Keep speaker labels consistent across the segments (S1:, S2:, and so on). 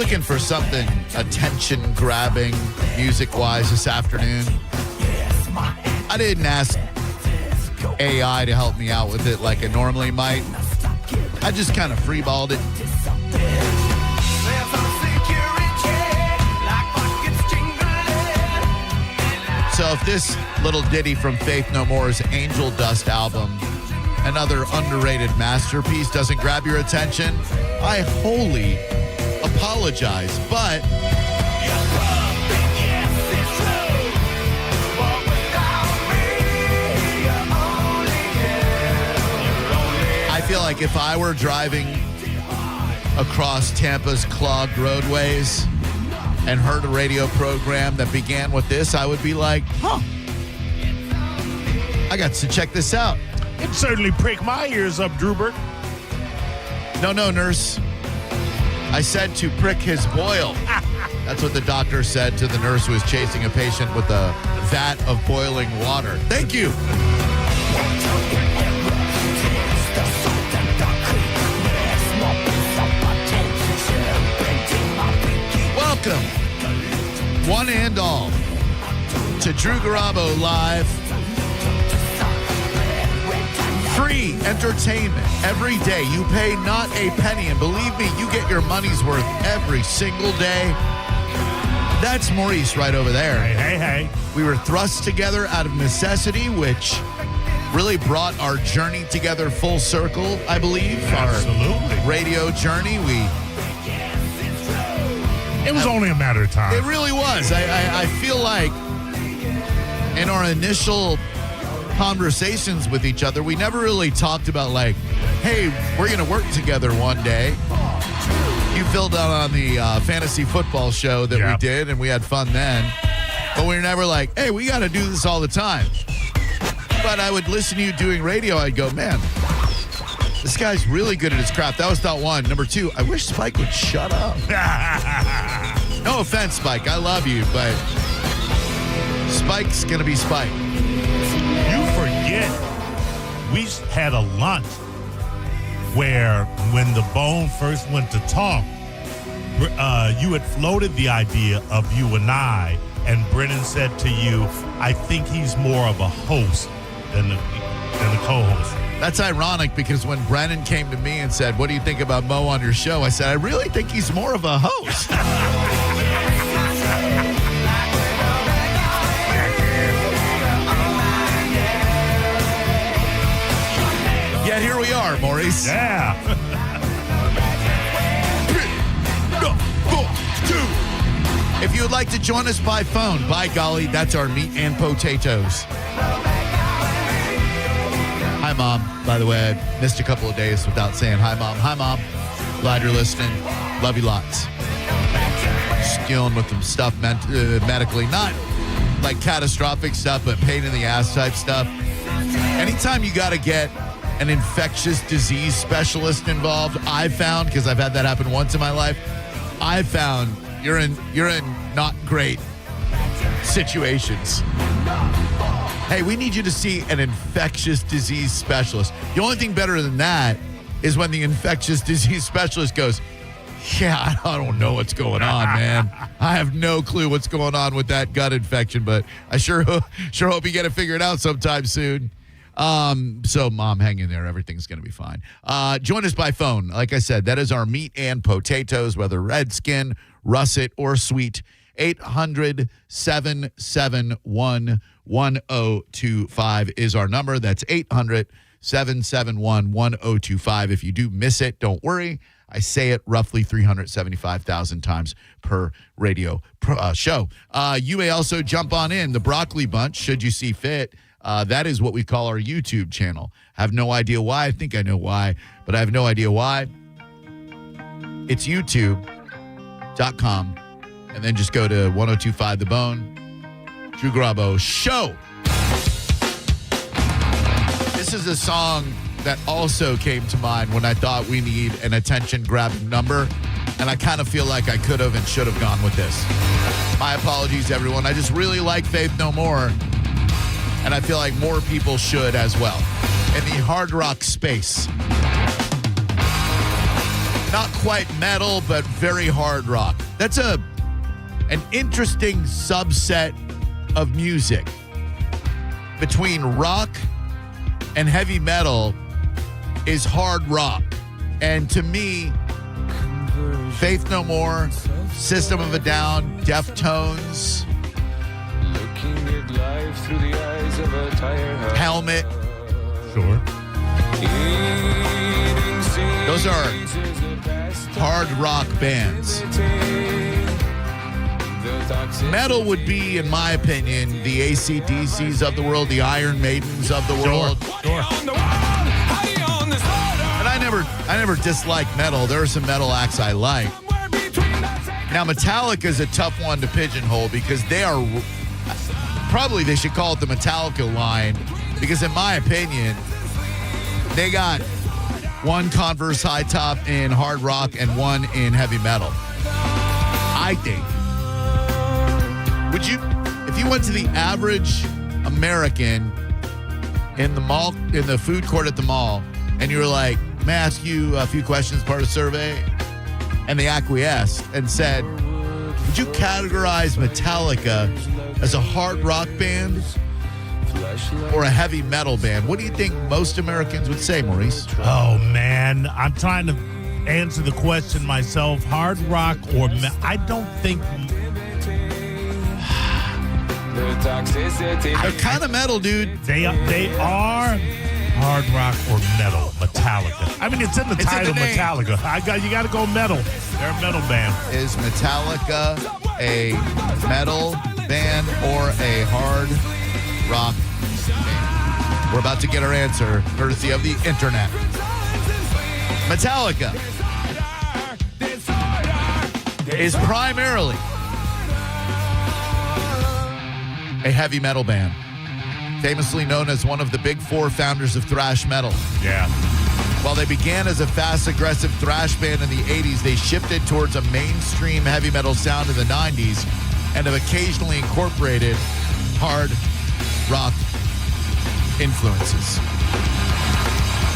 S1: looking for something attention-grabbing, music-wise this afternoon. I didn't ask AI to help me out with it like I normally might. I just kind of freeballed it. So if this little ditty from Faith No More's Angel Dust album, another underrated masterpiece, doesn't grab your attention, I wholly apologize, but I feel like if I were driving across Tampa's clogged roadways and heard a radio program that began with this, I would be like, I got to check this out.
S2: It certainly pricked my ears up, Drubert.
S1: No, nurse. I said to prick his boil. That's what the doctor said to the nurse who was chasing a patient with a vat of boiling water. Thank you. Welcome, one and all, to Drew Garabo Live. Free entertainment every day. You pay not a penny, and believe me, you get your money's worth every single day. That's Maurice right over there.
S2: Hey.
S1: We were thrust together out of necessity, which really brought our journey together full circle, I believe.
S2: Absolutely.
S1: Our radio journey.
S2: It was only a matter of time.
S1: It really was. I feel like in our initial conversations with each other, we never really talked about like, hey, we're going to work together one day. You filled out on the fantasy football show that we did, and we had fun then. But we were never like, hey, we got to do this all the time. But I would listen to you doing radio. I'd go, man, this guy's really good at his craft. That was thought one. Number two, I wish Spike would shut up. No offense, Spike. I love you, but Spike's going to be Spike.
S2: You forget, we had a lunch where when the Bone first went to talk, you had floated the idea of you and I, and Brennan said to you, I think he's more of a host than the co-host.
S1: That's ironic because when Brennan came to me and said, what do you think about Mo on your show? I said, I really think he's more of a host. Yet here we are, Maurice.
S2: Yeah.
S1: 3, 4, 2. If you would like to join us by phone, by golly, that's our meat and potatoes. Hi, Mom. By the way, I missed a couple of days without saying hi, Mom. Hi, Mom. Glad you're listening. Love you lots. Just dealing with some stuff medically. Not like catastrophic stuff, but pain in the ass type stuff. Anytime you got to get an infectious disease specialist involved, I've found, because I've had that happen once in my life, I've found you're in not great situations. Hey, we need you to see an infectious disease specialist. The only thing better than that is when the infectious disease specialist goes, yeah, I don't know what's going on, man. I have no clue what's going on with that gut infection, but I sure hope you get it figured out sometime soon. So, Mom, hang in there. Everything's going to be fine. Join us by phone. Like I said, that is our meat and potatoes, whether redskin, russet, or sweet. 800-771-1025 is our number. That's 800-771-1025. If you do miss it, don't worry. I say it roughly 375,000 times per radio show. You may also jump on in. The Broccoli Bunch, should you see fit. That is what we call our YouTube channel. I have no idea why. I think I know why, but I have no idea why. It's youtube.com. And then just go to 1025 The Bone, Drew Garabo Show. This is a song that also came to mind when I thought we need an attention-grabbing number. And I kind of feel like I could have and should have gone with this. My apologies, everyone. I just really like Faith No More. And I feel like more people should as well. In the hard rock space. not quite metal, but very hard rock. That's an interesting subset of music. Between rock and heavy metal is hard rock. And to me, Faith No More, System of a Down, Deftones, Helmet.
S2: Sure.
S1: Those are hard rock bands. Metal would be, in my opinion, the AC/DCs of the world, the Iron Maidens of the world.
S2: Sure.
S1: And I never disliked metal. There are some metal acts I like. Now, Metallica is a tough one to pigeonhole because they are probably they should call it the Metallica line because, in my opinion, they got one Converse high top in hard rock and one in heavy metal. I think. Would you, if you went to the average American in the mall, in the food court at the mall, and you were like, may I ask you a few questions, part of the survey? And they acquiesced and said, would you categorize Metallica as a hard rock band or a heavy metal band? What do you think most Americans would say, Maurice?
S2: Oh, man. I'm trying to answer the question myself. Hard rock or I don't think...
S1: They're kind of metal, dude.
S2: They are hard rock or metal. Metallica. I mean, it's in the title, Metallica. You got to go metal. They're a metal band.
S1: Is Metallica a metal band or a hard rock band? We're about to get our answer, courtesy of the internet. Metallica is primarily a heavy metal band, famously known as one of the big four founders of thrash metal.
S2: Yeah.
S1: While they began as a fast, aggressive thrash band in the 80s, they shifted towards a mainstream heavy metal sound in the 90s and have occasionally incorporated hard rock influences.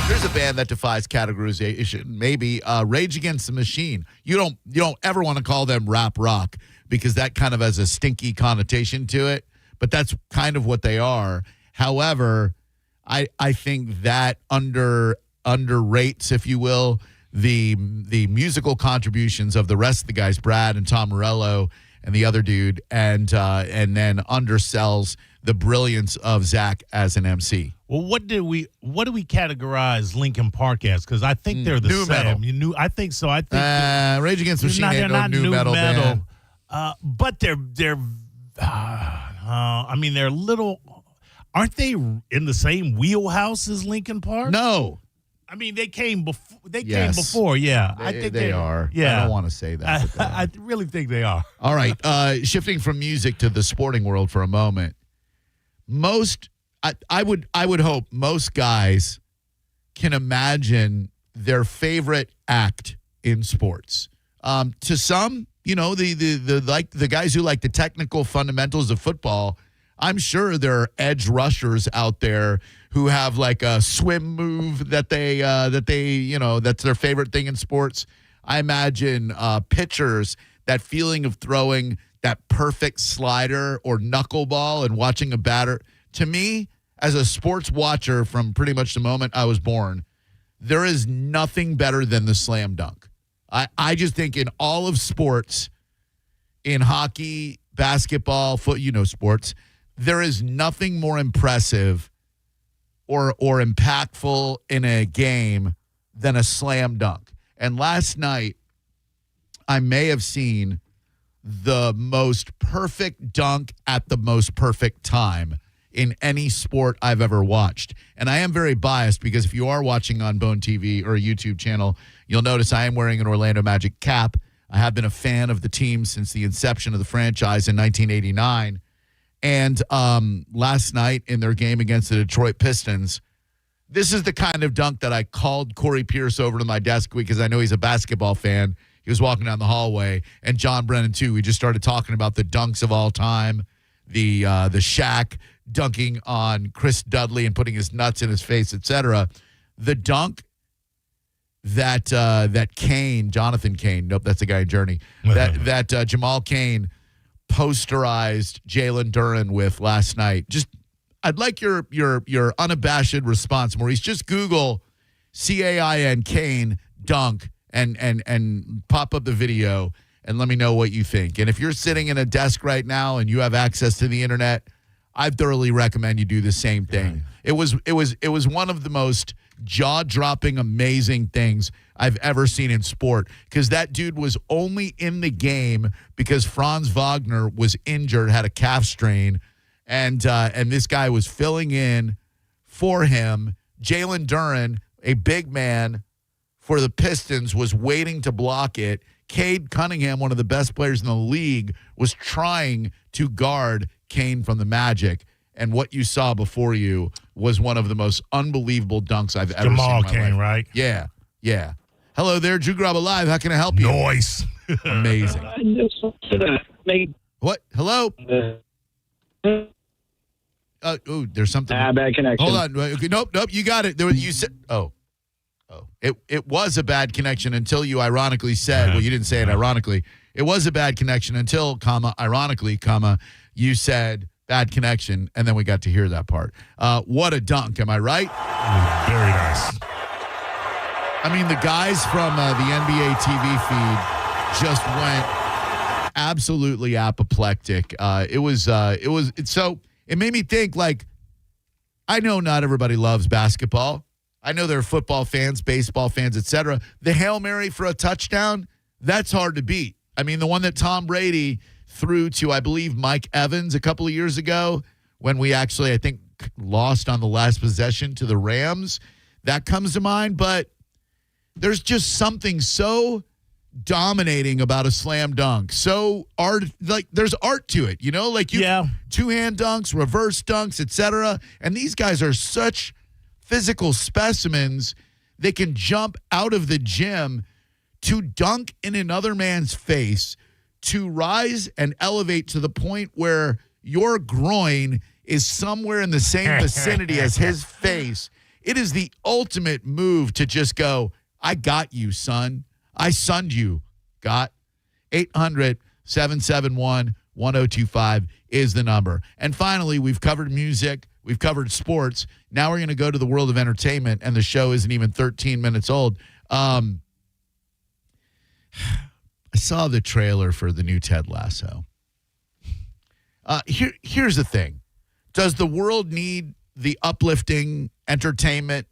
S1: Here's a band that defies categorization. Maybe Rage Against the Machine. You don't ever want to call them rap rock because that kind of has a stinky connotation to it. But that's kind of what they are. However, I think that underrates, if you will, the musical contributions of the rest of the guys, Brad and Tom Morello and the other dude, and then undersells the brilliance of Zach as an MC.
S2: Well, what do we categorize Linkin Park as? Because I think they're the
S1: new
S2: same.
S1: Metal.
S2: I think so. I think
S1: Rage Against the Machine ain't no new metal band.
S2: But they're they're little. Aren't they in the same wheelhouse as Linkin Park?
S1: No.
S2: I mean, they came before.
S1: Yes.
S2: Came before, yeah.
S1: I
S2: think
S1: they are.
S2: Yeah,
S1: I don't want to say that. But
S2: I really think they are.
S1: All right. Shifting from music to the sporting world for a moment. I would hope most guys can imagine their favorite act in sports. To some, the guys who like the technical fundamentals of football. I'm sure there are edge rushers out there who have like a swim move that that's their favorite thing in sports. I imagine pitchers, that feeling of throwing that perfect slider or knuckleball and watching a batter. To me, as a sports watcher from pretty much the moment I was born, there is nothing better than the slam dunk. I just think in all of sports, in hockey, basketball, sports, there is nothing more impressive or impactful in a game than a slam dunk. And last night, I may have seen the most perfect dunk at the most perfect time in any sport I've ever watched. And I am very biased because if you are watching on Bone TV or a YouTube channel, you'll notice I am wearing an Orlando Magic cap. I have been a fan of the team since the inception of the franchise in 1989. And last night in their game against the Detroit Pistons, this is the kind of dunk that I called Corey Pierce over to my desk because I know he's a basketball fan. He was walking down the hallway, and John Brennan too. We just started talking about the dunks of all time, the Shaq dunking on Chris Dudley and putting his nuts in his face, etc. The dunk that Kane, Jonathan Kane, nope, that's the guy in Journey, that Jamal Kane posterized Jalen Duren with last night. Just, I'd like your unabashed response, Maurice. Just Google CAIN Kane dunk and pop up the video and let me know what you think. And if you're sitting in a desk right now and you have access to the internet, I thoroughly recommend you do the same thing. It was one of the most jaw-dropping, amazing things I've ever seen in sport, because that dude was only in the game because Franz Wagner was injured, had a calf strain, and this guy was filling in for him. Jalen Duren, a big man for the Pistons, was waiting to block it. Cade Cunningham, one of the best players in the league, was trying to guard Kane from the Magic. And what you saw before you was one of the most unbelievable dunks I've ever seen in my life.
S2: Jamal Kane, right?
S1: Yeah, yeah. Hello there, Drew Garabo Live. How can I help you?
S2: Noise.
S1: Amazing. What? Hello? There's something.
S3: Bad connection.
S1: Hold on. Okay, nope. You got it. You said. Oh. It was a bad connection until you ironically said. Well, you didn't say it ironically. It was a bad connection until, ironically, you said bad connection, and then we got to hear that part. What a dunk. Am I right?
S2: Very nice.
S1: I mean, the guys from the NBA TV feed just went absolutely apoplectic. It made me think, like, I know not everybody loves basketball. I know there are football fans, baseball fans, etc. The Hail Mary for a touchdown, that's hard to beat. I mean, the one that Tom Brady threw to, I believe, Mike Evans a couple of years ago when we actually, I think, lost on the last possession to the Rams, that comes to mind. But there's just something so dominating about a slam dunk. So there's art to it, like two-hand dunks, reverse dunks, etc. And these guys are such physical specimens. They can jump out of the gym to dunk in another man's face, to rise and elevate to the point where your groin is somewhere in the same vicinity as his face. It is the ultimate move to just go, I got you, son. I sunned you. Got 800-771-1025 is the number. And finally, we've covered music. We've covered sports. Now we're going to go to the world of entertainment, and the show isn't even 13 minutes old. I saw the trailer for the new Ted Lasso. Here's the thing. Does the world need the uplifting entertainment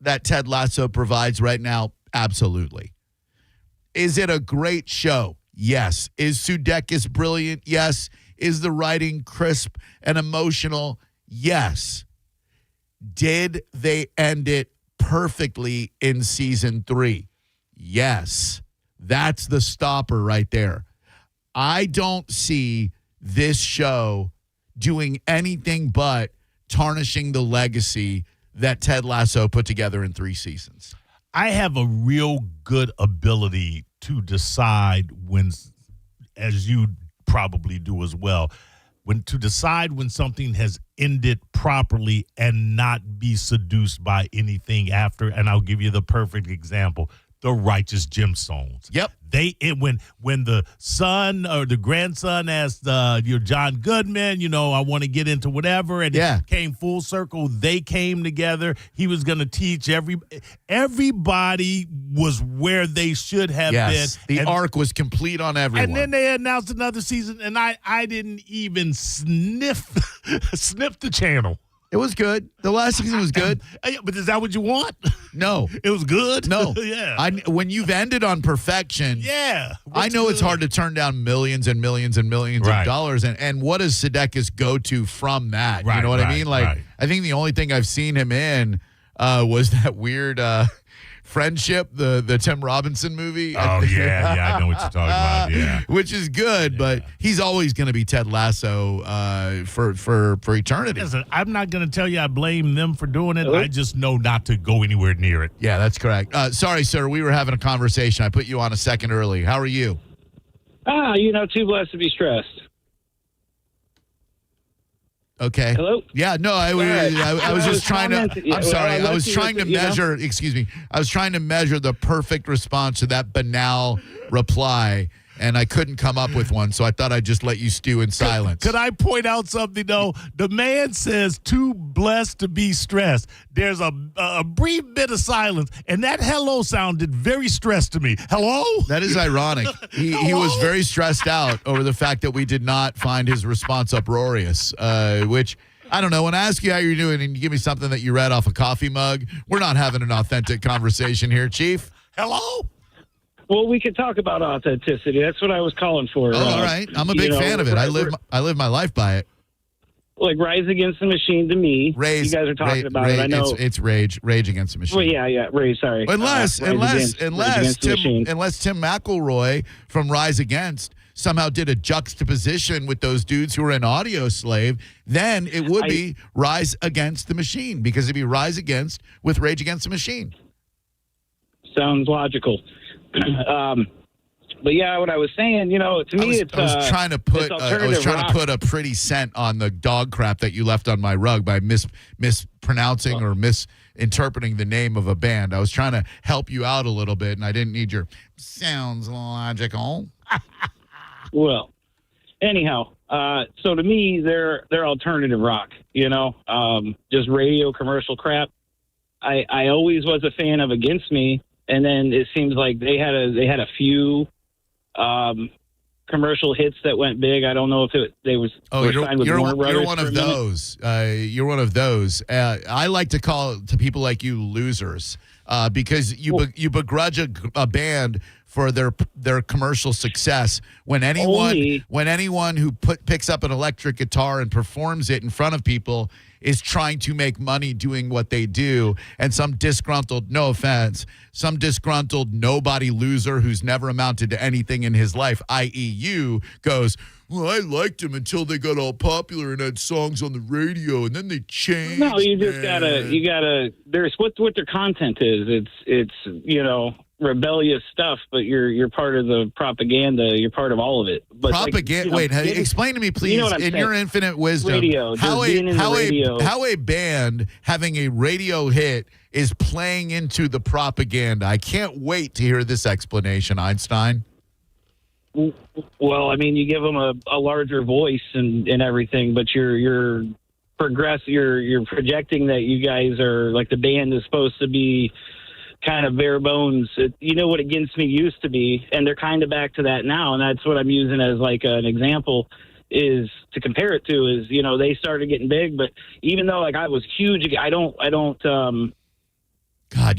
S1: that Ted Lasso provides right now? Absolutely. Is it a great show? Yes. Is Sudeikis brilliant? Yes. Is the writing crisp and emotional? Yes. Did they end it perfectly in season 3? Yes. That's the stopper right there. I don't see this show doing anything but tarnishing the legacy that Ted Lasso put together in 3 seasons.
S2: I have a real good ability to decide when, as you probably do as well, to decide when something has ended properly and not be seduced by anything after. And I'll give you the perfect example. The Righteous Gemstones.
S1: Yep.
S2: When the son or the grandson asked your John Goodman, I want to get into whatever, and it came full circle. They came together. He was going to teach everybody was where they should have been.
S1: The arc was complete on everyone.
S2: And then they announced another season, and I didn't even sniff the channel.
S1: It was good. The last season was good.
S2: But is that what you want?
S1: No.
S2: It was good?
S1: No.
S2: Yeah.
S1: When you've ended on perfection, I know
S2: good?
S1: It's hard to turn down millions and millions and millions of dollars. And what does Sudeikis go to from that? You know what I mean? I think the only thing I've seen him in was that weird Friendship, the Tim Robinson movie.
S2: Oh, I know what you're talking about, yeah.
S1: Which is good, but he's always going to be Ted Lasso for eternity.
S2: Listen, I'm not going to tell you I blame them for doing it. I just know not to go anywhere near it.
S1: Yeah, that's correct. Sorry, sir, we were having a conversation. I put you on a second early. How are you?
S3: Too blessed to be stressed.
S1: Okay.
S3: Hello?
S1: Yeah, no, I was just trying to. I'm sorry. I was trying to measure. Excuse me. I was trying to measure the perfect response to that banal reply, and I couldn't come up with one. So I thought I'd just let you stew in silence.
S2: Could I point out something though? The man says, "Too blessed to be stressed." There's a brief bit of silence, and that hello sounded very stressed to me. Hello?
S1: That is ironic. He was very stressed out over the fact that we did not find his response uproarious, which, I don't know. When I ask you how you're doing and you give me something that you read off a coffee mug, we're not having an authentic conversation here, Chief.
S2: Hello?
S3: Well, we could talk about authenticity. That's what I was calling for.
S1: Oh, all right. I'm a big fan of it. I live my life by it.
S3: Like Rise Against the Machine to me. You guys are talking about it. I know
S1: it's Rage Against the Machine.
S3: Well, yeah, Rage. Sorry.
S1: Unless Tim McElroy from Rise Against somehow did a juxtaposition with those dudes who were in Audio Slave, then it would be Rise Against the Machine, because it'd be Rise Against with Rage Against the Machine.
S3: Sounds logical. But yeah, what I was saying, to me, I was trying to put
S1: a pretty scent on the dog crap that you left on my rug by mispronouncing or misinterpreting the name of a band. I was trying to help you out a little bit, and I didn't need your sounds logical.
S3: Well, anyhow, so to me, they're alternative rock. Just radio commercial crap. I always was a fan of Against Me, and then it seems like they had a few commercial hits that went big. I don't know if they were signed with Warner Brothers.
S1: You're one of those. You're one of those. I like to call to people like you losers, because you begrudge a band for their commercial success when anyone who picks up an electric guitar and performs it in front of people is trying to make money doing what they do, and some disgruntled nobody loser who's never amounted to anything in his life, i.e. you, goes, well, I liked them until they got all popular and had songs on the radio, and then they changed.
S3: No, you just gotta. There's what their content is. It's rebellious stuff, but you're part of the propaganda. You're part of all of it. But
S1: propaganda. Explain to me, please, in your infinite wisdom,
S3: radio,
S1: how a band having a radio hit is playing into the propaganda. I can't wait to hear this explanation, Einstein.
S3: Well, I mean, you give them a larger voice and everything, but you're projecting that you guys are like the band is supposed to be kind of bare bones. What Against Me used to be, and they're kind of back to that now, and that's what I'm using as like an example is to compare it to is, they started getting big, but even though like I was huge, I don't God,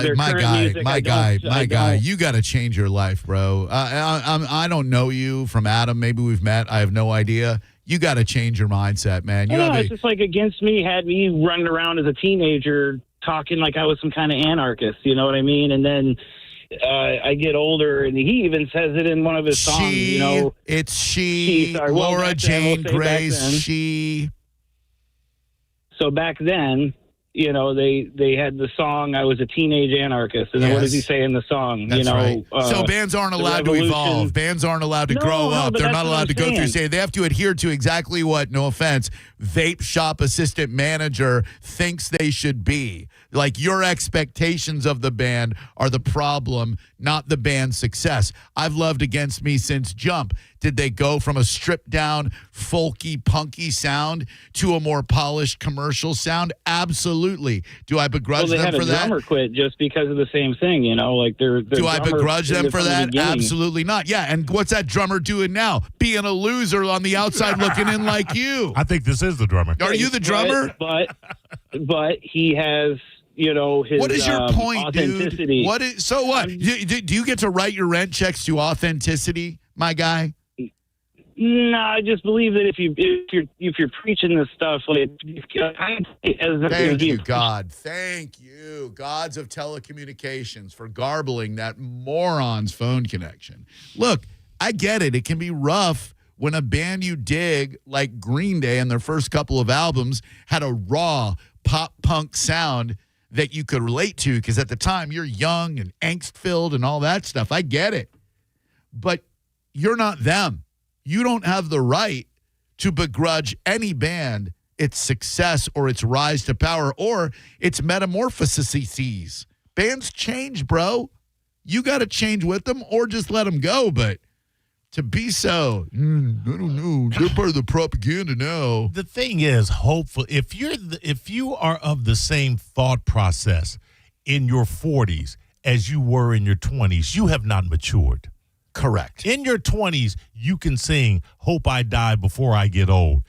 S3: my guy, you got to change your life, bro. I don't know you from Adam. Maybe we've met. I have no idea. You got to change your mindset, man. It's just like Against Me had me running around as a teenager talking like I was some kind of anarchist, you know what I mean? And then I get older, and he even says it in one of his songs,
S1: It's she, Laura Jane Grace, she.
S3: So back then, they had the song, I was a teenage anarchist. And then what does he say in the song?
S1: That's right. So bands aren't allowed to evolve. Bands aren't allowed to grow up. They're not allowed to go through stage. They have to adhere to exactly what, no offense, vape shop assistant manager thinks they should be. Like, your expectations of the band are the problem, not the band's success. I've loved Against Me since Jump. Did they go from a stripped down, folky, punky sound to a more polished commercial sound? Absolutely. Do I begrudge them for that?
S3: They had a drummer quit just because of the same thing, like they're
S1: Do I begrudge them for that? Absolutely not. Yeah, and what's that drummer doing now? Being a loser on the outside looking in like you.
S2: I think this is the drummer.
S1: Are you the drummer?
S3: But he has... his
S1: what is your point,
S3: authenticity.
S1: Dude? So what? Do you get to write your rent checks to authenticity, my guy?
S3: No, I just believe that if you're preaching this stuff, like,
S1: thank you, God. Thank you, gods of telecommunications, for garbling that moron's phone connection. Look, I get it. It can be rough when a band you dig, like Green Day, and their first couple of albums had a raw pop punk sound that you could relate to, because at the time you're young and angst-filled and all that stuff. I get it. But you're not them. You don't have the right to begrudge any band its success or its rise to power or its metamorphoses. Bands change, bro. You got to change with them or just let them go. But to be so, I don't know, they're part of the propaganda now.
S2: The thing is, hopeful if you are of the same thought process in your 40s as you were in your 20s, you have not matured.
S1: Correct.
S2: In your 20s, you can sing "Hope I Die Before I Get Old."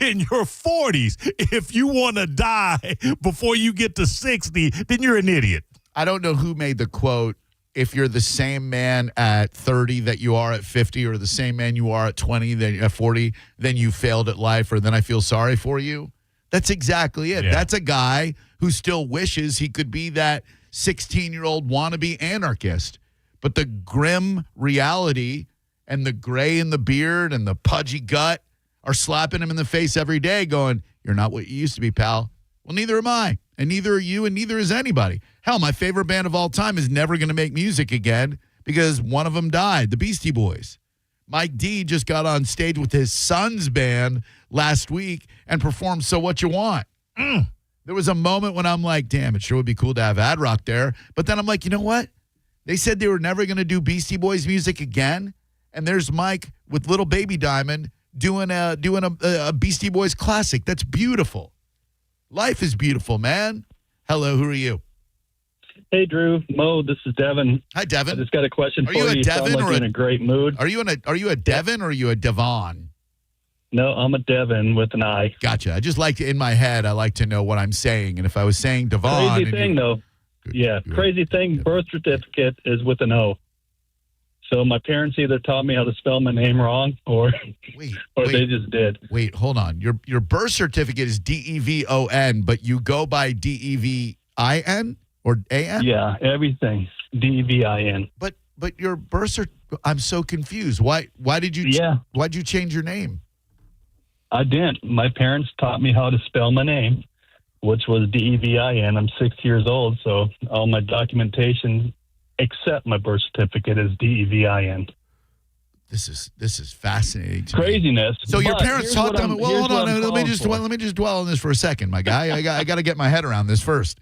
S2: In your 40s, if you want to die before you get to 60, then you're an idiot.
S1: I don't know who made the quote, if you're the same man at 30 that you are at 50 or the same man you are at 20, then at 40, then you failed at life or then I feel sorry for you. That's exactly it.
S2: Yeah.
S1: That's a guy who still wishes he could be that 16-year-old wannabe anarchist. But the grim reality and the gray in the beard and the pudgy gut are slapping him in the face every day going, you're not what you used to be, pal. Well, neither am I, and neither are you, and neither is anybody. Hell, my favorite band of all time is never going to make music again because one of them died, the Beastie Boys. Mike D just got on stage with his son's band last week and performed So What You Want. There was a moment when I'm like, damn, it sure would be cool to have Ad Rock there. But then I'm like, you know what? They said they were never going to do Beastie Boys music again, and there's Mike with Little Baby Diamond doing a Beastie Boys classic. That's beautiful. Life is beautiful, man. Hello, who are you?
S4: Hey, Drew. Mo, this is Devin.
S1: Hi, Devin.
S4: I just got a question
S1: Are
S4: for
S1: you a
S4: you.
S1: Devin
S4: Sound like
S1: or
S4: you're
S1: a-
S4: in a great mood?
S1: Are you a Devin or are you a Devon?
S4: No, I'm a Devin with an I.
S1: Gotcha. I just like in my head, I like to know what I'm saying. And if I was saying Devon.
S4: Crazy
S1: and
S4: thing,
S1: you-
S4: though.
S1: Good,
S4: Yeah,
S1: good.
S4: crazy thing. Birth certificate is with an O. So my parents either taught me how to spell my name wrong or they just did.
S1: Wait, hold on. Your birth certificate is DEVON, but you go by DEVIN or AN?
S4: Yeah, everything. DVIN.
S1: But your birth certificate, I'm so confused. Why did you why'd you change your name?
S4: I didn't. My parents taught me how to spell my name, which was DEVIN. I'm 6 years old, so all my documentation except my birth certificate is DEVIN.
S1: This is fascinating to me.
S4: Craziness.
S1: So your
S4: But
S1: parents
S4: here's
S1: taught
S4: what
S1: them.
S4: I'm-
S1: Well,
S4: here's
S1: hold
S4: what
S1: on.
S4: I'm
S1: Let me just dwell on this for a second, my guy. I got to get my head around this first.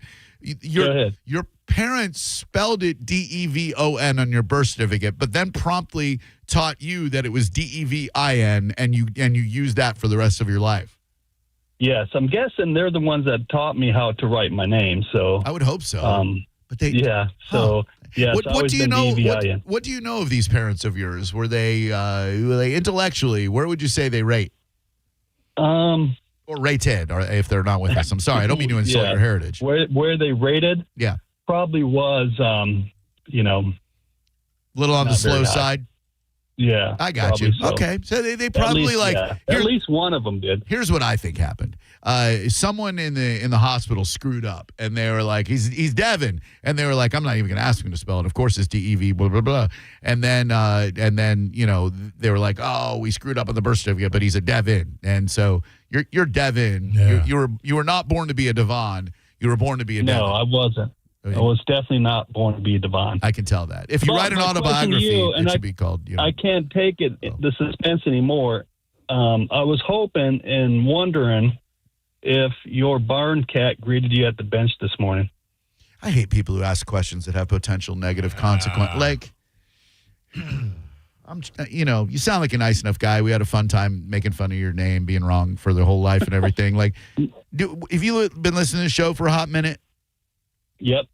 S4: Go ahead.
S1: Your parents spelled it DEVON on your birth certificate, but then promptly taught you that it was DEVIN, and you used that for the rest of your life.
S4: Yes, I'm guessing they're the ones that taught me how to write my name. So
S1: I would hope so. But they,
S4: yeah. So yeah, it's
S1: what
S4: always
S1: do you
S4: been
S1: know?
S4: DVIN.
S1: What do you know of these parents of yours? Were they intellectually? Where would you say they rate? Or rated, or if they're not with us? I'm sorry, I don't mean to insult your heritage.
S4: Where they rated?
S1: Yeah,
S4: probably was
S1: little on the
S4: not
S1: slow
S4: very high.
S1: side.
S4: Yeah,
S1: I got you.
S4: probably so.
S1: Okay, so they probably
S4: at least one of them did.
S1: Here's what I think happened. Someone in the hospital screwed up, and they were like, "He's Devin," and they were like, "I'm not even going to ask him to spell it. Of course, it's DEV blah blah blah." And then they were like, "Oh, we screwed up on the birth certificate, but he's a Devin." And so you're Devin.
S2: Yeah.
S1: You were not born to be a Devon. You were born to be a Devin.
S4: No, I wasn't. I was definitely not born to be Devon.
S1: I can tell that. If you
S4: But
S1: write an
S4: my question to
S1: autobiography,
S4: you,
S1: it
S4: and
S1: should be called.
S4: I can't take it the suspense anymore. I was hoping and wondering if your barn cat greeted you at the bench this morning.
S1: I hate people who ask questions that have potential negative consequence. Like, you sound like a nice enough guy. We had a fun time making fun of your name being wrong for their whole life and everything. Like, have you been listening to the show for a hot minute?
S4: Yep.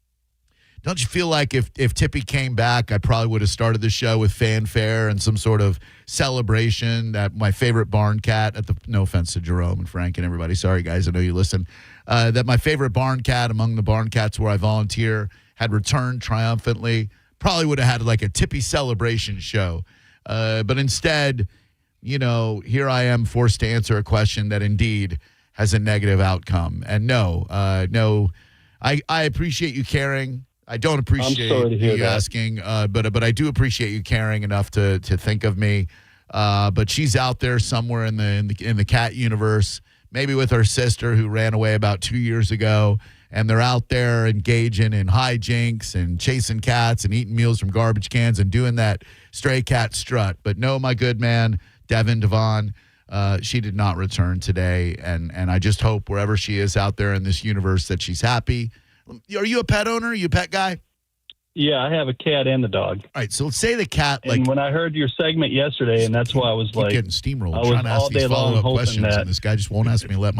S1: Don't you feel like if Tippy came back, I probably would have started the show with fanfare and some sort of celebration that my favorite barn cat no offense to Jerome and Frank and everybody. Sorry, guys. I know you listen. That my favorite barn cat among the barn cats where I volunteer had returned triumphantly. Probably would have had like a Tippy celebration show. But instead, here I am forced to answer a question that indeed has a negative outcome. And no, I appreciate you caring. I don't appreciate you asking, but I do appreciate you caring enough to think of me. But she's out there somewhere in the cat universe, maybe with her sister who ran away about 2 years ago, and they're out there engaging in hijinks and chasing cats and eating meals from garbage cans and doing that stray cat strut. But no, my good man, Devin Devon, She did not return today, and I just hope wherever she is out there in this universe that she's happy. Are you a pet owner? Are you a pet guy?
S4: Yeah, I have a cat and a dog.
S1: All right, so let's say the cat,
S4: And when I heard your segment yesterday, and that's why I was like,
S1: getting steamrolled.
S4: I was
S1: trying to ask
S4: all
S1: these
S4: day long
S1: follow-up
S4: hoping
S1: questions,
S4: that.
S1: and this guy just won't ask me. Why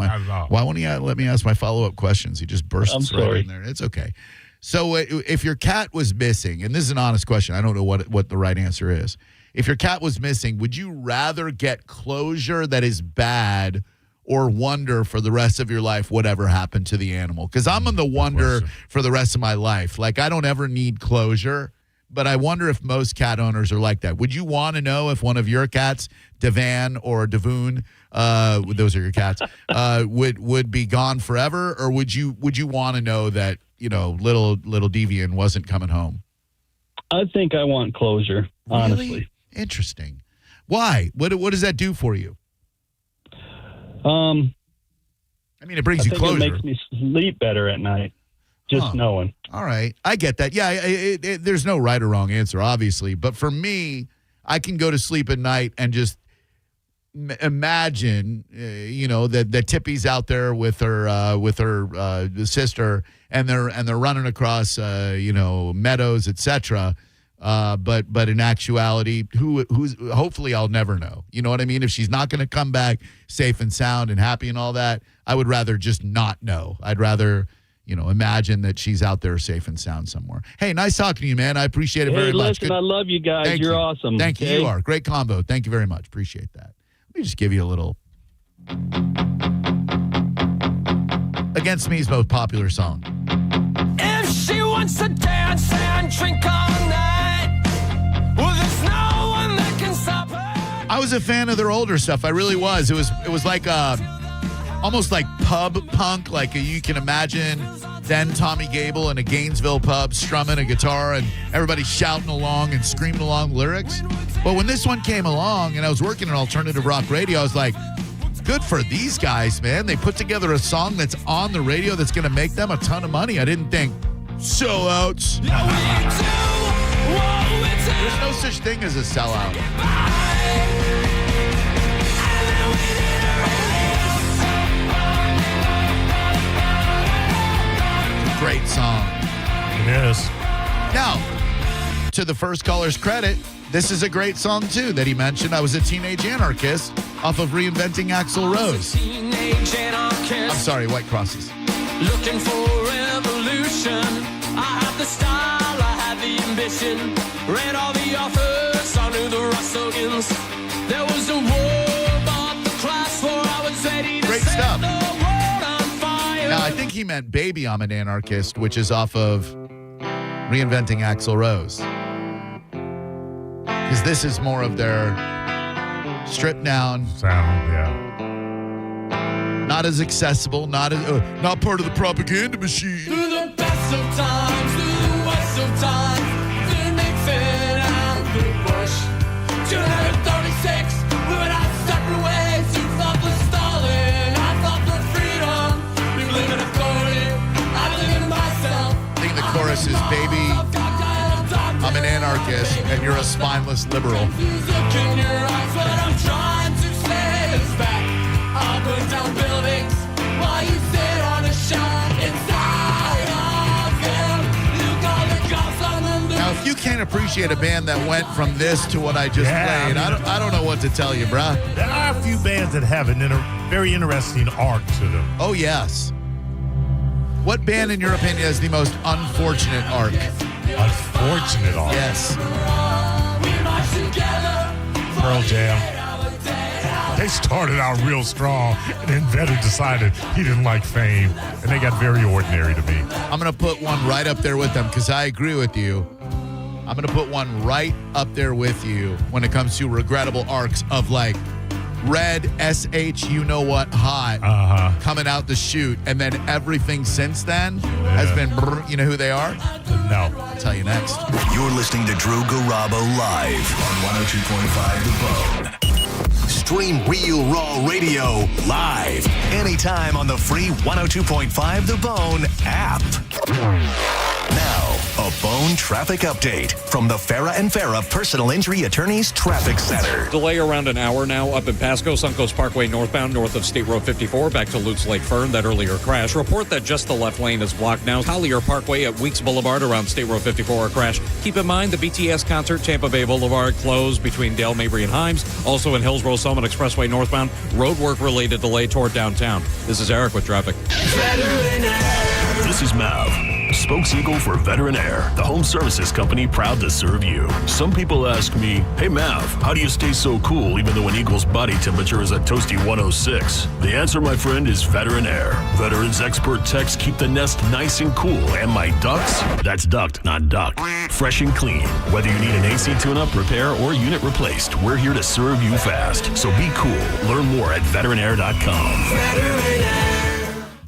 S1: won't he let me ask my follow-up questions? He just bursts
S4: I'm
S1: right
S4: sorry.
S1: in there. It's okay. So if your cat was missing, and this is an honest question, I don't know what the right answer is. If your cat was missing, would you rather get closure that is bad or wonder for the rest of your life whatever happened to the animal? Because I'm on the wonder for the rest of my life. Like, I don't ever need closure, but I wonder if most cat owners are like that. Would you want to know if one of your cats, Devan or Devoon, those are your cats, would be gone forever? Or would you want to know that, little Devian wasn't coming home?
S4: I think I want closure, honestly.
S1: Really? Interesting. Why? What does that do for you? I mean, it brings you closure.
S4: It makes me sleep better at night, just knowing.
S1: All right. I get that. Yeah, there's no right or wrong answer, obviously. But for me, I can go to sleep at night and just imagine, that Tippy's out there with her sister, and they're running across, meadows, etc. But in actuality, who's hopefully I'll never know. You know what I mean? If she's not going to come back safe and sound and happy and all that, I would rather just not know. I'd rather, imagine that she's out there safe and sound somewhere. Hey, nice talking to you, man. I appreciate it very much.
S4: Listen, I love you guys.
S1: Thank
S4: You're
S1: you.
S4: awesome.
S1: Thank you.
S4: Okay?
S1: You are. Great combo. Thank you very much. Appreciate that. Let me just give you a little Against Me's most popular song.
S5: If she wants to dance and drink all night, well, there's no one that can stop her.
S1: I was a fan of their older stuff. I really was. It was like almost like pub punk. Like you can imagine then Tommy Gable in a Gainesville pub strumming a guitar and everybody shouting along and screaming along lyrics. But when this one came along and I was working in alternative rock radio, I was like, good for these guys, man. They put together a song that's on the radio that's going to make them a ton of money. I didn't think sellouts. There's no such thing as a sellout. Great song.
S2: It is.
S1: Now, to the first caller's credit, this is a great song, too, that he mentioned. I was a teenage anarchist off of Reinventing Axl Rose. I'm sorry, White Crosses.
S5: Looking for revolution. I have the style, I have the ambition. Read all the authors, I knew the rock slogans. There was a war, but the class war, I was ready to
S1: Great
S5: set
S1: stuff.
S5: the world on fire.
S1: Now, I think he meant Baby I'm an Anarchist, which is off of Reinventing Axl Rose. Because this is more of their stripped down,
S2: Sound, yeah.
S1: not as accessible, not part of the propaganda machine.
S5: Through the best of times, through the worst of times, through Nixon and through Bush. 236, we went our separate ways. You fought for Stalin, I fought for freedom. We live in a glory, I believe in myself.
S1: I think the chorus is Baby, I'm an anarchist, and you're a spineless liberal.
S5: Music in your eyes, but I'm trying to stay us back. I'll burn down buildings while you sit on a shelf inside of them. You call the cops on them.
S1: Now, if you can't appreciate a band that went from this to what I just
S2: Yeah,
S1: played, I don't know what to tell you, bruh.
S2: There are a few bands that have a very interesting arc to them.
S1: Oh, yes. What band, in your opinion, has the most unfortunate arc?
S2: Unfortunate arc.
S1: Yes.
S2: Pearl Jam. They started out real strong, and then Vedder decided he didn't like fame, and they got very ordinary to me.
S1: I'm going to put one right up there with them because I agree with you. I'm going to put one right up there with you when it comes to regrettable arcs of like Red, SH, you know what, hot, coming out the chute, and then everything since then has been, you know who they are?
S2: No.
S1: I'll tell you next.
S6: You're listening to Drew Garabo live on 102.5 The Bone. Stream Real Raw Radio live anytime on the free 102.5 The Bone app. Now, a Bone traffic update from the Farah and Farah Personal Injury Attorneys Traffic Center.
S7: Delay around an hour now up in Pasco, Suncoast Parkway northbound, north of State Road 54, back to Lutz Lake Fern. That earlier crash. Report that just the left lane is blocked now. Collier Parkway at Weeks Boulevard around State Road 54, a crash. Keep in mind the BTS concert, Tampa Bay Boulevard, closed between Dale, Mabry, and Himes. Also in Hillsborough, Summit Expressway northbound, roadwork-related delay toward downtown. This is Eric with traffic.
S8: This is Mav, Spokes-Eagle for Veteran Air, the home services company proud to serve you. Some people ask me, hey Mav, how do you stay so cool even though an Eagle's body temperature is a toasty 106? The answer, my friend, is Veteran Air. Veterans expert techs keep the nest nice and cool, and my ducts, that's duct, not duck, fresh and clean. Whether you need an AC tune-up, repair, or unit replaced, we're here to serve you fast. So be cool. Learn more at veteranair.com.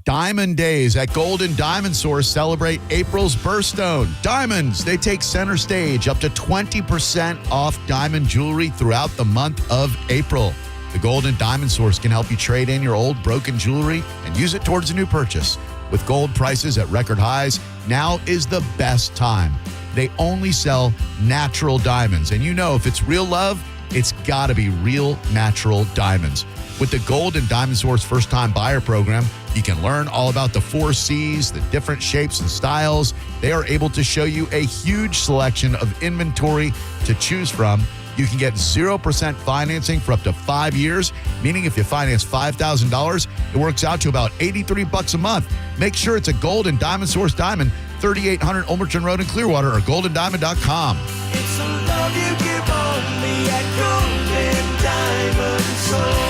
S1: Diamond Days at Golden Diamond Source celebrate April's birthstone. Diamonds, they take center stage, up to 20% off diamond jewelry throughout the month of April. The Golden Diamond Source can help you trade in your old broken jewelry and use it towards a new purchase. With gold prices at record highs, now is the best time. They only sell natural diamonds, and you know if it's real love, it's got to be real natural diamonds. With the Golden Diamond Source first-time buyer program, you can learn all about the 4 C's, the different shapes and styles. They are able to show you a huge selection of inventory to choose from. You can get 0% financing for up to 5 years, meaning if you finance $5,000, it works out to about $83 a month. Make sure it's a Golden Diamond Source diamond, 3800 Ulmerton Road in Clearwater, or goldendiamond.com.
S5: It's a love you give only at Golden Diamond Source.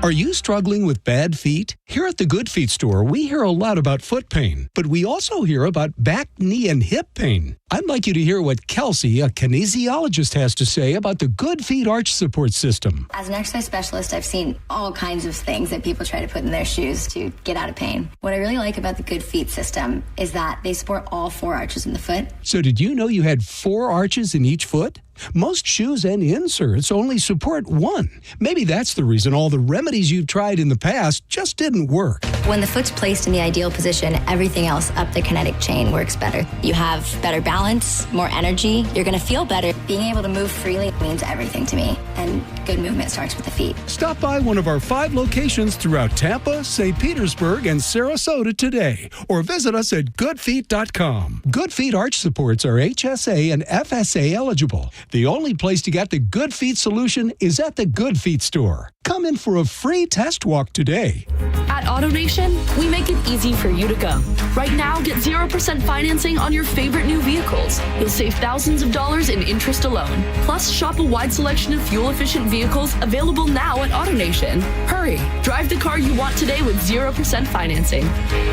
S9: Are you struggling with bad feet? Here at the Good Feet store, we hear a lot about foot pain, but we also hear about back, knee, and hip pain. I'd like you to hear what Kelsey, a kinesiologist, has to say about the Good Feet arch support system.
S10: As an exercise specialist, I've seen all kinds of things that people try to put in their shoes to get out of pain. What I really like about the Good Feet system is that they support all 4 arches in the foot.
S9: So did you know you had 4 arches in each foot? Most shoes and inserts only support 1. Maybe that's the reason all the remedies you've tried in the past just didn't work.
S10: When the foot's placed in the ideal position, everything else up the kinetic chain works better. You have better balance, more energy. You're going to feel better. Being able to move freely means everything to me, and good movement starts with the feet.
S9: Stop by one of our 5 locations throughout Tampa, St. Petersburg, and Sarasota today, or visit us at goodfeet.com. Good Feet arch supports are HSA and FSA eligible. The only place to get the Good Feet solution is at the Good Feet store. Come in for a free test walk today.
S11: At AutoNation, we make it easy for you to go. Right now, get 0% financing on your favorite new vehicles. You'll save thousands of dollars in interest alone. Plus, shop a wide selection of fuel-efficient vehicles available now at AutoNation. Hurry, drive the car you want today with 0% financing.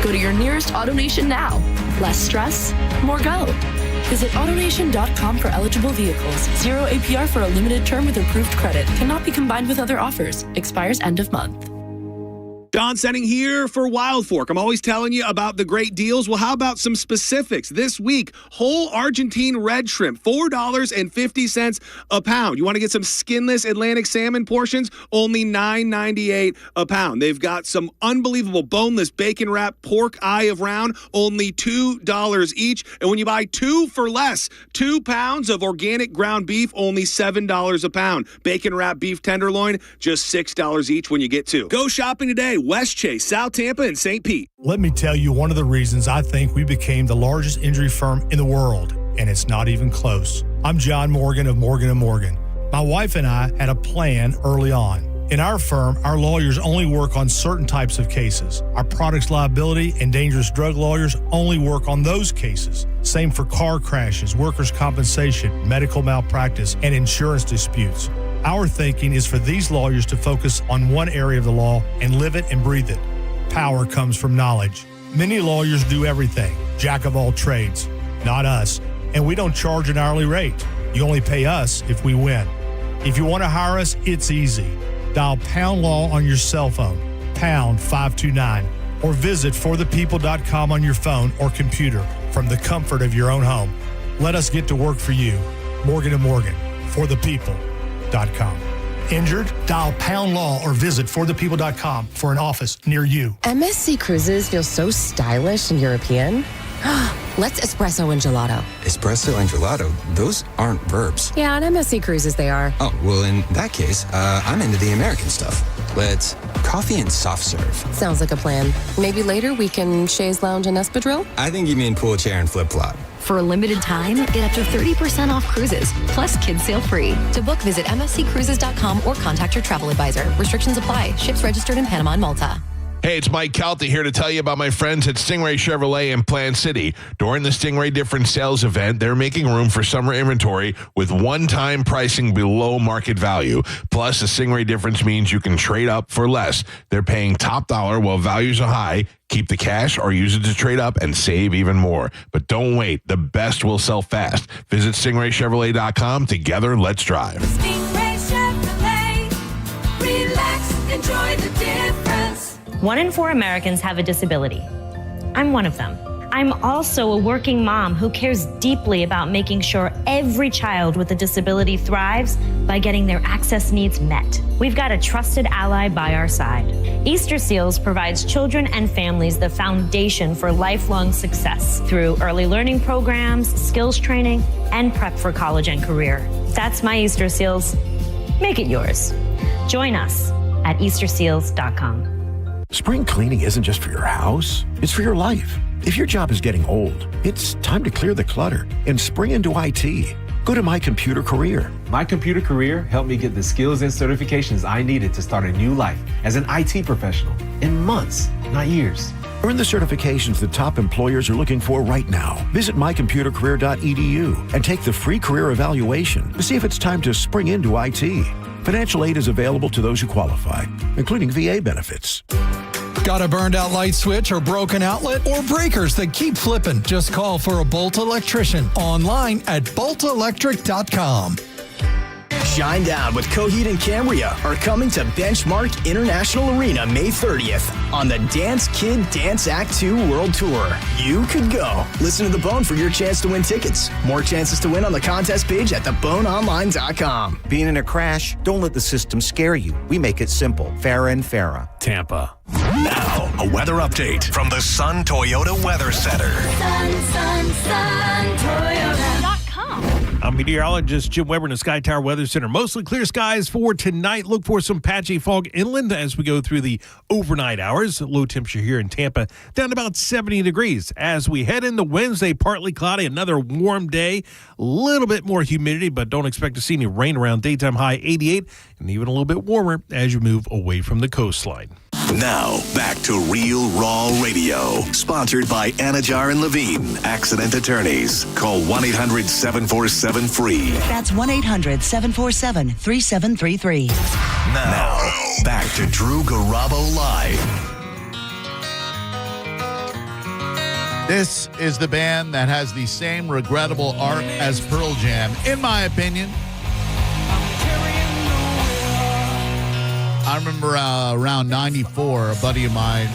S11: Go to your nearest AutoNation now. Less stress, more go. Visit AutoNation.com for eligible vehicles. 0 APR for a limited term with approved credit. Cannot be combined with other offers. Expires end of month.
S12: Don Setting here for Wild Fork. I'm always telling you about the great deals. Well, how about some specifics? This week, whole Argentine red shrimp, $4.50 a pound. You want to get some skinless Atlantic salmon portions? Only $9.98 a pound. They've got some unbelievable boneless bacon wrapped pork eye of round, only $2 each. And when you buy 2 for less, 2 pounds of organic ground beef, only $7 a pound. Bacon wrapped beef tenderloin, just $6 each when you get 2. Go shopping today. West Chase, South Tampa, and St. Pete.
S13: Let me tell you one of the reasons I think we became the largest injury firm in the world, and it's not even close. I'm John Morgan of Morgan & Morgan. My wife and I had a plan early on. In our firm, our lawyers only work on certain types of cases. Our products liability and dangerous drug lawyers only work on those cases. Same for car crashes, workers' compensation, medical malpractice, and insurance disputes. Our thinking is for these lawyers to focus on one area of the law and live it and breathe it. Power comes from knowledge. Many lawyers do everything, jack of all trades. Not us, and we don't charge an hourly rate. You only pay us if we win. If you want to hire us, it's easy. Dial Pound Law on your cell phone, pound 529, or visit forthepeople.com on your phone or computer from the comfort of your own home. Let us get to work for you. Morgan & Morgan, for the people. Injured? Dial #law or visit forthepeople.com for an office near you.
S14: MSC Cruises feel so stylish and European. Let's espresso and gelato.
S15: Espresso and gelato? Those aren't verbs.
S14: Yeah, on MSC Cruises they are.
S15: Oh, well, in that case, I'm into the American stuff. Let's coffee and soft serve.
S14: Sounds like a plan. Maybe later we can chaise lounge and espadrille?
S15: I think you mean pool chair and flip-flop.
S10: For a limited time, get up to 30% off cruises, plus kids sail free. To book, visit msccruises.com or contact your travel advisor. Restrictions apply. Ships registered in Panama and Malta.
S16: Hey, it's Mike Calta here to tell you about my friends at Stingray Chevrolet in Plant City. During the Stingray Difference Sales event, they're making room for summer inventory with one-time pricing below market value. Plus, the Stingray Difference means you can trade up for less. They're paying top dollar while values are high. Keep the cash or use it to trade up and save even more. But don't wait. The best will sell fast. Visit StingrayChevrolet.com. Together, let's drive.
S5: Stingray Chevrolet. Relax, enjoy the difference.
S17: 1 in 4 Americans have a disability. I'm one of them. I'm also a working mom who cares deeply about making sure every child with a disability thrives by getting their access needs met. We've got a trusted ally by our side. Easter Seals provides children and families the foundation for lifelong success through early learning programs, skills training, and prep for college and career. That's my Easter Seals. Make it yours. Join us at easterseals.com.
S18: Spring cleaning isn't just for your house, it's for your life. If your job is getting old, it's time to clear the clutter and spring into IT. Go to My Computer Career.
S19: My Computer Career helped me get the skills and certifications I needed to start a new life as an IT professional in months, not years.
S18: Earn the certifications that top employers are looking for right now. Visit mycomputercareer.edu and take the free career evaluation to see if it's time to spring into IT. Financial aid is available to those who qualify, including VA benefits.
S20: Got a burned out light switch or broken outlet or breakers that keep flipping? Just call for a Bolt electrician online at boltelectric.com.
S21: Shine Down with Coheed and Cambria are coming to Benchmark International Arena May 30th on the Dance Kid Dance Act 2 World Tour. You could go. Listen to The Bone for your chance to win tickets. More chances to win on the contest page at theboneonline.com.
S22: Being in a crash? Don't let the system scare you. We make it simple. Farah and Farah.
S8: Tampa. Now, a weather update from the Sun Toyota Weather Center.
S5: Sun, Toyota.com.
S23: I'm meteorologist Jim Weber in the Sky Tower Weather Center. Mostly clear skies for tonight. Look for some patchy fog inland as we go through the overnight hours. Low temperature here in Tampa down to about 70 degrees. As we head into Wednesday, partly cloudy, another warm day. A little bit more humidity, but don't expect to see any rain around. Daytime high 88 and even a little bit warmer as you move away from the coastline.
S8: Now, back to Real Raw Radio. Sponsored by Anajar and Levine, accident attorneys. Call 1-800-747-FREE.
S24: That's 1-800-747-3733.
S8: Now, back to Drew Garabo Live.
S1: This is the band that has the same regrettable art as Pearl Jam, in my opinion. I remember around 94, a buddy of mine,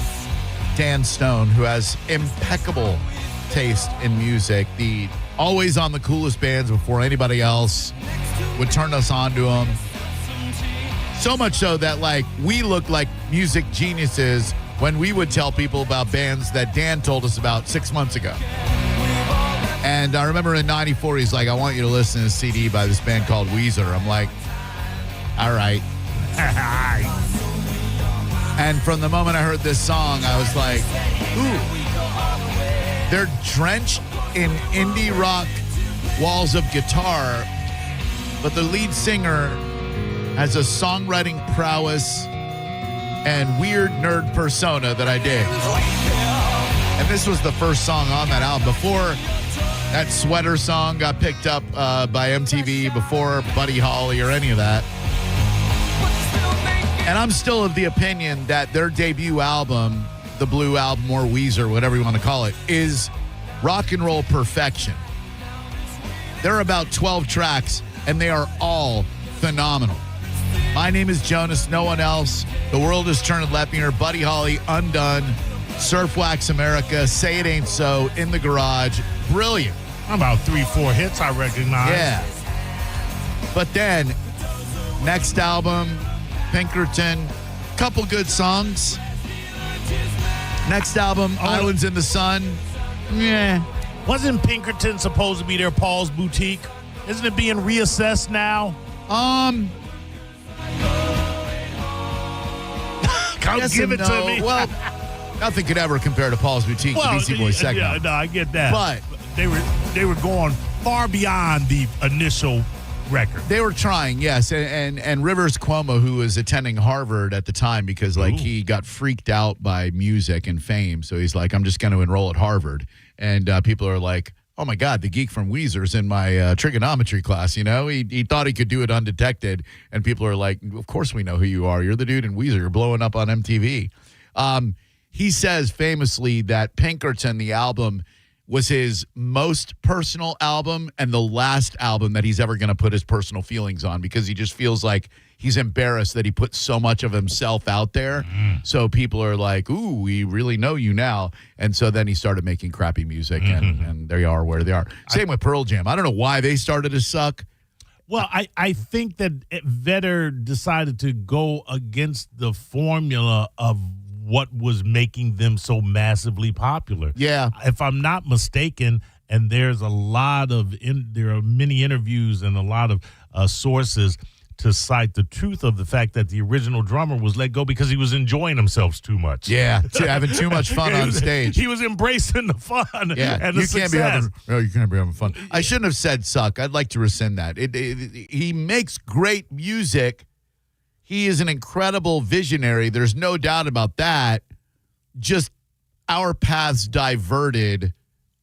S1: Dan Stone, who has impeccable taste in music, always on the coolest bands before anybody else, would turn us on to them. So much so that, we looked like music geniuses when we would tell people about bands that Dan told us about 6 months ago. And I remember in 94, he's like, I want you to listen to a CD by this band called Weezer. I'm like, all right. And from the moment I heard this song, I was like, ooh. They're drenched in indie rock walls of guitar, but the lead singer has a songwriting prowess and weird nerd persona that I dig. And this was the first song on that album. Before that Sweater song got picked up by MTV, before Buddy Holly or any of that. And I'm still of the opinion that their debut album, the Blue Album or Weezer, whatever you want to call it, is rock and roll perfection. There are about 12 tracks, and they are all phenomenal. My Name is Jonas, No One Else, The World Is Turning Left Me, Buddy Holly, Undone, Surf Wax America, Say It Ain't So, In the Garage. Brilliant.
S2: About 3-4 hits I recognize.
S1: Yeah. But then Next album, Pinkerton. Couple good songs. Next album, Islands in the Sun. Yeah.
S2: Wasn't Pinkerton supposed to be their Paul's Boutique? Isn't it being reassessed now?
S1: Yes
S2: Give
S1: and
S2: it to me.
S1: Well, nothing could ever compare to Paul's Boutique, the Beastie Boys segment.
S2: Yeah, no, I get that.
S1: But
S2: they were going far beyond the initial record.
S1: They were trying, yes. And Rivers Cuomo, who was attending Harvard at the time because, like, he got freaked out by music and fame. So he's like, I'm just going to enroll at Harvard. And people are like, oh, my God, the geek from Weezer's in my trigonometry class, you know? He thought he could do it undetected. And people are like, of course we know who you are. You're the dude in Weezer. You're blowing up on MTV. He says famously that Pinkerton, the album, was his most personal album and the last album that he's ever going to put his personal feelings on because he just feels like he's embarrassed that he put so much of himself out there. So people are like, ooh, we really know you now. And so then he started making crappy music, and they are where they are. Same with Pearl Jam. I don't know why they started to suck.
S2: Well, I think that Vedder decided to go against the formula of what was making them so massively popular.
S1: Yeah.
S2: If I'm not mistaken, and there's a lot of, there are many interviews and a lot of sources to cite the truth of the fact that the original drummer was let go because he was enjoying himself too much.
S1: Yeah, having too much fun on stage.
S2: He was embracing the fun and the success.
S1: You can't be having fun. I shouldn't have said suck. I'd like to rescind that. He makes great music. He is an incredible visionary. There's no doubt about that. Just our paths diverted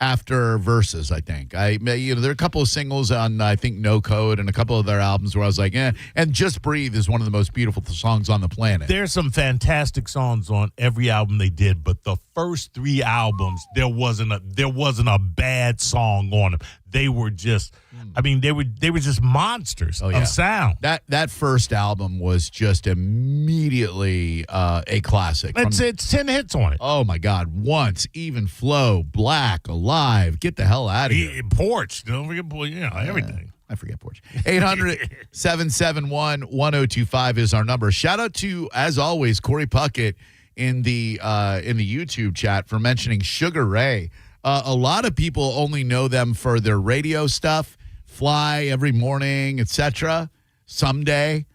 S1: after Versus, I think. There are a couple of singles on, I think, No Code and a couple of their albums where I was like, eh. And Just Breathe is one of the most beautiful songs on the planet.
S2: There's some fantastic songs on every album they did, but the first three albums, there wasn't a bad song on them. They were just, they were just monsters of sound.
S1: That first album was just immediately a classic.
S2: It's 10 hits on it.
S1: Oh my God! Once, Even Flow, Black, Alive. Get the hell out of here.
S2: Porch. Don't forget, everything.
S1: I forget Porch. 800-771-1025 is our number. Shout out to, as always, Corey Puckett in the YouTube chat for mentioning Sugar Ray. A lot of people only know them for their radio stuff, Fly Every Morning, etc. Someday.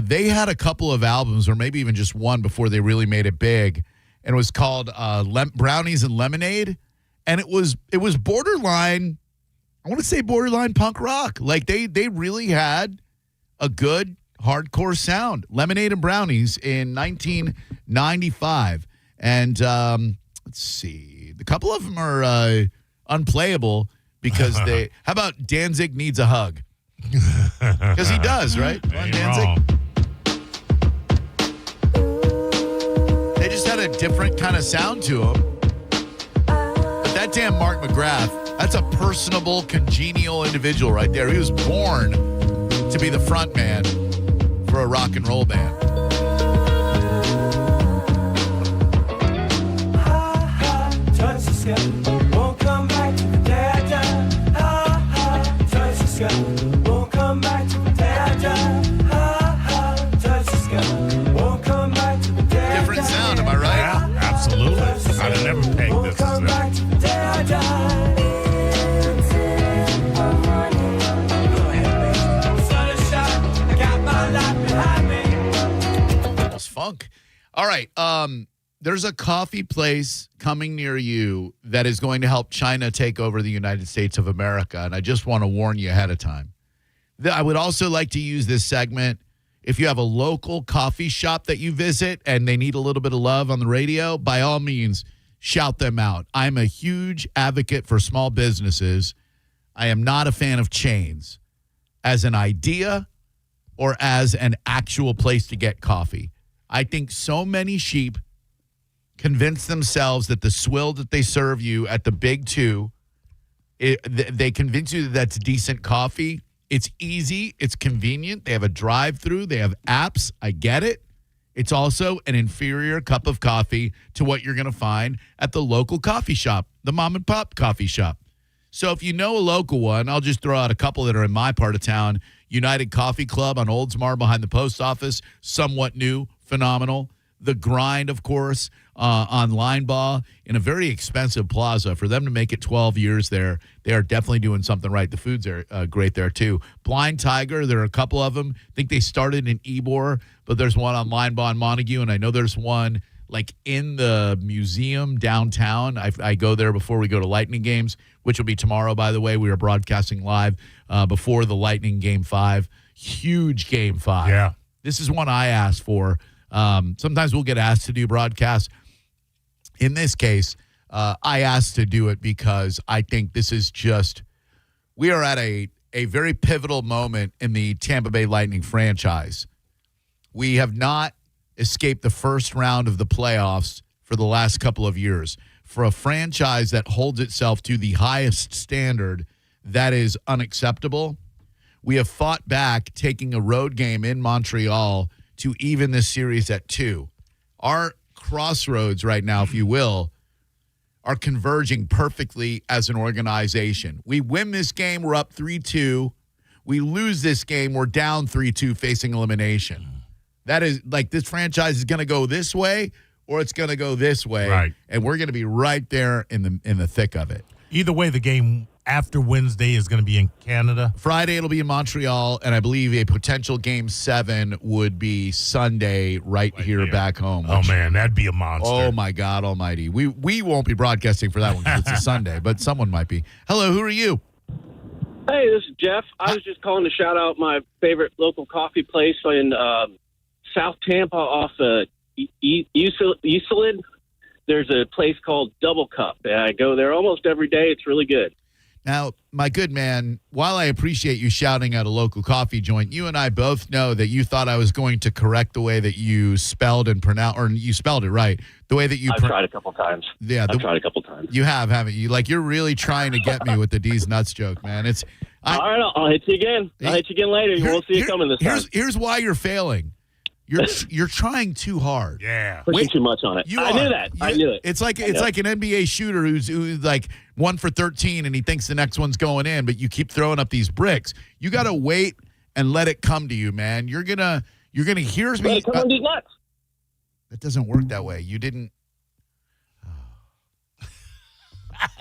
S1: They had a couple of albums, or maybe even just one before they really made it big, and it was called Brownies and Lemonade, and it was borderline, I want to say borderline punk rock. Like they really had a good hardcore sound. Lemonade and Brownies in 1995, and let's see. A couple of them are unplayable because they. How about Danzig Needs a Hug? Because he does, right? Danzig. They just had a different kind of sound to them. But that damn Mark McGrath, that's a personable, congenial individual right there. He was born to be the front man for a rock and roll band.
S5: Won't come back to the day I die. Ha ha, touch the sky. Won't come back to the day I die. Ha ha, touch the sky. Won't come back to the day I die.
S1: Different sound, am I right?
S2: Yeah, absolutely. I'd have never pegged this.
S5: Come back to the day I die. Go ahead, baby. Sun is shining. I got my life behind me.
S1: It's funk. All right. There's a coffee place coming near you that is going to help China take over the United States of America, and I just want to warn you ahead of time. I would also like to use this segment. If you have a local coffee shop that you visit and they need a little bit of love on the radio, by all means, shout them out. I'm a huge advocate for small businesses. I am not a fan of chains as an idea or as an actual place to get coffee. I think so many sheep convince themselves that the swill that they serve you at the big two, they convince you that that's decent coffee. It's easy. It's convenient. They have a drive-through. They have apps. I get it. It's also an inferior cup of coffee to what you're going to find at the local coffee shop, the mom and pop coffee shop. So if you know a local one, I'll just throw out a couple that are in my part of town. United Coffee Club on Oldsmar behind the post office, somewhat new, phenomenal. The Grind, of course, on Linebaugh in a very expensive plaza. For them to make it 12 years there, they are definitely doing something right. The food's are great there, too. Blind Tiger, there are a couple of them. I think they started in Ybor, but there's one on Linebaugh and Montague, and I know there's one like in the museum downtown. I go there before we go to Lightning games, which will be tomorrow, by the way. We are broadcasting live before the Lightning Game 5. Huge Game 5.
S2: Yeah.
S1: This is one I asked for. Sometimes we'll get asked to do broadcasts. In this case, I asked to do it because I think this is just, we are at a very pivotal moment in the Tampa Bay Lightning franchise. We have not escaped the first round of the playoffs for the last couple of years. For a franchise that holds itself to the highest standard, that is unacceptable. We have fought back, taking a road game in Montreal to even this series at 2. Our crossroads right now, if you will, are converging perfectly as an organization. We win this game, we're up 3-2. We lose this game, we're down 3-2 facing elimination. That is, like, this franchise is going to go this way or it's going to go this way.
S2: Right.
S1: And we're going to be right there in the thick of it.
S2: Either way, the game after Wednesday is going to be in Canada.
S1: Friday it'll be in Montreal, and I believe a potential Game 7 would be Sunday right here back home.
S2: Oh, man, that'd be a monster.
S1: Oh, my God almighty. We won't be broadcasting for that one because it's a Sunday, but someone might be. Hello, who are you?
S3: Hey, this is Jeff. I was just calling to shout out my favorite local coffee place in South Tampa off Euclid. There's a place called Double Cup. I go there almost every day. It's really good.
S1: Now, my good man, while I appreciate you shouting out a local coffee joint, you and I both know that you thought I was going to correct the way that you spelled and pronounce, or you spelled it right, the way that you.
S3: I've tried a couple times.
S1: Yeah,
S3: I've tried a couple times.
S1: You have, haven't you? Like, you're really trying to get me with the D's nuts joke, man.
S3: All right, I'll hit you again. I'll hit you again later. We'll see you coming this time.
S1: Here's why you're failing. You're trying too hard.
S2: Yeah,
S3: pushing too much on it. I knew that. I knew it.
S1: It's like an NBA shooter who's like 1 for 13 and he thinks the next one's going in, but you keep throwing up these bricks. You got to wait and let it come to you, man. You're gonna here's me.
S3: Come on, these nuts.
S1: That doesn't work that way. You didn't.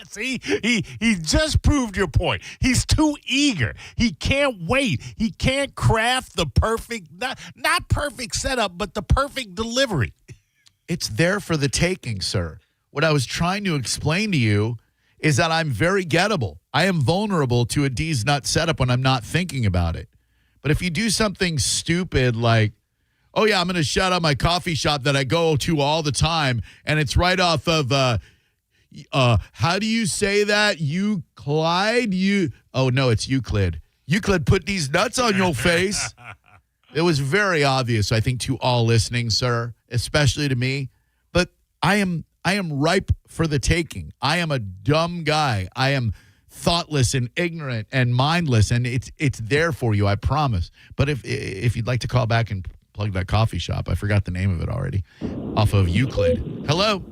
S2: See, he just proved your point. He's too eager. He can't wait. He can't craft the perfect, not perfect setup, but the perfect delivery.
S1: It's there for the taking, sir. What I was trying to explain to you is that I'm very gettable. I am vulnerable to a D's nut setup when I'm not thinking about it. But if you do something stupid like, oh, yeah, I'm going to shout out my coffee shop that I go to all the time, and it's right off of how do you say that? Euclid? Oh, no, it's Euclid. Euclid put these nuts on your face. It was very obvious, I think, to all listening, sir, especially to me. But I am ripe for the taking. I am a dumb guy. I am thoughtless and ignorant and mindless, and it's there for you, I promise. But if you'd like to call back and plug that coffee shop, I forgot the name of it already, off of Euclid. Hello?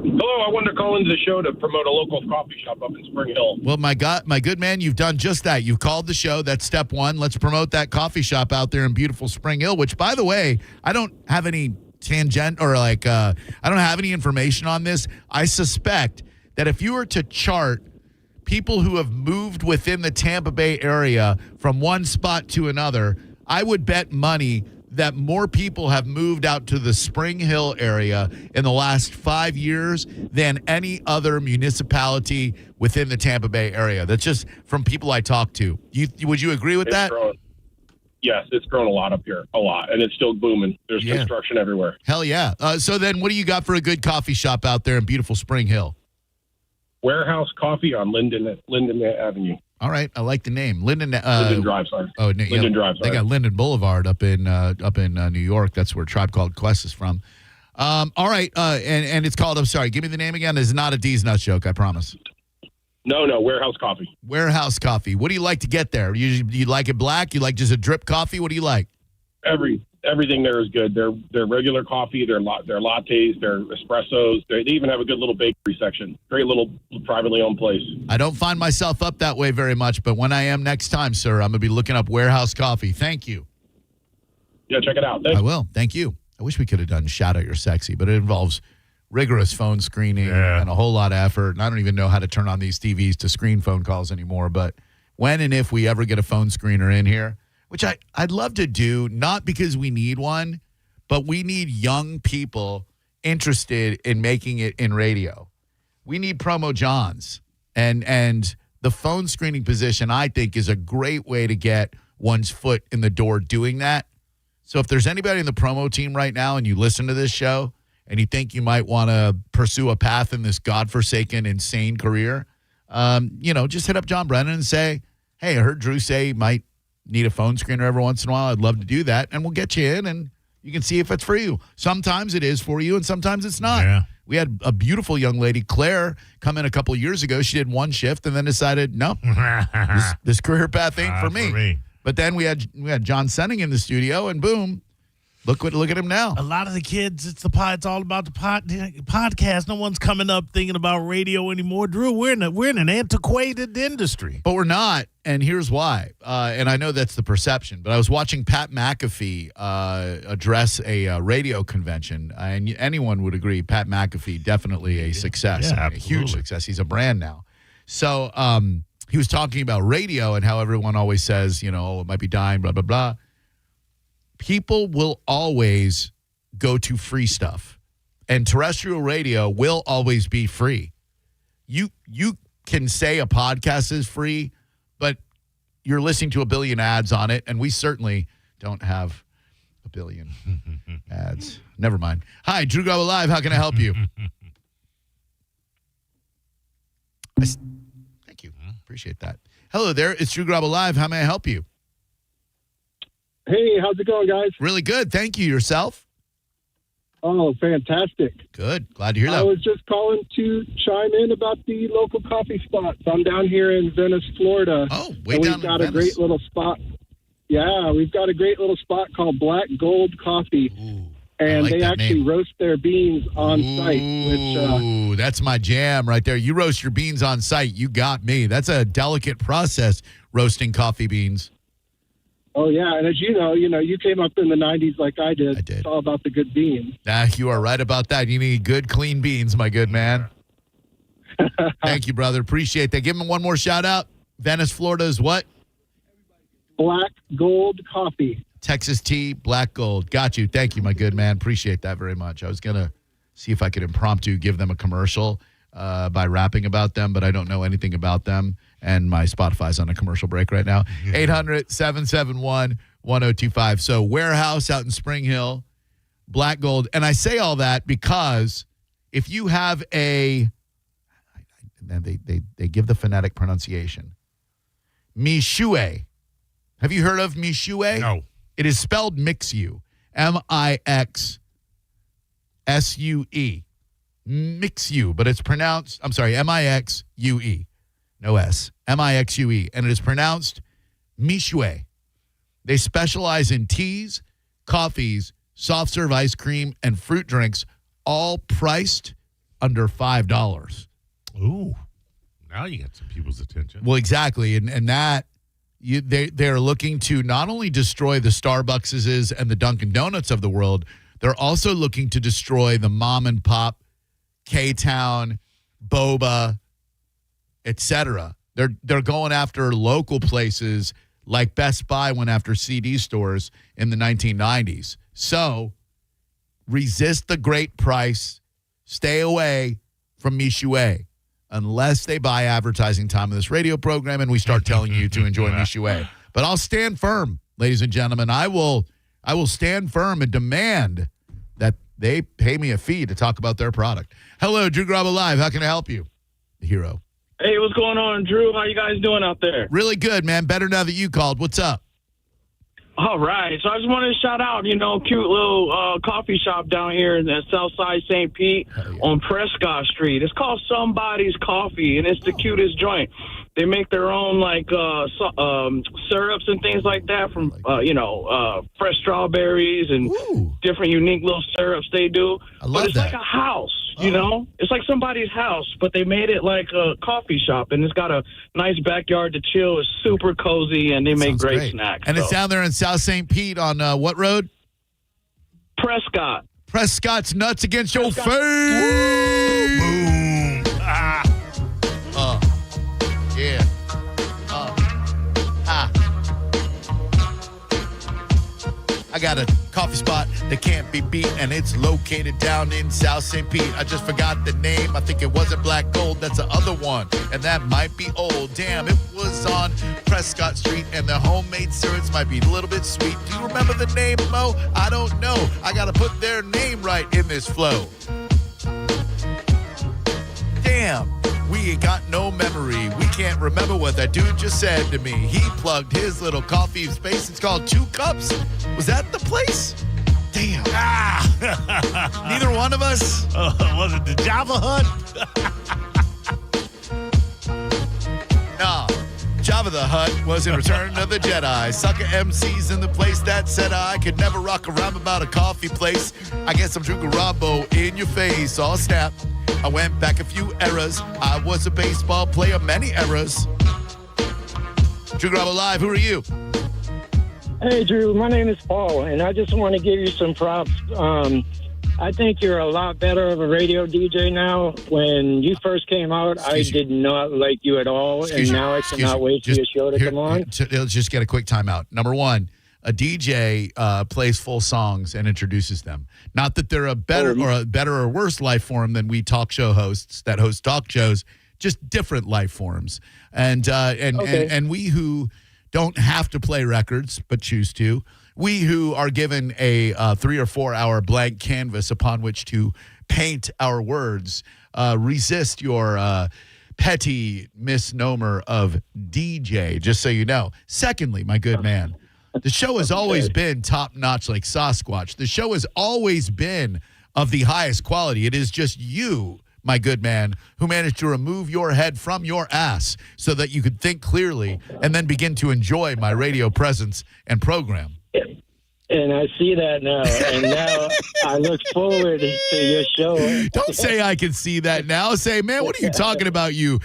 S4: Hello, I wanted to call into the show to promote a local coffee shop up in Spring Hill.
S1: Well, my good man, you've done just that. You've called the show. That's step one. Let's promote that coffee shop out there in beautiful Spring Hill, which, by the way, I don't have any tangent or I don't have any information on this. I suspect that if you were to chart people who have moved within the Tampa Bay area from one spot to another, I would bet money that more people have moved out to the Spring Hill area in the last 5 years than any other municipality within the Tampa Bay area. That's just from people I talk to. Would you agree with that?
S4: Grown. Yes, it's grown a lot up here, a lot, and it's still booming. There's construction everywhere.
S1: Hell yeah. So then what do you got for a good coffee shop out there in beautiful Spring Hill?
S4: Warehouse Coffee on Linden Avenue.
S1: All right, I like the name, Linden
S4: Drive. Sorry.
S1: Oh,
S4: Linden Drive.
S1: They got Linden Boulevard up in New York. That's where Tribe Called Quest is from. All right, and it's called. I'm sorry. Give me the name again. It's not a D's Nuts joke. I promise.
S4: No, Warehouse Coffee.
S1: Warehouse Coffee. What do you like to get there? You like it black? You like just a drip coffee? What do you like?
S4: everything there is good. Their regular coffee, their lattes, their espressos. They even have a good little bakery section. Great little privately owned place.
S1: I don't find myself up that way very much, but when I am next time, sir, I'm going to be looking up Warehouse Coffee. Thank you.
S4: Yeah, check it out. Thanks.
S1: I will. Thank you. I wish we could have done Shout Out You're Sexy, but it involves rigorous phone screening and a whole lot of effort. And I don't even know how to turn on these TVs to screen phone calls anymore. But when and if we ever get a phone screener in here, which I'd love to do, not because we need one, but we need young people interested in making it in radio. We need promo Johns. And the phone screening position, I think, is a great way to get one's foot in the door doing that. So if there's anybody in the promo team right now and you listen to this show and you think you might want to pursue a path in this godforsaken, insane career, just hit up John Brennan and say, hey, I heard Drew say you might need a phone screener every once in a while. I'd love to do that. And we'll get you in and you can see if it's for you. Sometimes it is for you and sometimes it's not.
S2: Yeah.
S1: We had a beautiful young lady, Claire, come in a couple of years ago. She did one shift and then decided, no, this career path ain't for me. But then we had John Senning in the studio, and boom, look at him now.
S2: A lot of the kids, it's all about the podcast. No one's coming up thinking about radio anymore. Drew, we're in an antiquated industry.
S1: But we're not, and here's why. And I know that's the perception, but I was watching Pat McAfee address a radio convention, and anyone would agree Pat McAfee, definitely a success, a huge success. He's a brand now. So he was talking about radio and how everyone always says, it might be dying, blah, blah, blah. People will always go to free stuff, and terrestrial radio will always be free. You can say a podcast is free, but you're listening to a billion ads on it, and we certainly don't have a billion ads. Never mind. Hi, Drew Garabo Live. How can I help you? Thank you. Appreciate that. Hello there. It's Drew Garabo Live. How may I help you?
S6: Hey, how's it going, guys?
S1: Really good. Thank you. Yourself?
S6: Oh, fantastic.
S1: Good. Glad to hear that.
S6: I was just calling to chime in about the local coffee spots. I'm down here in Venice, Florida.
S1: Oh, way
S6: and
S1: down
S6: we've got
S1: in
S6: a
S1: Venice.
S6: great little spot. Yeah, we've got a great little spot called Black Gold Coffee. And
S1: like
S6: they
S1: that
S6: actually
S1: name.
S6: roast their beans on site.
S1: Ooh, that's my jam right there. You roast your beans on site. You got me. That's a delicate process, roasting coffee beans.
S6: Oh, yeah. And as you know, you came up in the 90s like I did. I did. It's all about the good beans.
S1: You are right about that. You need good, clean beans, my good man. Thank you, brother. Appreciate that. Give him one more shout out. Venice, Florida is what?
S6: Black Gold Coffee.
S1: Texas tea, black gold. Got you. Thank you, my good man. Appreciate that very much. I was going to see if I could impromptu give them a commercial by rapping about them, but I don't know anything about them. And my Spotify's on a commercial break right now. 800-771-1025. So Warehouse out in Spring Hill, black gold. And I say all that because if you have they give the phonetic pronunciation. Mixue. Have you heard of Mixue?
S2: No.
S1: It is spelled Mixue. M-I-X-S-U-E. Mixue, but it's pronounced, M-I-X-U-E. No S. M-I-X-U-E. And it is pronounced Mixue. They specialize in teas, coffees, soft serve ice cream, and fruit drinks, all priced under $5.
S2: Ooh. Now you get some people's attention.
S1: Well, exactly. And that, they're looking to not only destroy the Starbuckses and the Dunkin' Donuts of the world, they're also looking to destroy the mom and pop, K-Town, Boba, etc. They're going after local places like Best Buy went after CD stores in the 1990s. So resist the great price. Stay away from Mixue. Unless they buy advertising time in this radio program and we start telling you to enjoy Mixue. But I'll stand firm, ladies and gentlemen. I will stand firm and demand that they pay me a fee to talk about their product. Hello, Drew Garabo Live. How can I help you? The hero.
S7: Hey, what's going on, Drew? How you guys doing out there?
S1: Really good, man. Better now that you called. What's up?
S7: All right. So I just wanted to shout out, cute little coffee shop down here in the South Side St. Pete on Prescott Street. It's called Somebody's Coffee, and it's the cutest joint. They make their own syrups and things like that from fresh strawberries and different unique little syrups they do. But it's like a house, you know. It's like somebody's house, but they made it like a coffee shop, and it's got a nice backyard to chill. It's super cozy, and they make great snacks.
S1: And it's down there in South St. Pete on what road?
S7: Prescott.
S1: Prescott's nuts against your face.
S2: Boom.
S1: Yeah. I got a coffee spot that can't be beat, and it's located down in South St. Pete. I just forgot the name. I think it wasn't Black Gold. That's the other one, and that might be old. Damn, it was on Prescott Street, and the homemade syrups might be a little bit sweet. Do you remember the name, Mo? I don't know. I got to put their name right in this flow. Damn. We ain't got no memory. We can't remember what that dude just said to me. He plugged his little coffee space. It's called 2 Cups. Was that the place? Damn. Neither one of us.
S2: Was it the Java Hut?
S1: Nah. Java the Hutt was in Return of the Jedi. Sucker MCs in the place that said I could never rock around about a coffee place. I guess I'm Drew Garabo in your face. All snap. I went back a few eras. I was a baseball player, many eras. Drew Garabo Live, who are you?
S9: Hey, Drew, my name is Paul, and I just want to give you some props. I think you're a lot better of a radio DJ now. When you first came out, I did not like you at all, and now I cannot wait for your show to come on.
S1: Let's just get a quick timeout. Number one, a DJ plays full songs and introduces them. Not that they're a better or worse life form than we talk show hosts that host talk shows, just different life forms. And we who don't have to play records but choose to, we who are given a 3 or 4 hour blank canvas upon which to paint our words, resist your petty misnomer of DJ, just so you know. Secondly, my good man, the show has always been top-notch like Sasquatch. The show has always been of the highest quality. It is just you, my good man, who managed to remove your head from your ass so that you could think clearly and then begin to enjoy my radio presence and program.
S9: And I see that now, and now I look forward to your show.
S1: Don't say I can see that now. Say, man, what are you talking about, you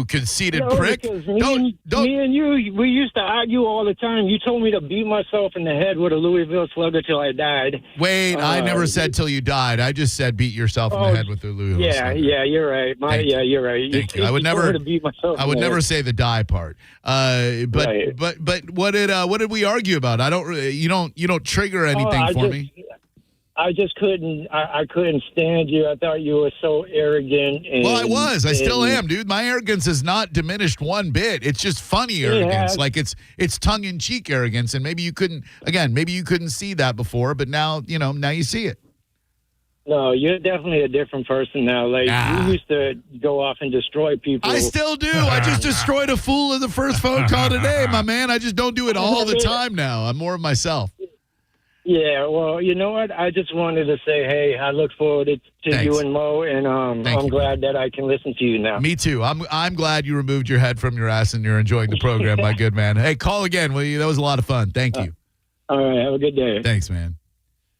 S1: conceited prick?
S9: Me and you, we used to argue all the time. You told me to beat myself in the head with a Louisville Slugger till I died.
S1: Wait, I never said till you died. I just said beat yourself in the head with the Louisville Slugger.
S9: Yeah, you're right. You're right.
S1: Thank you. I would never say the die part. But what did we argue about? You don't trigger anything for me.
S9: I just couldn't. I couldn't stand you. I thought you were so arrogant.
S1: Well, I was. I still am, dude. My arrogance has not diminished one bit. It's just funny arrogance. Like it's tongue in cheek arrogance. And maybe you couldn't see that before, but now you see it.
S9: No, you're definitely a different person now. Like, you used to go off and destroy people.
S1: I still do. I just destroyed a fool in the first phone call today, my man. I just don't do it all the time now. I'm more of myself.
S9: Yeah, well, you know what? I just wanted to say, hey, I look forward to you and Mo, and I'm glad that I can listen to you now.
S1: Me too. I'm glad you removed your head from your ass and you're enjoying the program, my good man. Hey, call again, will you? That was a lot of fun. Thank you.
S9: All right, have a good day.
S1: Thanks, man.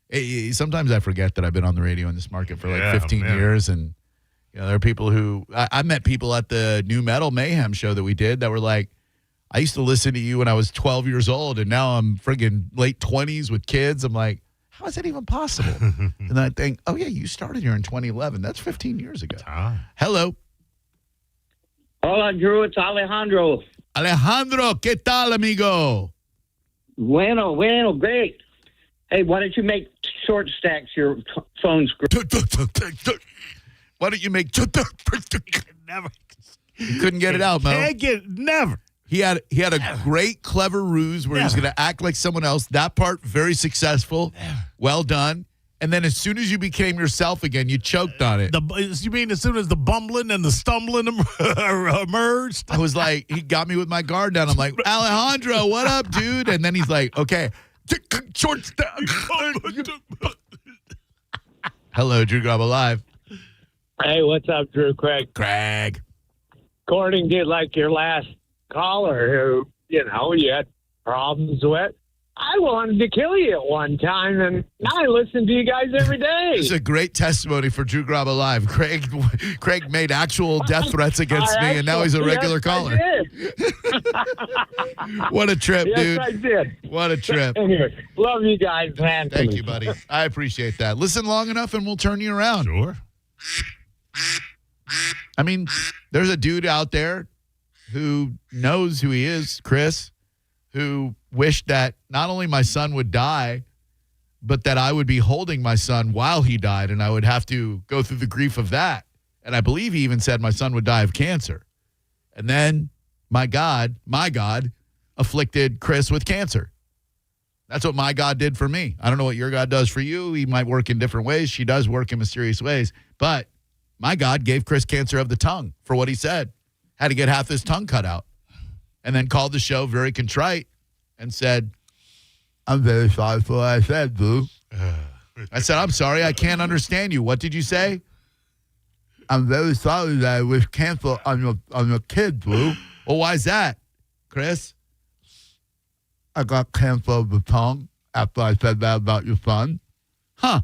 S1: Hey, sometimes I forget that I've been on the radio in this market for 15 years, and there are people who I met people at the New Metal Mayhem show that we did that were like, I used to listen to you when I was 12 years old, and now I'm friggin' late 20s with kids. I'm like, how is that even possible? And then I think, oh, yeah, you started here in 2011. That's 15 years ago. Hello.
S11: Hola, Drew. It's Alejandro.
S1: Alejandro, ¿qué tal, amigo?
S11: Bueno, great. Hey, why don't you make short stacks your phone screen?
S1: Why don't you make...
S2: Never.
S1: You couldn't get it out, Mo.
S2: Can't get never.
S1: He had a great, clever ruse where he's going to act like someone else. That part, very successful. Well done. And then as soon as you became yourself again, you choked on it.
S2: You mean as soon as the bumbling and the stumbling emerged?
S1: I was like, he got me with my guard down. I'm like, Alejandro, what up, dude? And then he's like, okay. Short stack. Hello, Drew Garabo Live.
S9: Hey, what's up, Drew? Craig.
S1: Craig.
S9: According to like your last
S12: caller who, you had problems with. I wanted to kill you at one time, and now I listen to you guys every day.
S1: This is a great testimony for Drew Garabo Live. Craig made actual death threats against me, and now he's a regular caller.
S12: I did.
S1: What a trip, dude.
S12: Yes, I did.
S1: What a trip.
S12: Anyway, love you guys, man.
S1: Thank you, buddy. I appreciate that. Listen long enough, and we'll turn you around.
S2: Sure.
S1: I mean, there's a dude out there who knows who he is, Chris, who wished that not only my son would die, but that I would be holding my son while he died, and I would have to go through the grief of that. And I believe he even said my son would die of cancer. And then my God afflicted Chris with cancer. That's what my God did for me. I don't know what your God does for you. He might work in different ways. She does work in mysterious ways. But my God gave Chris cancer of the tongue for what he said. Had to get half his tongue cut out. And then called the show very contrite and said, I'm very sorry for what I said, Boo. I said, I'm sorry, I can't understand you. What did you say? I'm very sorry that I wish cancer on your kid, Boo. Well, why is that, Chris? I got cancer of the tongue after I said that about your son. Huh.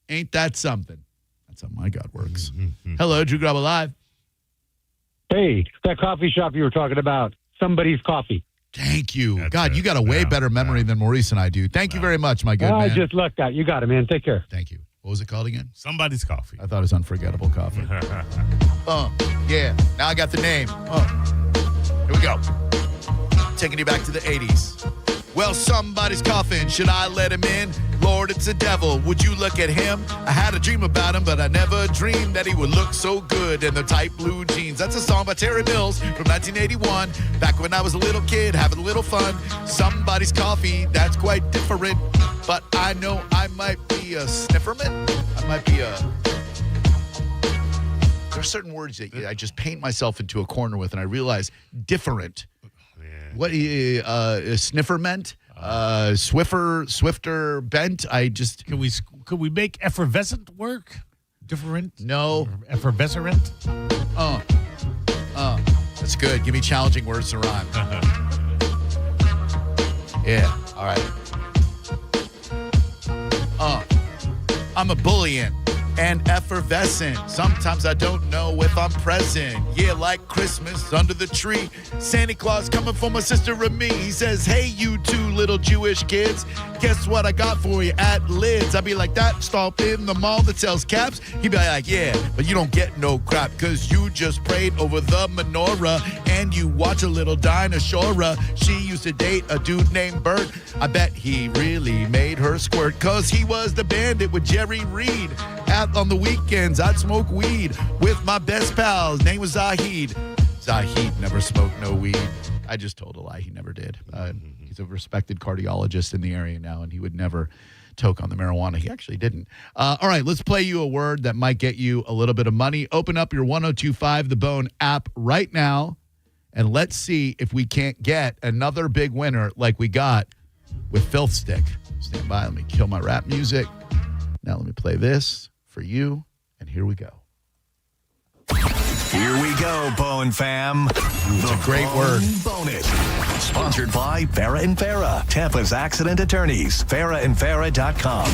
S1: Ain't that something? That's how my God works. Hello, Drew Garabo Live.
S13: Hey, that coffee shop you were talking about, Somebody's Coffee.
S1: Thank you. God, you got a way better memory than Maurice and I do. Thank you very much, my good man.
S13: I just looked at you. Got it, man. Take care.
S1: Thank you. What was it called again?
S2: Somebody's Coffee.
S1: I thought it was Unforgettable Coffee. Yeah. Now I got the name. Here we go. Taking you back to the 80s. Well, somebody's coughing. Should I let him in? Lord, it's a devil. Would you look at him? I had a dream about him, but I never dreamed that he would look so good in the tight blue jeans. That's a song by Terry Mills from 1981. Back when I was a little kid, having a little fun. Somebody's coffee, that's quite different. But I know I might be a snifferman. I might be a... There are certain words that I just paint myself into a corner with, and I realize different. What sniffer meant? Swifter, bent.
S2: Could we make effervescent work? Different?
S1: No.
S2: Effervescent?
S1: That's good. Give me challenging words to rhyme. Yeah. All right. I'm a bullying and effervescent. Sometimes I don't know if I'm present. Yeah, like Christmas under the tree. Santa Claus coming for my sister and me. He says, hey, you two little Jewish kids, guess what I got for you at Lids? I'd be like, that stop in the mall that sells caps? He'd be like, yeah, but you don't get no crap because you just prayed over the menorah and you watch a little dinosaur. She used to date a dude named Bert. I bet he really made her squirt because he was the bandit with Jerry Reed. On the weekends, I'd smoke weed with my best pal. His name was Zahid. Zahid never smoked no weed. I just told a lie. He never did. He's a respected cardiologist in the area now, and he would never toke on the marijuana. He actually didn't. All right, let's play you a word that might get you a little bit of money. Open up your 1025 The Bone app right now, and let's see if we can't get another big winner like we got with Filth Stick. Stand by. Let me kill my rap music. Now let me play this for you, and here we go.
S14: Here we go, Bone Fam.
S1: It's a great word.
S14: Bonus. Sponsored by Farah and Farah, Tampa's accident attorneys. FarahandFarah.com.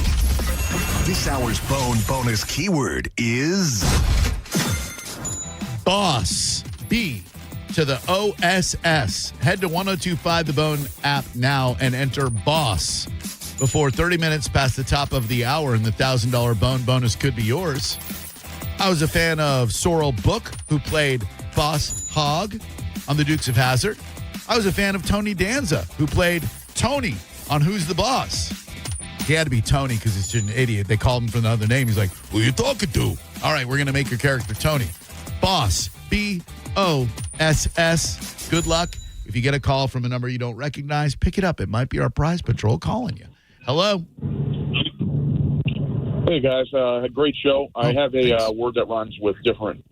S14: This hour's Bone bonus keyword is
S1: boss. B to the OSS. Head to 1025 The Bone app now and enter boss. Before 30 minutes past the top of the hour, and the $1,000 Bone bonus could be yours. I was a fan of Sorrel Book, who played Boss Hogg on The Dukes of Hazzard. I was a fan of Tony Danza, who played Tony on Who's the Boss. He had to be Tony because he's just an idiot. They called him for another name. He's like, who are you talking to? All right, we're going to make your character Tony. Boss, B-O-S-S. Good luck. If you get a call from a number you don't recognize, pick it up. It might be our prize patrol calling you. Hello?
S4: Hey, guys. A great show. I have a word that rhymes with different.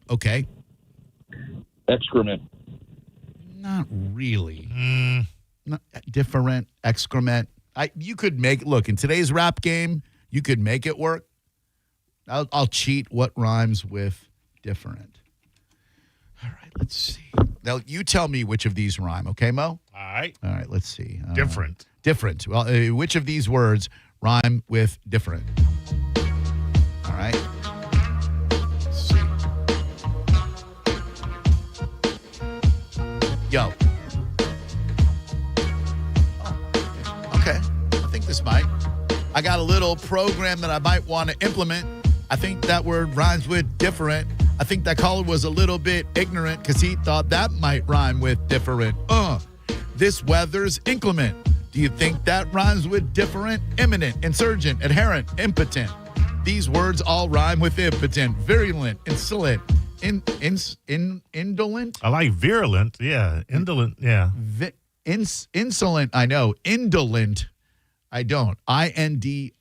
S1: Okay.
S4: Excrement.
S1: Not really. Not different. Excrement. You could make, look, in today's rap game, you could make it work. I'll cheat. What rhymes with different? All right, let's see. Now, you tell me which of these rhyme, okay, Mo?
S2: All right.
S1: All right, let's see.
S2: Different.
S1: Different. Well, which of these words rhyme with different? All right. Let's see. Yo. Oh, okay. I think this might. I got a little program that I might want to implement. I think that word rhymes with different. I think that caller was a little bit ignorant because he thought that might rhyme with different. This weather's inclement. Do you think that rhymes with different? Imminent, insurgent, adherent, impotent. These words all rhyme with impotent, virulent, insolent, indolent.
S2: I like virulent. Yeah. Indolent. Yeah.
S1: Insolent, I know. Indolent, I don't. INDOLENT.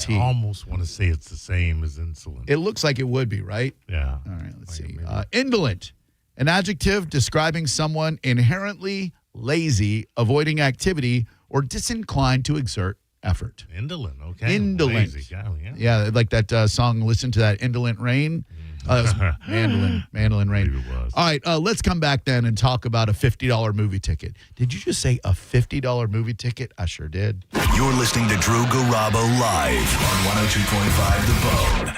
S2: I almost want to say it's the same as insolent.
S1: It looks like it would be, right?
S2: Yeah.
S1: All right, let's see. Indolent, an adjective describing someone inherently lazy, avoiding activity, or disinclined to exert effort.
S2: Indolent, okay.
S1: Indolent.
S2: Lazy. Yeah.
S1: Yeah, like that song, Listen to That Indolent Rain. Mandolin Rain. All right, let's come back then and talk about a $50 movie ticket. Did you just say a $50 movie ticket? I sure did.
S14: You're listening to Drew Garabo live on 102.5 The Bone.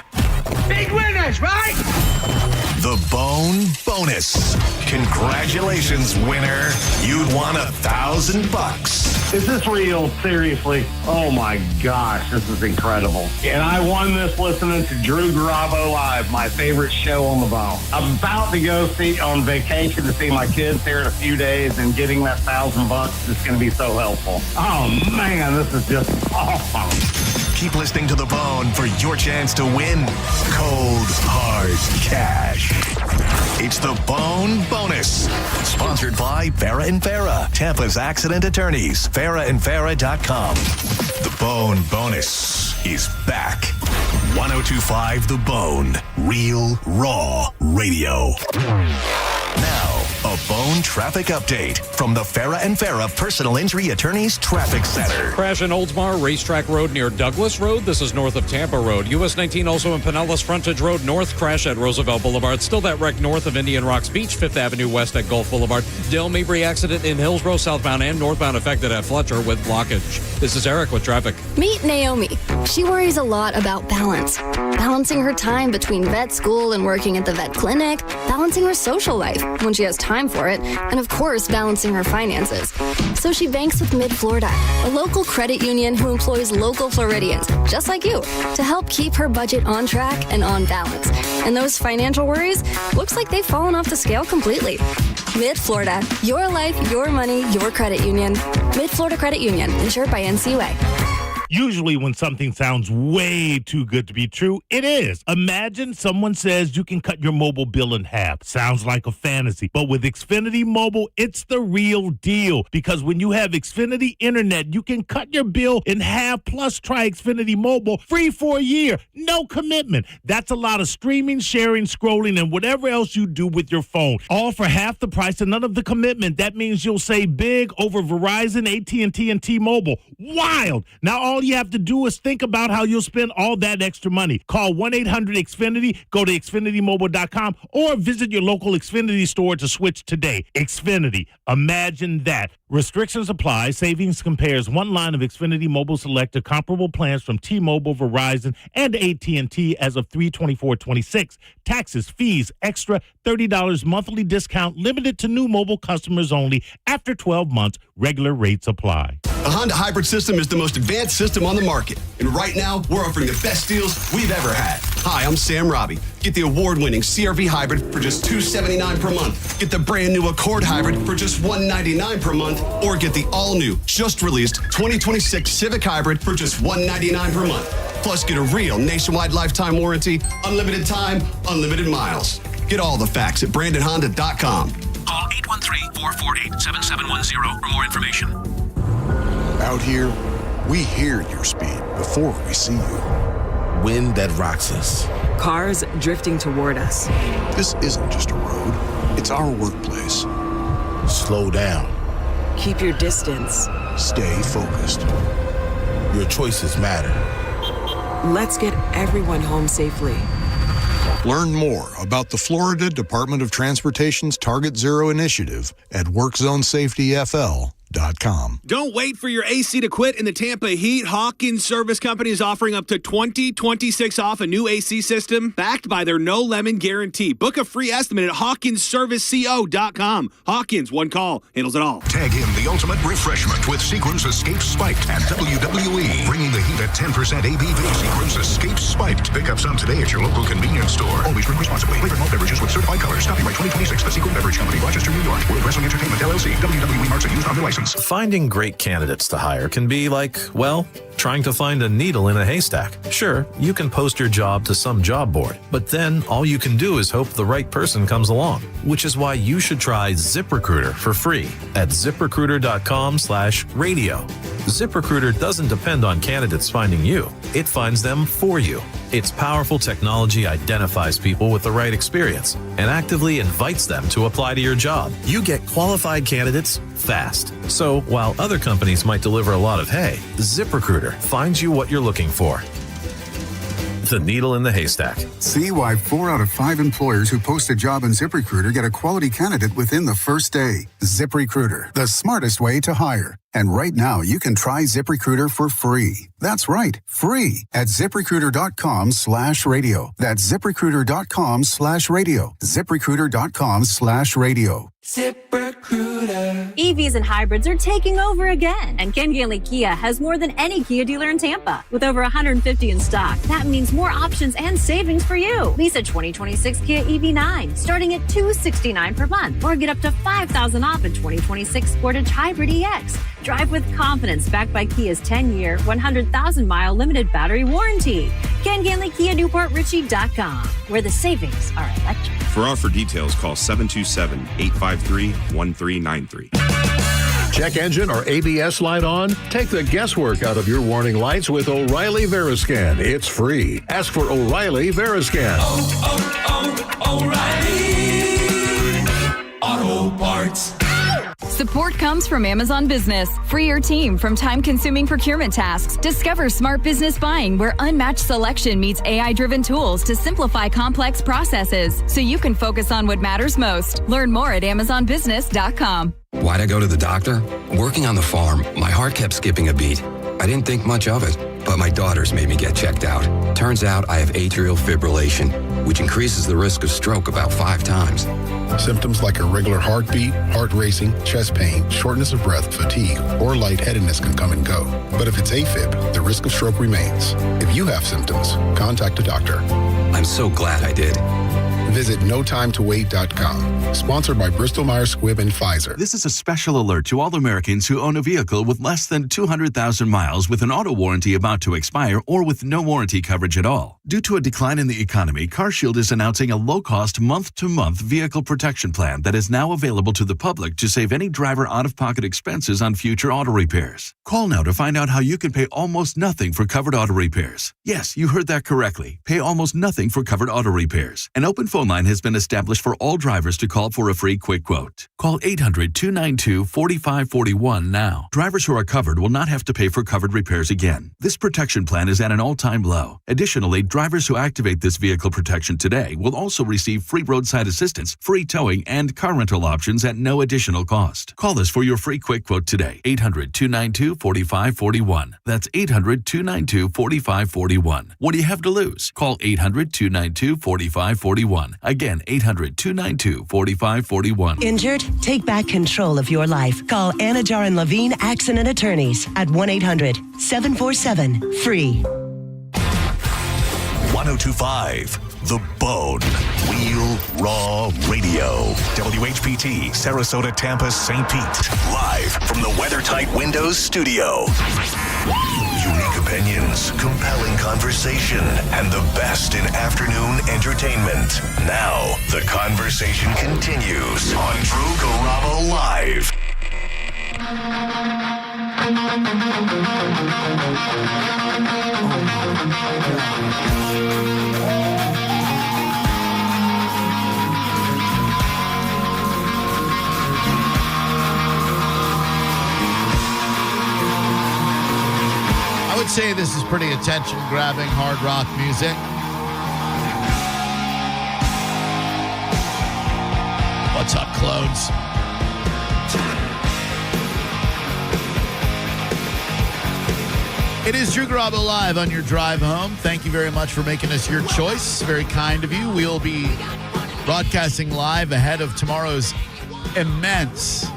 S12: Big winners, right?
S14: The Bone Bonus. Congratulations, winner. You'd won $1,000.
S12: Is this real? Seriously? Oh my gosh, this is incredible. And I won this listening to Drew Garabo Live, my favorite show on the bone. I'm about to go on vacation to see my kids here in a few days, and getting that $1,000 is going to be so helpful. Oh man, this is just awesome.
S14: Keep listening to The Bone for your chance to win cold, hard cash. It's The Bone Bonus. Sponsored by Farah and Farah, Tampa's accident attorneys. FarahandFarah.com. The Bone Bonus is back. 102.5 The Bone. Real, raw radio. Now, a Bone traffic update from the Farah and Farah Personal Injury Attorneys Traffic Center.
S10: Crash in Oldsmar, Racetrack Road near Douglas Road. This is north of Tampa Road. US 19 also in Pinellas Frontage Road North. Crash at Roosevelt Boulevard. Still that wreck north of Indian Rocks Beach. 5th Avenue West at Gulf Boulevard. Dale Mabry accident in Hillsborough, southbound and northbound affected at Fletcher with blockage. This is Eric with traffic.
S15: Meet Naomi. She worries a lot about balance. Balancing her time between vet school and working at the vet clinic. Balancing her social life when she has time for it. And of course, balancing her finances. So she banks with Mid-Florida, a local credit union who employs local Floridians, just like you, to help keep her budget on track and on balance. And those financial worries, looks like they've fallen off the scale completely. Mid-Florida, your life, your money, your credit union. Mid-Florida Credit Union, insured by NCUA.
S2: Usually when something sounds way too good to be true, it is. Imagine someone says you can cut your mobile bill in half. Sounds like a fantasy. But with Xfinity Mobile, it's the real deal. Because when you have Xfinity Internet, you can cut your bill in half, plus try Xfinity Mobile free for a year. No commitment. That's a lot of streaming, sharing, scrolling, and whatever else you do with your phone. All for half the price and none of the commitment. That means you'll save big over Verizon, AT&T, and T-Mobile. Wild. Now all you have to do is think about how you'll spend all that extra money. Call 1-800-XFINITY, go to XfinityMobile.com, or visit your local Xfinity store to switch today. Xfinity. Imagine that. Restrictions apply. Savings compares one line of Xfinity Mobile Select to comparable plans from T-Mobile, Verizon, and AT&T as of 3/24/26. Taxes, fees, extra $30 monthly discount limited to new mobile customers only after 12 months. Regular rates apply.
S16: The Honda Hybrid System is the most advanced system on the market. And right now, we're offering the best deals we've ever had. Hi, I'm Sam Robbie. Get the award-winning CR-V Hybrid for just $279 per month. Get the brand-new Accord Hybrid for just $199 per month. Or get the all-new, just-released 2026 Civic Hybrid for just $199 per month. Plus, get a real nationwide lifetime warranty, unlimited time, unlimited miles. Get all the facts at BrandonHonda.com.
S24: Call 813-448-7710 for more information.
S25: Out here, we hear your speed before we see you. Wind that rocks us.
S26: Cars drifting toward us.
S25: This isn't just a road, it's our workplace. Slow down.
S26: Keep your distance.
S25: Stay focused. Your choices matter.
S26: Let's get everyone home safely.
S25: Learn more about the Florida Department of Transportation's Target Zero initiative at WorkZoneSafetyFL.com.
S17: Don't wait for your AC to quit in the Tampa heat. Hawkins Service Company is offering up to $20.26 off a new AC system backed by their no lemon guarantee. Book a free estimate at HawkinsServiceCO.com. Hawkins, one call, handles it all.
S18: Tag him the ultimate refreshment with Seagram's Escape Spiked at WWE. Bringing the heat at 10% ABV. Seagram's Escape Spiked. Pick up some today at your local convenience store. Always drink responsibly. Flavored malt beverages with certified colors. Copyright 2026. The Seagram Beverage Company, Rochester, New York. World Wrestling Entertainment, LLC. WWE marks are used under license.
S19: Finding great candidates to hire can be like, well, trying to find a needle in a haystack. Sure, you can post your job to some job board, but then all you can do is hope the right person comes along, which is why you should try ZipRecruiter for free at ZipRecruiter.com/radio. ZipRecruiter doesn't depend on candidates finding you. It finds them for you. Its powerful technology identifies people with the right experience and actively invites them to apply to your job. You get qualified candidates fast. So while other companies might deliver a lot of hay, ZipRecruiter finds you what you're looking for. The needle in the haystack.
S20: See why 4 out of 5 employers who post a job in ZipRecruiter get a quality candidate within the first day. ZipRecruiter, the smartest way to hire. And right now, you can try ZipRecruiter for free. That's right, free at ZipRecruiter.com/radio. That's ZipRecruiter.com/radio. ZipRecruiter.com/radio.
S21: ZipRecruiter. EVs and hybrids are taking over again. And Ken Ganley Kia has more than any Kia dealer in Tampa. With over 150 in stock, that means more options and savings for you. Lease a 2026 Kia EV9 starting at $269 per month. Or get up to $5,000 off a 2026 Sportage Hybrid EX. Drive with confidence backed by Kia's 10-year, 100,000-mile limited battery warranty. Ken Ganley Kia NewportRichie.com, where the savings are electric.
S24: For offer details, call 727-853-1393.
S27: Check engine or ABS light on? Take the guesswork out of your warning lights with O'Reilly Veriscan. It's free. Ask for O'Reilly Veriscan.
S5: O'Reilly Auto Parts.
S28: Support comes from Amazon Business. Free your team from time-consuming procurement tasks. Discover smart business buying where unmatched selection meets AI-driven tools to simplify complex processes so you can focus on what matters most. Learn more at AmazonBusiness.com.
S29: Why'd I go to the doctor? Working on the farm, my heart kept skipping a beat. I didn't think much of it, but my daughters made me get checked out. Turns out I have atrial fibrillation, which increases the risk of stroke about 5 times.
S25: Symptoms like irregular heartbeat, heart racing, chest pain, shortness of breath, fatigue, or lightheadedness can come and go. But if it's AFib, the risk of stroke remains. If you have symptoms, contact a doctor.
S29: I'm so glad I did.
S25: Visit NoTimeToWait.com. Sponsored by Bristol-Myers Squibb and Pfizer.
S30: This is a special alert to all Americans who own a vehicle with less than 200,000 miles with an auto warranty about to expire or with no warranty coverage at all. Due to a decline in the economy, CarShield is announcing a low-cost month-to-month vehicle protection plan that is now available to the public to save any driver out-of-pocket expenses on future auto repairs. Call now to find out how you can pay almost nothing for covered auto repairs. Yes, you heard that correctly. Pay almost nothing for covered auto repairs. An open phone line has been established for all drivers to call for a free quick quote. Call 800-292-4541 now. Drivers who are covered will not have to pay for covered repairs again. This protection plan is at an all-time low. Additionally, drivers who activate this vehicle protection today will also receive free roadside assistance, free towing, and car rental options at no additional cost. Call us for your free quick quote today. 800-292-4541. That's 800-292-4541. What do you have to lose? Call 800-292-4541. Again, 800-292-4541.
S31: Injured? Take back control of your life. Call Anajar and Levine Accident Attorneys at 1-800-747-FREE.
S14: 1025 The Bone. Wheel Raw Radio. WHPT, Sarasota, Tampa, St. Pete. Live from the WeatherTight Windows studio. Unique opinions, compelling conversation, and the best in afternoon entertainment. Now, the conversation continues on Drew Garabo Live.
S1: I would say this is pretty attention-grabbing hard rock music. clones. It is Drew Garabo live on your drive home. Thank you very much for making us your choice. Very kind of you. We'll be broadcasting live ahead of tomorrow's immense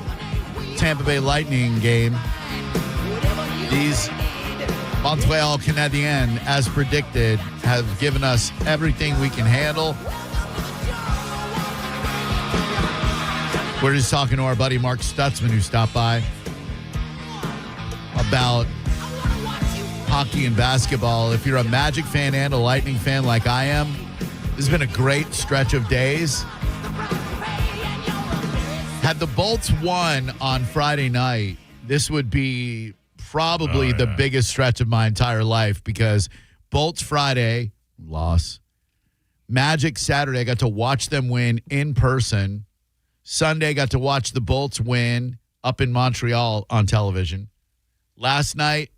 S1: Tampa Bay Lightning game. These Montreal Canadiens, as predicted, have given us everything we can handle. We're just talking to our buddy Mark Stutzman, who stopped by, about hockey and basketball. If you're a Magic fan and a Lightning fan like I am, this has been a great stretch of days. Had the Bolts won on Friday night, this would be probably the biggest stretch of my entire life, because Bolts Friday, loss. Magic Saturday, I got to watch them win in person. Sunday, got to watch the Bolts win up in Montreal on television. Last night,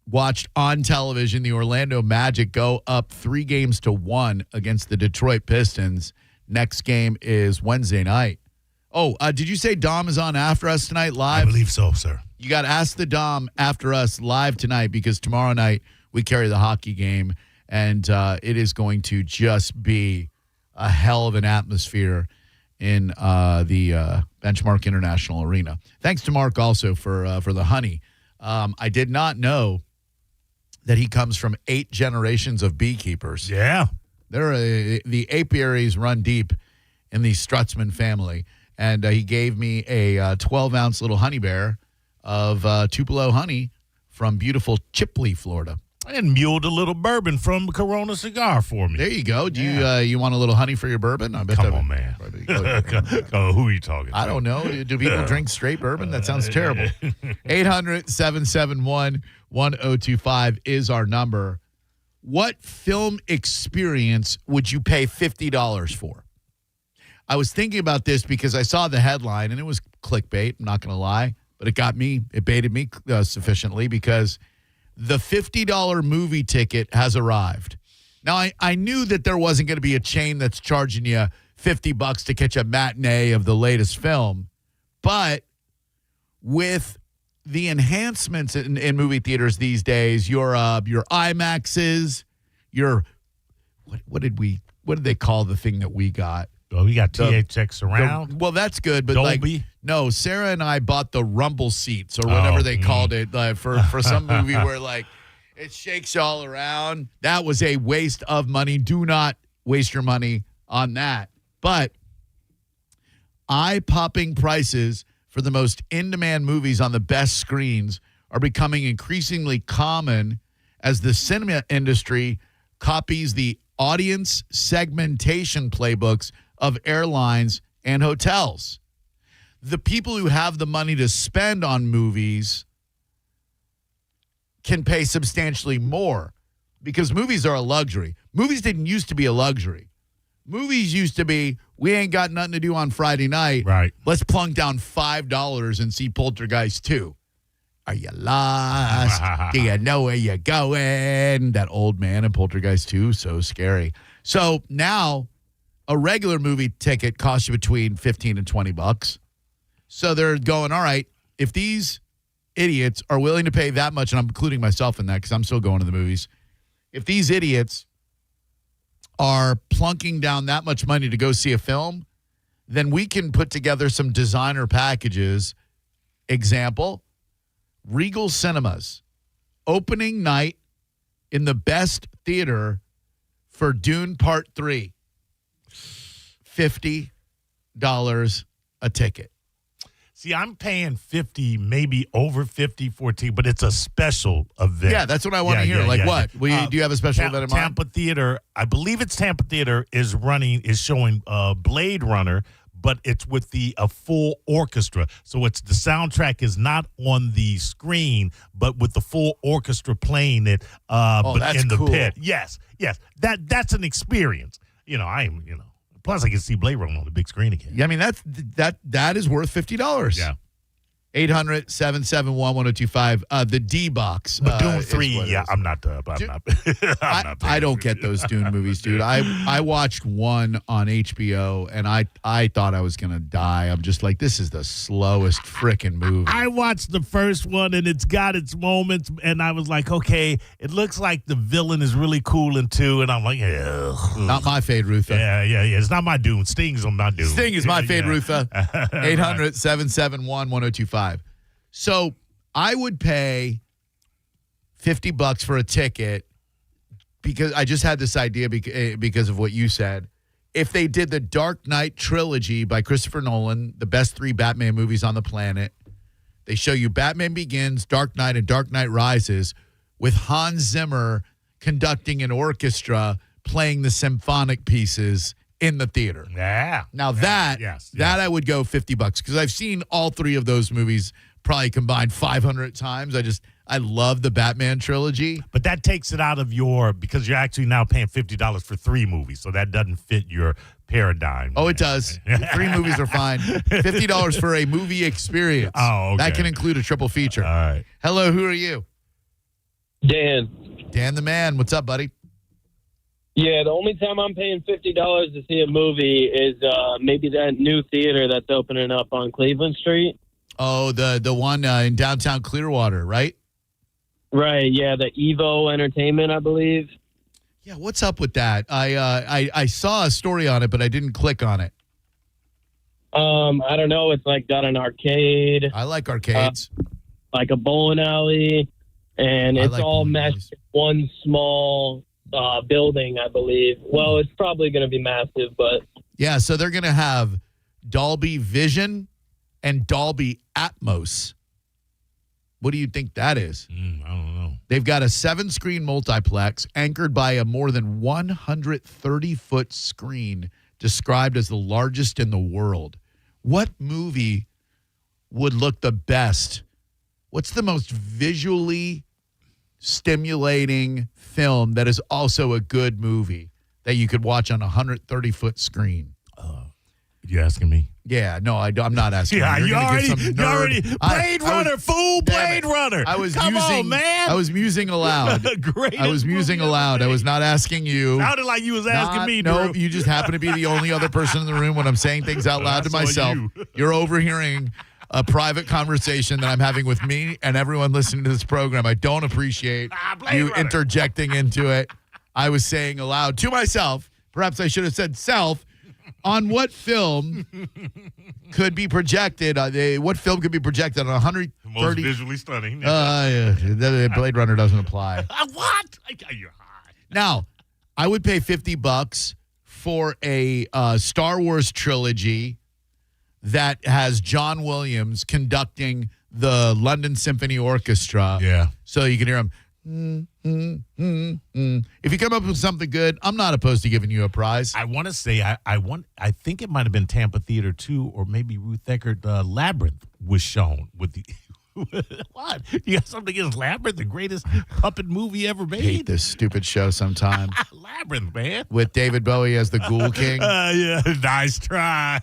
S1: watched on television the Orlando Magic go up 3-1 against the Detroit Pistons. Next game is Wednesday night. Oh, did you say Dom is on after us tonight live?
S2: I believe so, sir.
S1: You got to ask the Dom after us live tonight, because tomorrow night we carry the hockey game, and it is going to just be a hell of an atmosphere in the Benchmark International Arena. Thanks to Mark also for the honey. I did not know that he comes from 8 generations of beekeepers.
S2: Yeah.
S1: The apiaries run deep in the Stutzman family. And he gave me a 12-ounce little honey bear of Tupelo honey from beautiful Chipley, Florida.
S2: And muled a little bourbon from Corona Cigar for me.
S1: There you go. Do you want a little honey for your bourbon? I bet
S2: Come on, man. Who are you talking about?
S1: I don't know. Do people drink straight bourbon? That sounds terrible. 800-771-1025 is our number. What film experience would you pay $50 for? I was thinking about this because I saw the headline, and it was clickbait, I'm not going to lie, but it baited me sufficiently, because the $50 movie ticket has arrived. Now, I knew that there wasn't going to be a chain that's charging you $50 to catch a matinee of the latest film, but with the enhancements in movie theaters these days, your IMAXs, what did they call the thing that we got?
S2: Oh, we got THX Surround.
S1: Well, that's good, but
S2: Dolby.
S1: no, Sarah and I bought the rumble seats, or whatever they called it, for some movie where it shakes you all around. That was a waste of money. Do not waste your money on that. But eye-popping prices for the most in-demand movies on the best screens are becoming increasingly common as the cinema industry copies the audience segmentation playbooks of airlines and hotels. The people who have the money to spend on movies can pay substantially more, because movies are a luxury. Movies didn't used to be a luxury. Movies used to be, we ain't got nothing to do on Friday night.
S2: Right.
S1: Let's plunk down $5 and see Poltergeist 2. Are you lost? Do you know where you're going? That old man in Poltergeist 2, so scary. So now a regular movie ticket costs you between $15 and $20. So they're going, all right, if these idiots are willing to pay that much, and I'm including myself in that because I'm still going to the movies, if these idiots are plunking down that much money to go see a film, then we can put together some designer packages. Example, Regal Cinemas, opening night in the best theater for Dune Part 3, $50 a ticket.
S2: See, I'm paying $50, maybe over $50 for a ticket, but it's a special event.
S1: Yeah, that's what I want to hear. What? Do you have a special event in mind?
S2: Tampa Theater, I believe it's Tampa Theater, is showing Blade Runner, but it's with a full orchestra. So it's the soundtrack is not on the screen, but with the full orchestra playing it but in the pit. Yes. That's an experience. Plus I can see Blade Runner on the big screen again.
S1: Yeah, I mean that is worth $50.
S2: Yeah.
S1: 800-771-1025. The D-Box.
S2: But Dune
S1: is
S2: 3,
S1: what it
S2: yeah,
S1: is.
S2: I'm not.
S1: I don't get those Dune movies, dude. I watched one on HBO, and I thought I was going to die. I'm just like, this is the slowest freaking movie.
S2: I watched the first one, and it's got its moments, and I was like, okay, it looks like the villain is really cool in 2, and I'm like, yeah.
S1: Not my fade, Rutha.
S2: Yeah. It's not my Dune. Sting's on my Dune.
S1: Sting is my fade, Rutha. 800-771-1025. So I would pay $50 for a ticket because I just had this idea because of what you said. If they did the Dark Knight trilogy by Christopher Nolan, the best 3 Batman movies on the planet, they show you Batman Begins, Dark Knight, and Dark Knight Rises with Hans Zimmer conducting an orchestra playing the symphonic pieces in the theater.
S2: Yeah.
S1: Now that I would go $50 because I've seen all 3 of those movies probably combined 500 times. I love the Batman trilogy.
S2: But that takes it out of because you're actually now paying $50 for 3 movies, so that doesn't fit your paradigm.
S1: Oh, it does. 3 movies are fine. $50 for a movie experience.
S2: Oh, okay.
S1: That can include a triple feature.
S2: All right.
S1: Hello, who are you?
S3: Dan.
S1: Dan the man. What's up, buddy?
S3: Yeah, the only time I'm paying $50 to see a movie is maybe that new theater that's opening up on Cleveland Street.
S1: Oh, the one in downtown Clearwater, right?
S3: Right, yeah, the Evo Entertainment, I believe.
S1: Yeah, what's up with that? I saw a story on it, but I didn't click on it.
S3: I don't know. It's like got an arcade.
S1: I like arcades.
S3: Like a bowling alley, and it's
S1: like
S3: all meshed in one small building, I believe. Well, it's probably going to be massive, but
S1: yeah. So they're going to have Dolby Vision and Dolby Atmos. What do you think that is?
S2: I don't know.
S1: They've got a 7-screen multiplex anchored by a more than 130-foot screen described as the largest in the world. What movie would look the best? What's the most visually stimulating film that is also a good movie that you could watch on a 130-foot screen?
S2: You asking me?
S1: Yeah, no, I'm not asking.
S2: Yeah,
S1: you already
S2: Blade Runner, fool, Blade Runner. Come on, man.
S1: I was musing aloud. I was musing aloud. I was not asking you.
S2: Sounded like you was asking me,
S1: No,
S2: Drew.
S1: you just happen to be the only other person in the room when I'm saying things out loud to myself. You're overhearing a private conversation that I'm having with me and everyone listening to this program. I don't appreciate you interjecting into it. I was saying aloud to myself, perhaps I should have said self, on what film could be projected, what film could be projected on 130?
S2: Most visually stunning.
S1: Blade Runner doesn't apply.
S2: What? You're high.
S1: Now, I would pay $50 for a Star Wars trilogy that has John Williams conducting the London Symphony Orchestra.
S2: Yeah.
S1: So you can hear him. If you come up with something good, I'm not opposed to giving you a prize.
S2: I want to say I think it might have been Tampa Theater 2 or maybe Ruth Eckert. Labyrinth was shown with the what? You got something against Labyrinth, the greatest puppet movie ever made?
S1: I hate this stupid show sometime.
S2: Labyrinth, man.
S1: With David Bowie as the Ghoul King.
S2: Yeah, nice try.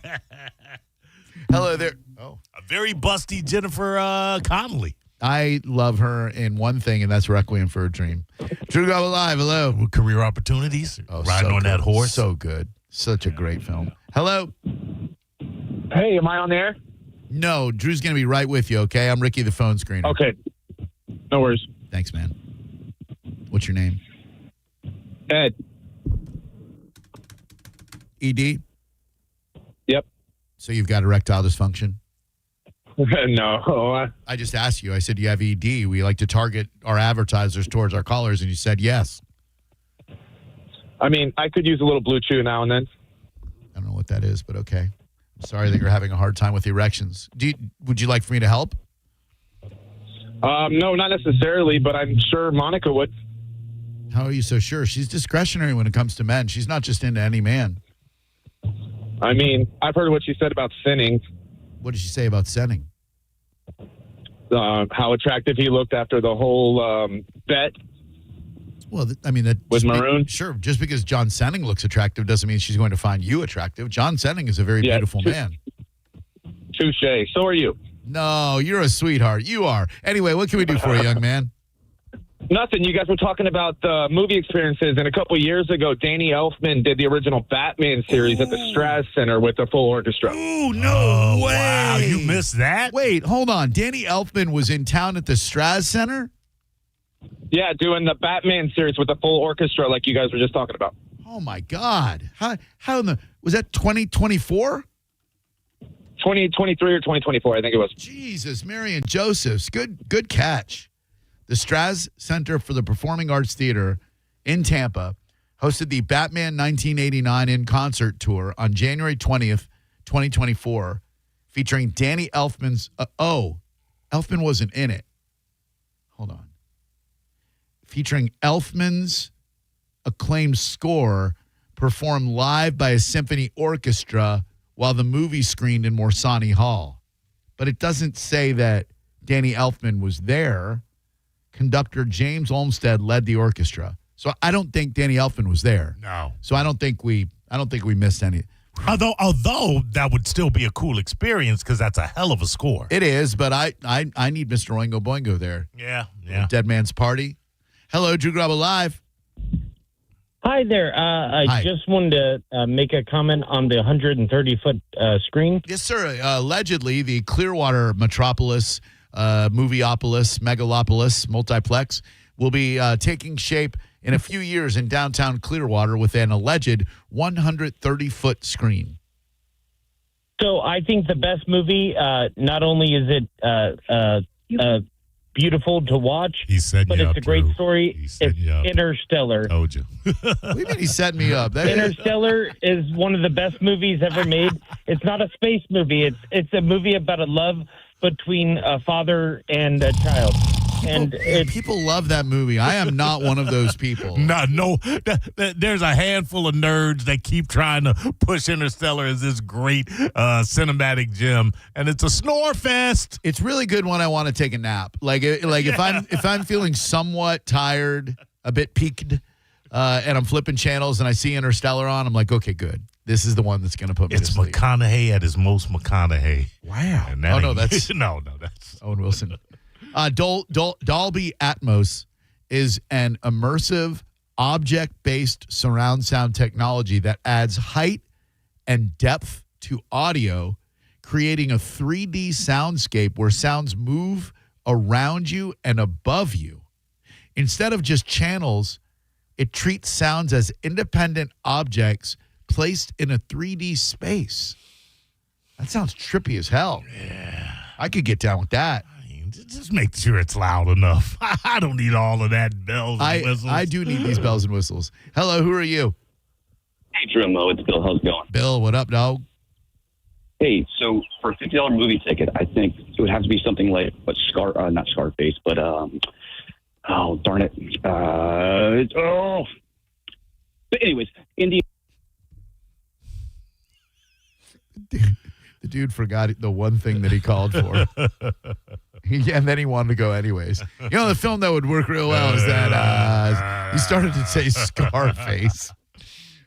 S1: Hello there. Oh,
S2: a very busty Jennifer Connelly.
S1: I love her in one thing, and that's Requiem for a Dream. Drew Garabo Live, hello.
S2: With career opportunities, riding on that horse.
S1: So good. Such a great film. Hello.
S4: Hey, am I on the air?
S1: No, Drew's going to be right with you, okay? I'm Ricky, the phone screener.
S4: Okay. No worries.
S1: Thanks, man. What's your name?
S4: Ed.
S1: ED?
S4: Yep.
S1: So you've got erectile dysfunction?
S4: No.
S1: I just asked you. I said, do you have ED? We like to target our advertisers towards our callers, and you said yes.
S4: I mean, I could use a little Blue Chew now and then.
S1: I don't know what that is, but okay. I'm sorry that you're having a hard time with erections. Would you like for me to help?
S4: No, not necessarily, but I'm sure Monica would.
S1: How are you so sure? She's discretionary when it comes to men. She's not just into any man.
S4: I mean, I've heard what she said about sinning.
S1: What did she say about sinning?
S4: How attractive he looked after the whole bet.
S1: Well, I mean, that
S4: with Maroon.
S1: Sure, just because John Senning looks attractive doesn't mean she's going to find you attractive. John Senning is a very beautiful man.
S4: Touche. So are you.
S1: No, you're a sweetheart. You are. Anyway, what can we do for you, young man?
S4: Nothing. You guys were talking about movie experiences, and a couple years ago, Danny Elfman did the original Batman series at the Strass Center with a full orchestra.
S1: Ooh, no way.
S2: Wow, you missed that?
S1: Wait, hold on. Danny Elfman was in town at the Strass Center?
S4: Yeah, doing the Batman series with a full orchestra like you guys were just talking about.
S1: Oh, my God. How in the – was that 2024?
S4: 2023 or 2024, I think it was.
S1: Jesus, Mary and Joseph's. Good catch. The Strass Center for the Performing Arts Theater in Tampa hosted the Batman 1989 in concert tour on January 20th, 2024, featuring Danny Elfman's Elfman wasn't in it. Hold on. Featuring Elfman's acclaimed score performed live by a symphony orchestra while the movie screened in Morsani Hall. But it doesn't say that Danny Elfman was there. Conductor James Olmsted led the orchestra. So I don't think Danny Elfman was there.
S2: No.
S1: So I don't think we missed any.
S2: Although that would still be a cool experience because that's a hell of a score.
S1: It is, but I need Mr. Oingo Boingo there.
S2: Yeah.
S1: Dead Man's Party. Hello, Drew Garabo Live.
S3: Hi there. I just wanted to make a comment on the 130-foot screen.
S1: Yes, sir. Allegedly, the Clearwater Metropolis, Movieopolis, Megalopolis, Multiplex will be taking shape in a few years in downtown Clearwater with an alleged 130-foot screen.
S3: So I think the best movie, not only is it beautiful to watch, but it's a great story. It's Interstellar.
S2: Told you.
S1: What do you mean he's setting me up?
S3: Interstellar is one of the best movies ever made. It's not a space movie. It's a movie about a love between a father and a child.
S1: People love that movie. I am not one of those people.
S2: No. There's a handful of nerds that keep trying to push Interstellar as this great cinematic gem, and it's a snore fest.
S1: It's really good when I want to take a nap. If I'm feeling somewhat tired, a bit peaked, and I'm flipping channels and I see Interstellar on, I'm like, okay, good. This is the one that's going to put me to sleep.
S2: It's McConaughey at his most McConaughey.
S1: Wow.
S2: That's that's
S1: Owen Wilson. Dolby Atmos is an immersive, object-based surround sound technology that adds height and depth to audio, creating a 3D soundscape where sounds move around you and above you. Instead of just channels, it treats sounds as independent objects placed in a 3D space. That sounds trippy as hell.
S2: Yeah.
S1: I could get down with that.
S2: Just make sure it's loud enough. I don't need all of that bells and whistles.
S1: I do need these bells and whistles. Hello, who are you?
S6: Hey, Drew and Mo, it's Bill. How's it going?
S1: Bill, what up, dog?
S6: Hey, so for a $50 movie ticket, I think it would have to be something like, not Scarface, but, oh, darn it. But anyways, Indian.
S1: The dude forgot the one thing that he called for. And then he wanted to go anyways. You know, the film that would work real well is that he started to say Scarface.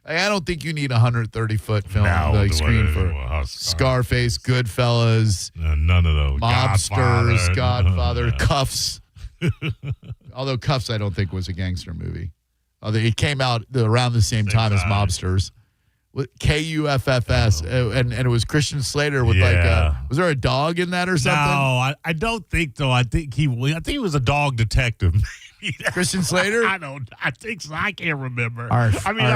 S1: I don't think you need a 130-foot film screen for Scarface, Goodfellas,
S2: none of those.
S1: Mobsters, Godfather, Cuffs. Although Cuffs, I don't think was a gangster movie. Although it came out around the same time as Mobsters. Kuffs, and it was Christian Slater with was there a dog in that or something?
S2: No, I don't think so. I think he was a dog detective.
S1: Christian Slater?
S2: I think so. I can't remember.
S1: I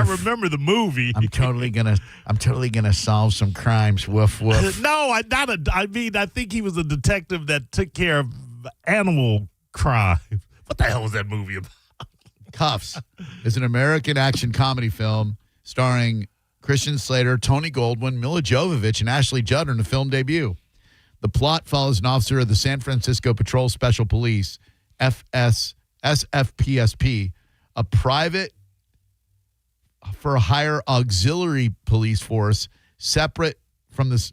S2: remember the movie.
S1: I'm totally gonna solve some crimes. Woof woof.
S2: No, I think he was a detective that took care of animal crime. What the hell was that movie about?
S1: Cuffs is an American action comedy film starring Christian Slater, Tony Goldwyn, Mila Jovovich, and Ashley Judd in a film debut. The plot follows an officer of the San Francisco Patrol Special Police, SFPSP, a private for hire auxiliary police force separate from this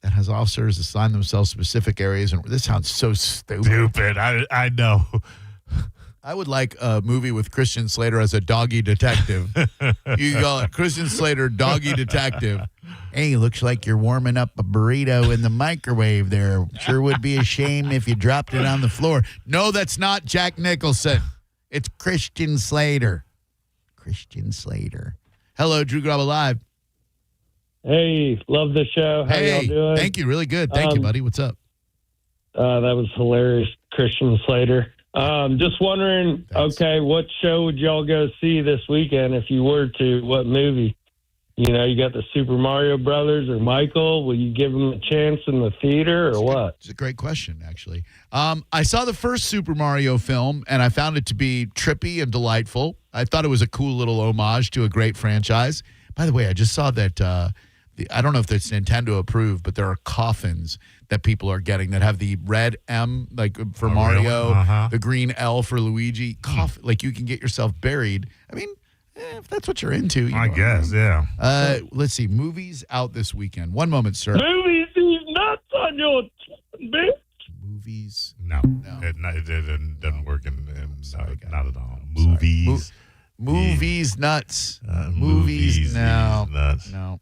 S1: that has officers assign themselves specific areas. And this sounds so stupid.
S2: I know.
S1: I would like a movie with Christian Slater as a doggy detective. You call it Christian Slater, doggy detective. Hey, looks like you're warming up a burrito in the microwave there. Sure would be a shame if you dropped it on the floor. No, that's not Jack Nicholson. It's Christian Slater. Christian Slater. Hello, Drew Garabo Live.
S7: Hey, love the show. How y'all doing?
S1: Thank you. Really good. Thank you, buddy. What's up?
S7: That was hilarious, Christian Slater. Just wondering, okay, what show would y'all go see this weekend if you were to? What movie? You know, you got the Super Mario Brothers or Michael. Will you give them a chance in the theater or what?
S1: It's a great question, actually. I saw the first Super Mario film, and I found it to be trippy and delightful. I thought it was a cool little homage to a great franchise. By the way, I just saw that, I don't know if it's Nintendo approved, but there are coffins that people are getting that have the red M, like for Mario, the green L for Luigi. Like you can get yourself buried. I mean, if that's what you're into.
S2: I guess, yeah.
S1: Let's see. Movies out this weekend. One moment, sir.
S7: Movies, these nuts on your bitch.
S1: Movies.
S2: No. It doesn't work not at all. Movies.
S1: Movies nuts.
S2: Movies
S1: no.
S2: nuts.
S1: No.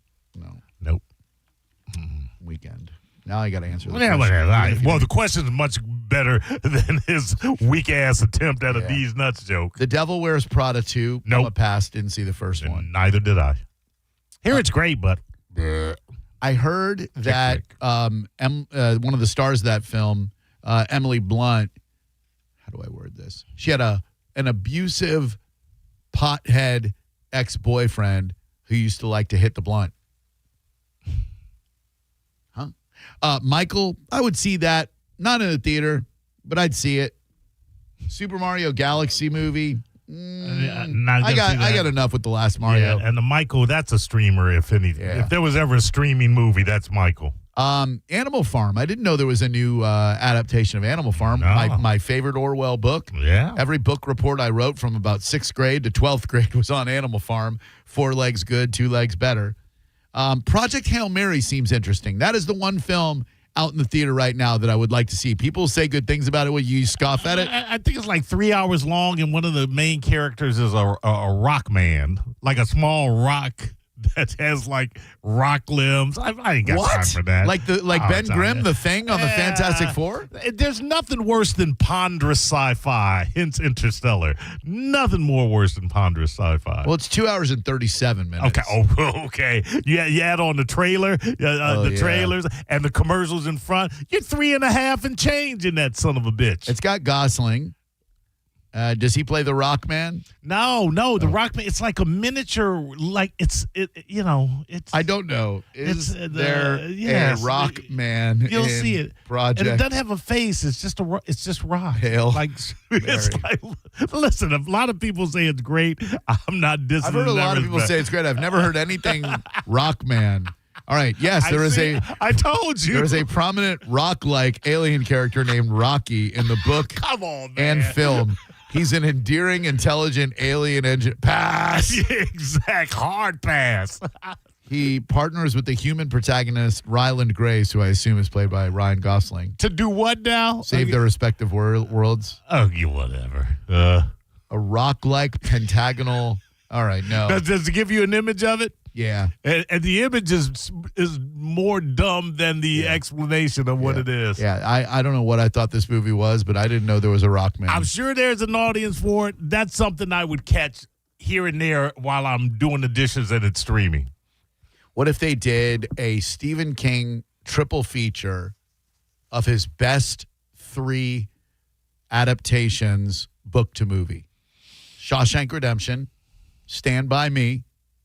S2: Nope.
S1: Weekend. Now I got to answer the
S2: Yeah,
S1: question.
S2: well, the question is much better than his weak-ass attempt at a D's Nuts joke.
S1: The Devil Wears Prada 2.
S2: Nope.
S1: I'm a pass. Didn't see the first one.
S2: Neither did I. Here it's great, but...
S1: I heard that one of the stars of that film, Emily Blunt, how do I word this? She had an abusive pothead ex-boyfriend who used to like to hit the blunt. Michael, I would see that. Not in the theater, but I'd see it. Super Mario Galaxy movie. I got enough with the last Mario.
S2: Yeah, and the Michael, that's a streamer, if anything.
S1: Yeah.
S2: If there was ever a streaming movie, that's Michael.
S1: Animal Farm. I didn't know there was a new adaptation of Animal Farm.
S2: No.
S1: My favorite Orwell book.
S2: Yeah.
S1: Every book report I wrote from about 6th grade to 12th grade was on Animal Farm. 4 legs good, 2 legs better. Project Hail Mary seems interesting. That is the one film out in the theater right now that I would like to see. People say good things about it. Will you scoff at it?
S2: I think it's like 3 hours long, and one of the main characters is a rock man, like a small rock that has like rock limbs. I ain't got time for that.
S1: Like Ben Grimm, the Thing on the Fantastic Four?
S2: There's nothing worse than ponderous sci-fi, hence Interstellar. Nothing more worse than ponderous sci-fi.
S1: Well, it's 2 hours and 37 minutes.
S2: Okay. Okay. You add on the trailer, trailers, and the commercials in front. You're 3.5 and change in that son of a bitch.
S1: It's got Gosling. Does he play the Rock Man?
S2: No, the Rock Man. It's like a miniature. Like it's.
S1: I don't know. Is there a Rock Man?
S2: You'll see it.
S1: Project.
S2: And it doesn't have a face. It's just rock.
S1: Hail
S2: like it's like. Listen, a lot of people say it's great. I'm not dissing.
S1: I've heard a lot of people say it's great. I've never heard anything Rock Man. All right. Yes,
S2: I told you.
S1: There is a prominent rock-like alien character named Rocky in the book
S2: Come on, man.
S1: and film. He's an endearing, intelligent alien engine. Pass.
S2: Exact. Hard pass.
S1: He partners with the human protagonist, Ryland Grace, who I assume is played by Ryan Gosling.
S2: To do what now?
S1: Save their respective worlds.
S2: Oh, you whatever.
S1: A rock-like pentagonal. All right, no.
S2: Does it give you an image of it?
S1: Yeah.
S2: And the image is more dumb than the explanation of what it is.
S1: Yeah, I don't know what I thought this movie was, but I didn't know there was a rock man.
S2: I'm sure there's an audience for it. That's something I would catch here and there while I'm doing the dishes and it's streaming.
S1: What if they did a Stephen King triple feature of his best 3 adaptations, book to movie? Shawshank Redemption, Stand By Me.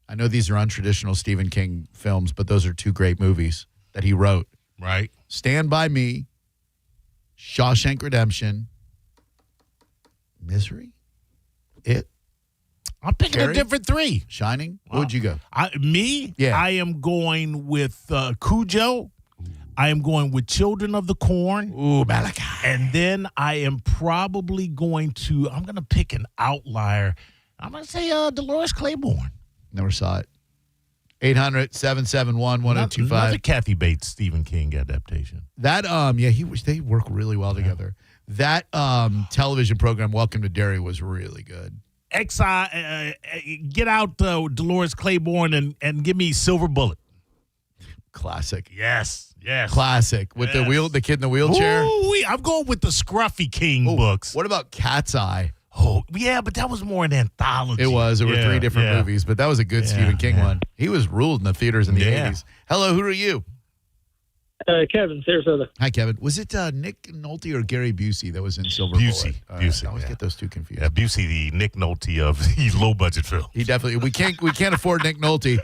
S1: I know these are untraditional Stephen King films, but those are 2 great movies that he wrote.
S2: Right.
S1: Stand By Me, Shawshank Redemption, Misery, It.
S2: I'm picking a different 3.
S1: Shining. What would you go?
S2: Yeah. I am going with Cujo. I am going with Children of the Corn.
S1: Ooh, Malachi.
S2: And then I am probably going to pick an outlier. I'm going to say Dolores Claiborne.
S1: Never saw it. 800-771-1025.
S2: Another Kathy Bates Stephen King adaptation.
S1: That they work really well together. That television program, Welcome to Derry, was really good.
S2: Get out Dolores Claiborne and give me Silver Bullet.
S1: classic.
S2: Yes.
S1: Classic. With the kid in the wheelchair.
S2: Ooh, I'm going with the Scruffy King books.
S1: What about Cat's Eye?
S2: Oh, yeah, but that was more an anthology.
S1: It was. There were 3 different movies, but that was a good Stephen King one. He was ruled in the theaters in the 80s. Hello, who are you?
S8: Kevin, Sarasota.
S1: Hi, Kevin. Was it Nick Nolte or Gary Busey that was in Silver
S2: Busey.
S1: Bullet?
S2: Busey.
S1: I always get those two confused.
S2: Yeah, Busey, the Nick Nolte of the low budget film.
S1: He definitely. We can't afford Nick Nolte.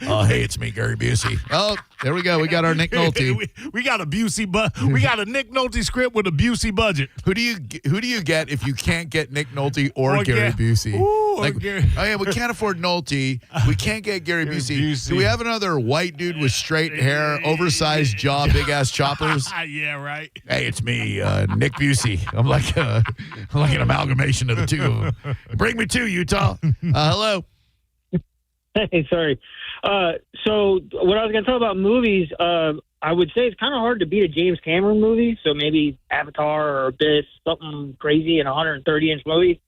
S1: Oh, hey, it's me, Gary Busey. Oh, there we go. We got our Nick Nolte.
S2: we got a Busey, we got a Nick Nolte script with a Busey budget.
S1: Who do you get if you can't get Nick Nolte or Gary Busey? Oh yeah, we can't afford Nolte. We can't get Gary Busey. Do we have another white dude with straight hair, oversized jaw, big ass choppers?
S2: Yeah, right.
S1: Hey, it's me, Nick Busey. I'm like an amalgamation of the two of them. Bring me to Utah. Hello.
S8: Hey, sorry. So what I was going to talk about movies, I would say it's kind of hard to beat a James Cameron movie. So maybe Avatar or Abyss, something crazy in a 130-inch movie.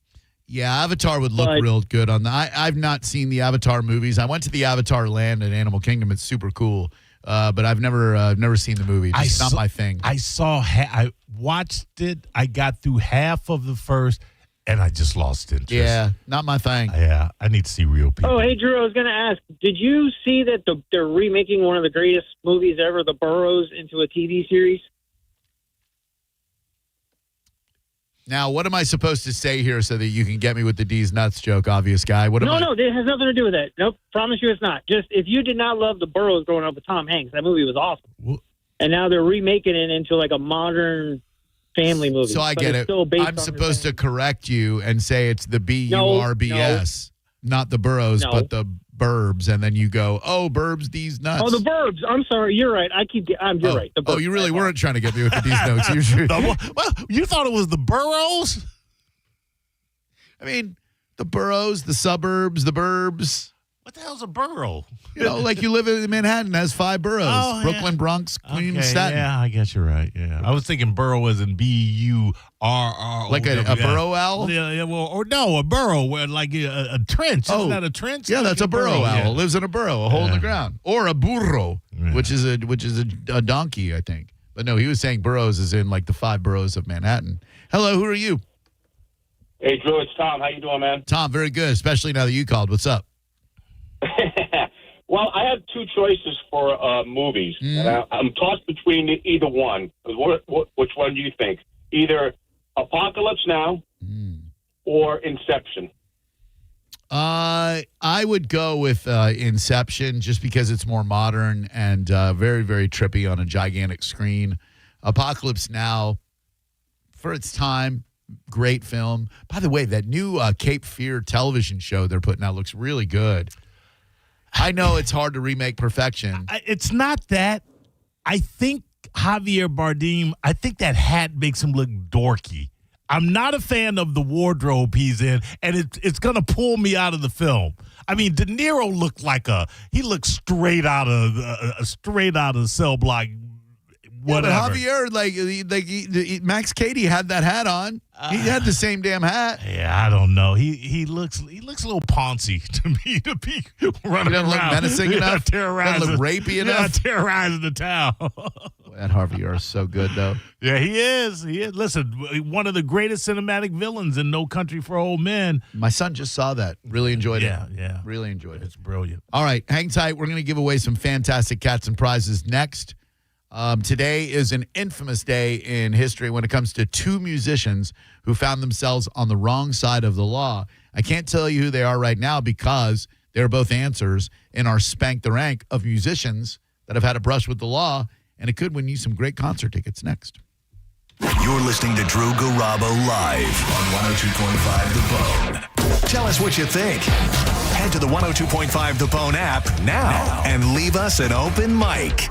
S1: Yeah, Avatar would look real good on that. I've not seen the Avatar movies. I went to the Avatar land at Animal Kingdom. It's super cool, but I've never seen the movie. It's not my thing.
S2: I watched it. I got through half of the first, and I just lost interest.
S1: Yeah, not my thing.
S2: Yeah, I need to see real people.
S8: Oh, hey, Drew, I was going to ask, did you see that they're remaking one of the greatest movies ever, The Burrows, into a TV series?
S1: Now, what am I supposed to say here so that you can get me with the D's nuts joke, obvious guy? No,
S8: it has nothing to do with that. Nope, promise you it's not. Just if you did not love The Burrows growing up with Tom Hanks, that movie was awesome. And now they're remaking it into like a modern family movie.
S1: So I get it. I'm supposed to correct you and say it's the BURBS, not the Burrows, but the Burbs, and then you go, oh, Burbs, D's nuts.
S8: Oh, the Burbs. I'm sorry. You're right. You're right. The Burbs.
S1: Oh, you really weren't trying to get me with the D's notes.
S2: Well, you thought it was the Burrows?
S1: I mean, the boroughs, the suburbs, the burbs.
S2: What the hell's a borough?
S1: You know, like you live in Manhattan, has 5 boroughs. Brooklyn, Bronx, Queens, Staten.
S2: Yeah, I guess you're right. Yeah, I was thinking borough as in B-U-R-R.
S1: Like a burrow owl?
S2: Yeah, well, or no, a burrow, where like a trench. Isn't that a trench?
S1: Yeah, that's a burrow owl. Yeah. Lives in a burrow, a hole in the ground. Or a burro, which is a donkey, I think. But no, he was saying boroughs as in like the 5 boroughs of Manhattan. Hello, who are you?
S9: Hey, Drew, it's Tom. How you doing, man?
S1: Tom, very good, especially now that you called. What's up?
S9: Well, I have 2 choices for movies. And I'm tossed between either one. Which one do you think? Either Apocalypse Now or Inception.
S1: I would go with Inception just because it's more modern and very, very trippy on a gigantic screen. Apocalypse Now, for its time, great film. By the way, that new Cape Fear television show they're putting out looks really good. I know it's hard to remake perfection.
S2: It's not that. I think Javier Bardem, I think that hat makes him look dorky. I'm not a fan of the wardrobe he's in, and it's going to pull me out of the film. I mean, De Niro looked straight out of Cell Block. Whatever.
S1: Yeah, but Javier, Max Cady had that hat on. He had the same damn hat.
S2: Yeah, I don't know. He looks a little poncy to me to be running around.
S1: Look menacing enough.
S2: Terrorizing.
S1: Doesn't look rapey enough.
S2: Terrorizing the town.
S1: That Javier is so good, though.
S2: Yeah, he is. Listen, one of the greatest cinematic villains in No Country for Old Men.
S1: My son just saw that. Really enjoyed it.
S2: Yeah.
S1: Really enjoyed it.
S2: It's brilliant.
S1: All right, hang tight. We're going to give away some fantastic cats and prizes next. Today is an infamous day in history when it comes to 2 musicians who found themselves on the wrong side of the law. I can't tell you who they are right now because they're both answers in our Spank the Rank of musicians that have had a brush with the law, and it could win you some great concert tickets next.
S14: You're listening to Drew Garabo live on 102.5 The Bone. Tell us what you think. Head to the 102.5 The Bone app now and leave us an open mic.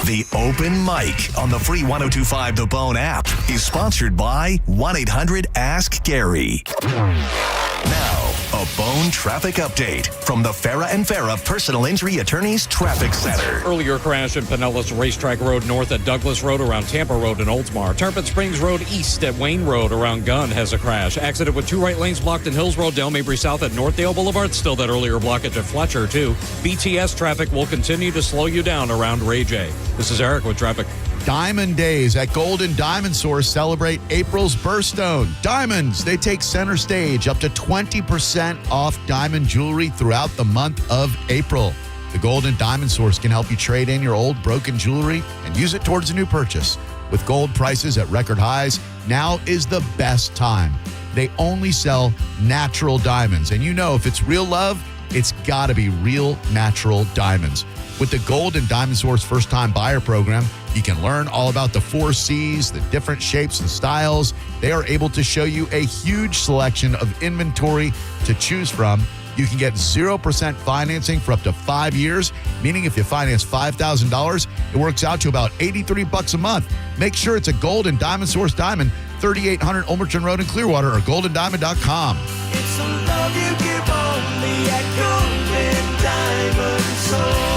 S14: The Open Mic on the free 102.5 The Bone app is sponsored by 1-800-ASK-GARY. Now, a a Bone traffic update from the Farah and Farah Personal Injury Attorneys Traffic Center.
S10: Earlier crash in Pinellas Racetrack Road north at Douglas Road around Tampa Road in Oldsmar. Tarpon Springs Road east at Wayne Road around Gunn has a crash. Accident with 2 right lanes blocked in Hills Road, Dale Mabry South at Northdale Boulevard. Still that earlier blockage at Fletcher, too. BTS traffic will continue to slow you down around Ray J. This is Eric with traffic.
S1: Diamond Days at Golden Diamond Source celebrate April's birthstone. Diamonds, they take center stage, up to 20% off diamond jewelry throughout the month of April. The Golden Diamond Source can help you trade in your old broken jewelry and use it towards a new purchase. With gold prices at record highs, now is the best time. They only sell natural diamonds, and you know if it's real love, it's got to be real natural diamonds. With the Golden Diamond Source first-time buyer program, you can learn all about the 4 C's, the different shapes and styles. They are able to show you a huge selection of inventory to choose from. You can get 0% financing for up to 5 years, meaning if you finance $5,000, it works out to about $83 a month. Make sure it's a Golden Diamond Source diamond, 3800 Ulmerton Road in Clearwater, or goldendiamond.com.
S5: It's a love you give only at Golden Diamond Source.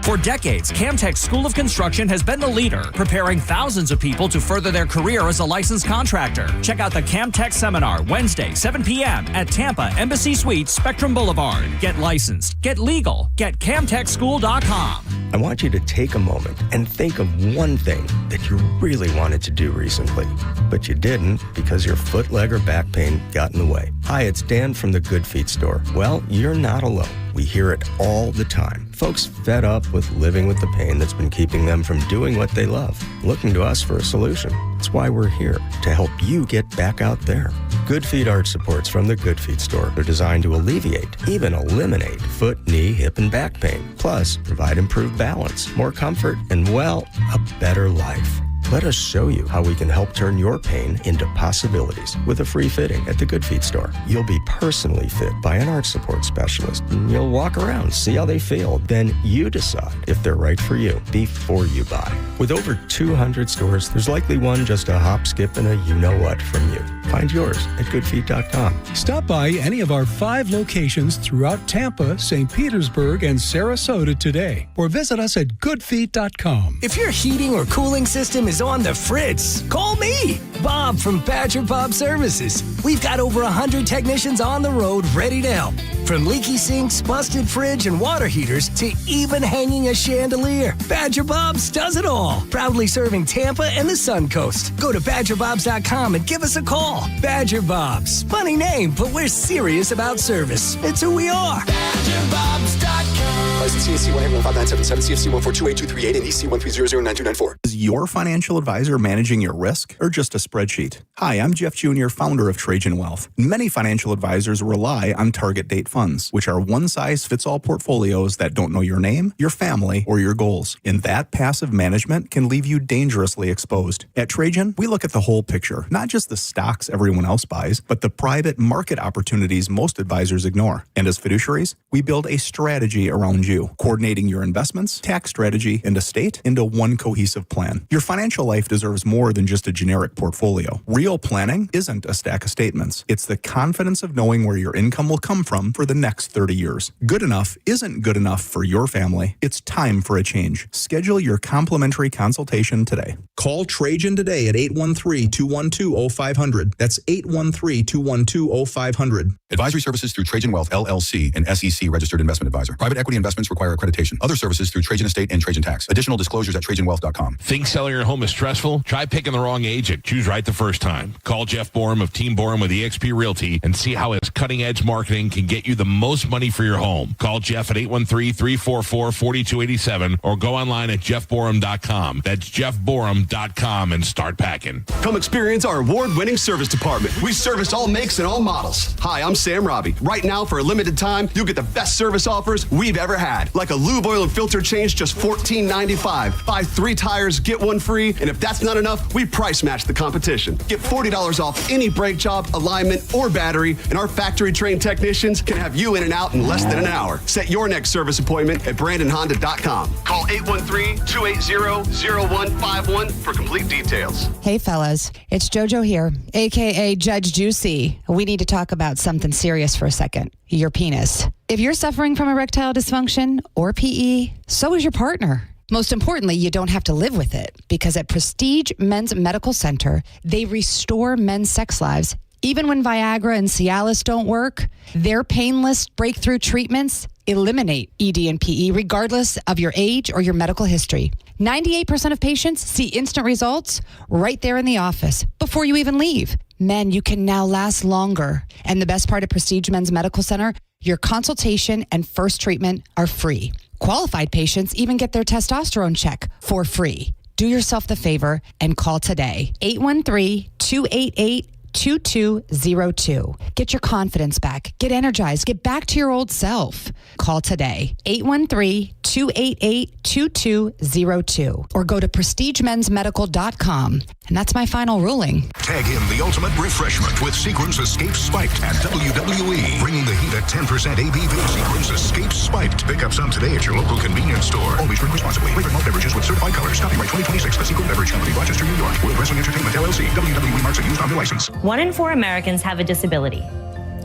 S11: For decades, Camtech School of Construction has been the leader, preparing thousands of people to further their career as a licensed contractor. Check out the Camtech Seminar Wednesday, 7 p.m. at Tampa Embassy Suites, Spectrum Boulevard. Get licensed, get legal, get CamtechSchool.com.
S12: I want you to take a moment and think of one thing that you really wanted to do recently, but you didn't because your foot, leg, or back pain got in the way. Hi, it's Dan from the Good Feet store. Well, you're not alone. We hear it all the time. Folks fed up with living with the pain that's been keeping them from doing what they love, looking to us for a solution. That's why we're here, to help you get back out there. Good Feet arch supports from the Good Feet store are designed to alleviate, even eliminate, foot, knee, hip, and back pain. Plus, provide improved balance, more comfort, and, well, a better life. Let us show you how we can help turn your pain into possibilities with a free fitting at the Good Feet store. You'll be personally fit by an arch support specialist. You'll walk around, see how they feel. Then you decide if they're right for you before you buy. With over 200 stores, there's likely one just a hop, skip, and a you-know-what from you. Find yours at goodfeet.com.
S13: Stop by any of our 5 locations throughout Tampa, St. Petersburg, and Sarasota today, or visit us at goodfeet.com.
S15: If your heating or cooling system is on the fritz, call me, Bob from Badger Bob Services. We've got over 100 technicians on the road ready to help. From leaky sinks, busted fridge, and water heaters to even hanging a chandelier, Badger Bob's does it all. Proudly serving Tampa and the Sun Coast. Go to BadgerBobs.com and give us a call. Badger Bob's. Funny name, but we're serious about service. It's who we are.
S13: BadgerBobs.com.
S16: License CSC 1-5977, CFC 1428238, and EC 1309294.
S17: Is your financial advisor managing your risk or just a spreadsheet? Hi, I'm Jeff Jr., founder of Trajan Wealth. Many financial advisors rely on target date funds, which are one-size-fits-all portfolios that don't know your name, your family, or your goals. And that passive management can leave you dangerously exposed. At Trajan, we look at the whole picture, not just the stocks everyone else buys, but the private market opportunities most advisors ignore. And as fiduciaries, we build a strategy around you, coordinating your investments, tax strategy, and estate into one cohesive plan. Your financial life deserves more than just a generic portfolio. Real planning isn't a stack of statements. It's the confidence of knowing where your income will come from for the next 30 years. Good enough isn't good enough for your family. It's time for a change. Schedule your complimentary consultation today. Call Trajan today at 813-212-0500. That's 813-212-0500.
S25: Advisory services through Trajan Wealth, LLC, an SEC registered investment advisor. Private equity investments require accreditation. Other services through Trajan Estate and Trajan Tax. Additional disclosures at TrajanWealth.com.
S18: Think selling your home is stressful? Try picking the wrong agent. Choose right the first time. Call Jeff Borum of Team Borum with eXp Realty and see how his cutting-edge marketing can get you the most money for your home. Call Jeff at 813-344-4287 or go online at jeffborum.com. That's jeffborum.com and start packing.
S22: Come experience our award-winning service department. We service all makes and all models. Hi, I'm Sam Robbie. Right now, for a limited time, you'll get the best service offers we've ever had. bad. Like a lube oil and filter change, just $14.95. Buy 3 tires, get 1 free. And if that's not enough, we price match the competition. Get $40 off any brake job, alignment, or battery. And our factory-trained technicians can have you in and out in less than an hour. Set your next service appointment at BrandonHonda.com. Call 813-280-0151 for complete details.
S19: Hey, fellas. It's JoJo here, a.k.a. Judge Juicy. We need to talk about something serious for a second. Your penis. If you're suffering from erectile dysfunction or PE, so is your partner. Most importantly, you don't have to live with it because at Prestige Men's Medical Center, they restore men's sex lives. Even when Viagra and Cialis don't work, their painless breakthrough treatments eliminate ED and PE regardless of your age or your medical history. 98% of patients see instant results right there in the office before you even leave. Men, you can now last longer. And the best part of Prestige Men's Medical Center, your consultation and first treatment are free. Qualified patients even get their testosterone check for free. Do yourself the favor and call today. 813-288-2202. Get your confidence back. Get energized. Get back to your old self. Call today. 813-288-2202. Or go to prestigemensmedical.com. And that's my final ruling.
S20: Tag in the ultimate refreshment with Sequence Escape Spiked at WWE. Bringing the heat at 10% ABV. Sequence Escape Spiked. Pick up some today at your local convenience store. Always drink responsibly. Favorite malt beverages with certified colors. Copyright 2026. The Secret Beverage Company, Rochester, New York. World Wrestling Entertainment, LLC. WWE marks are used under license.
S21: 1 in 4 Americans have a disability.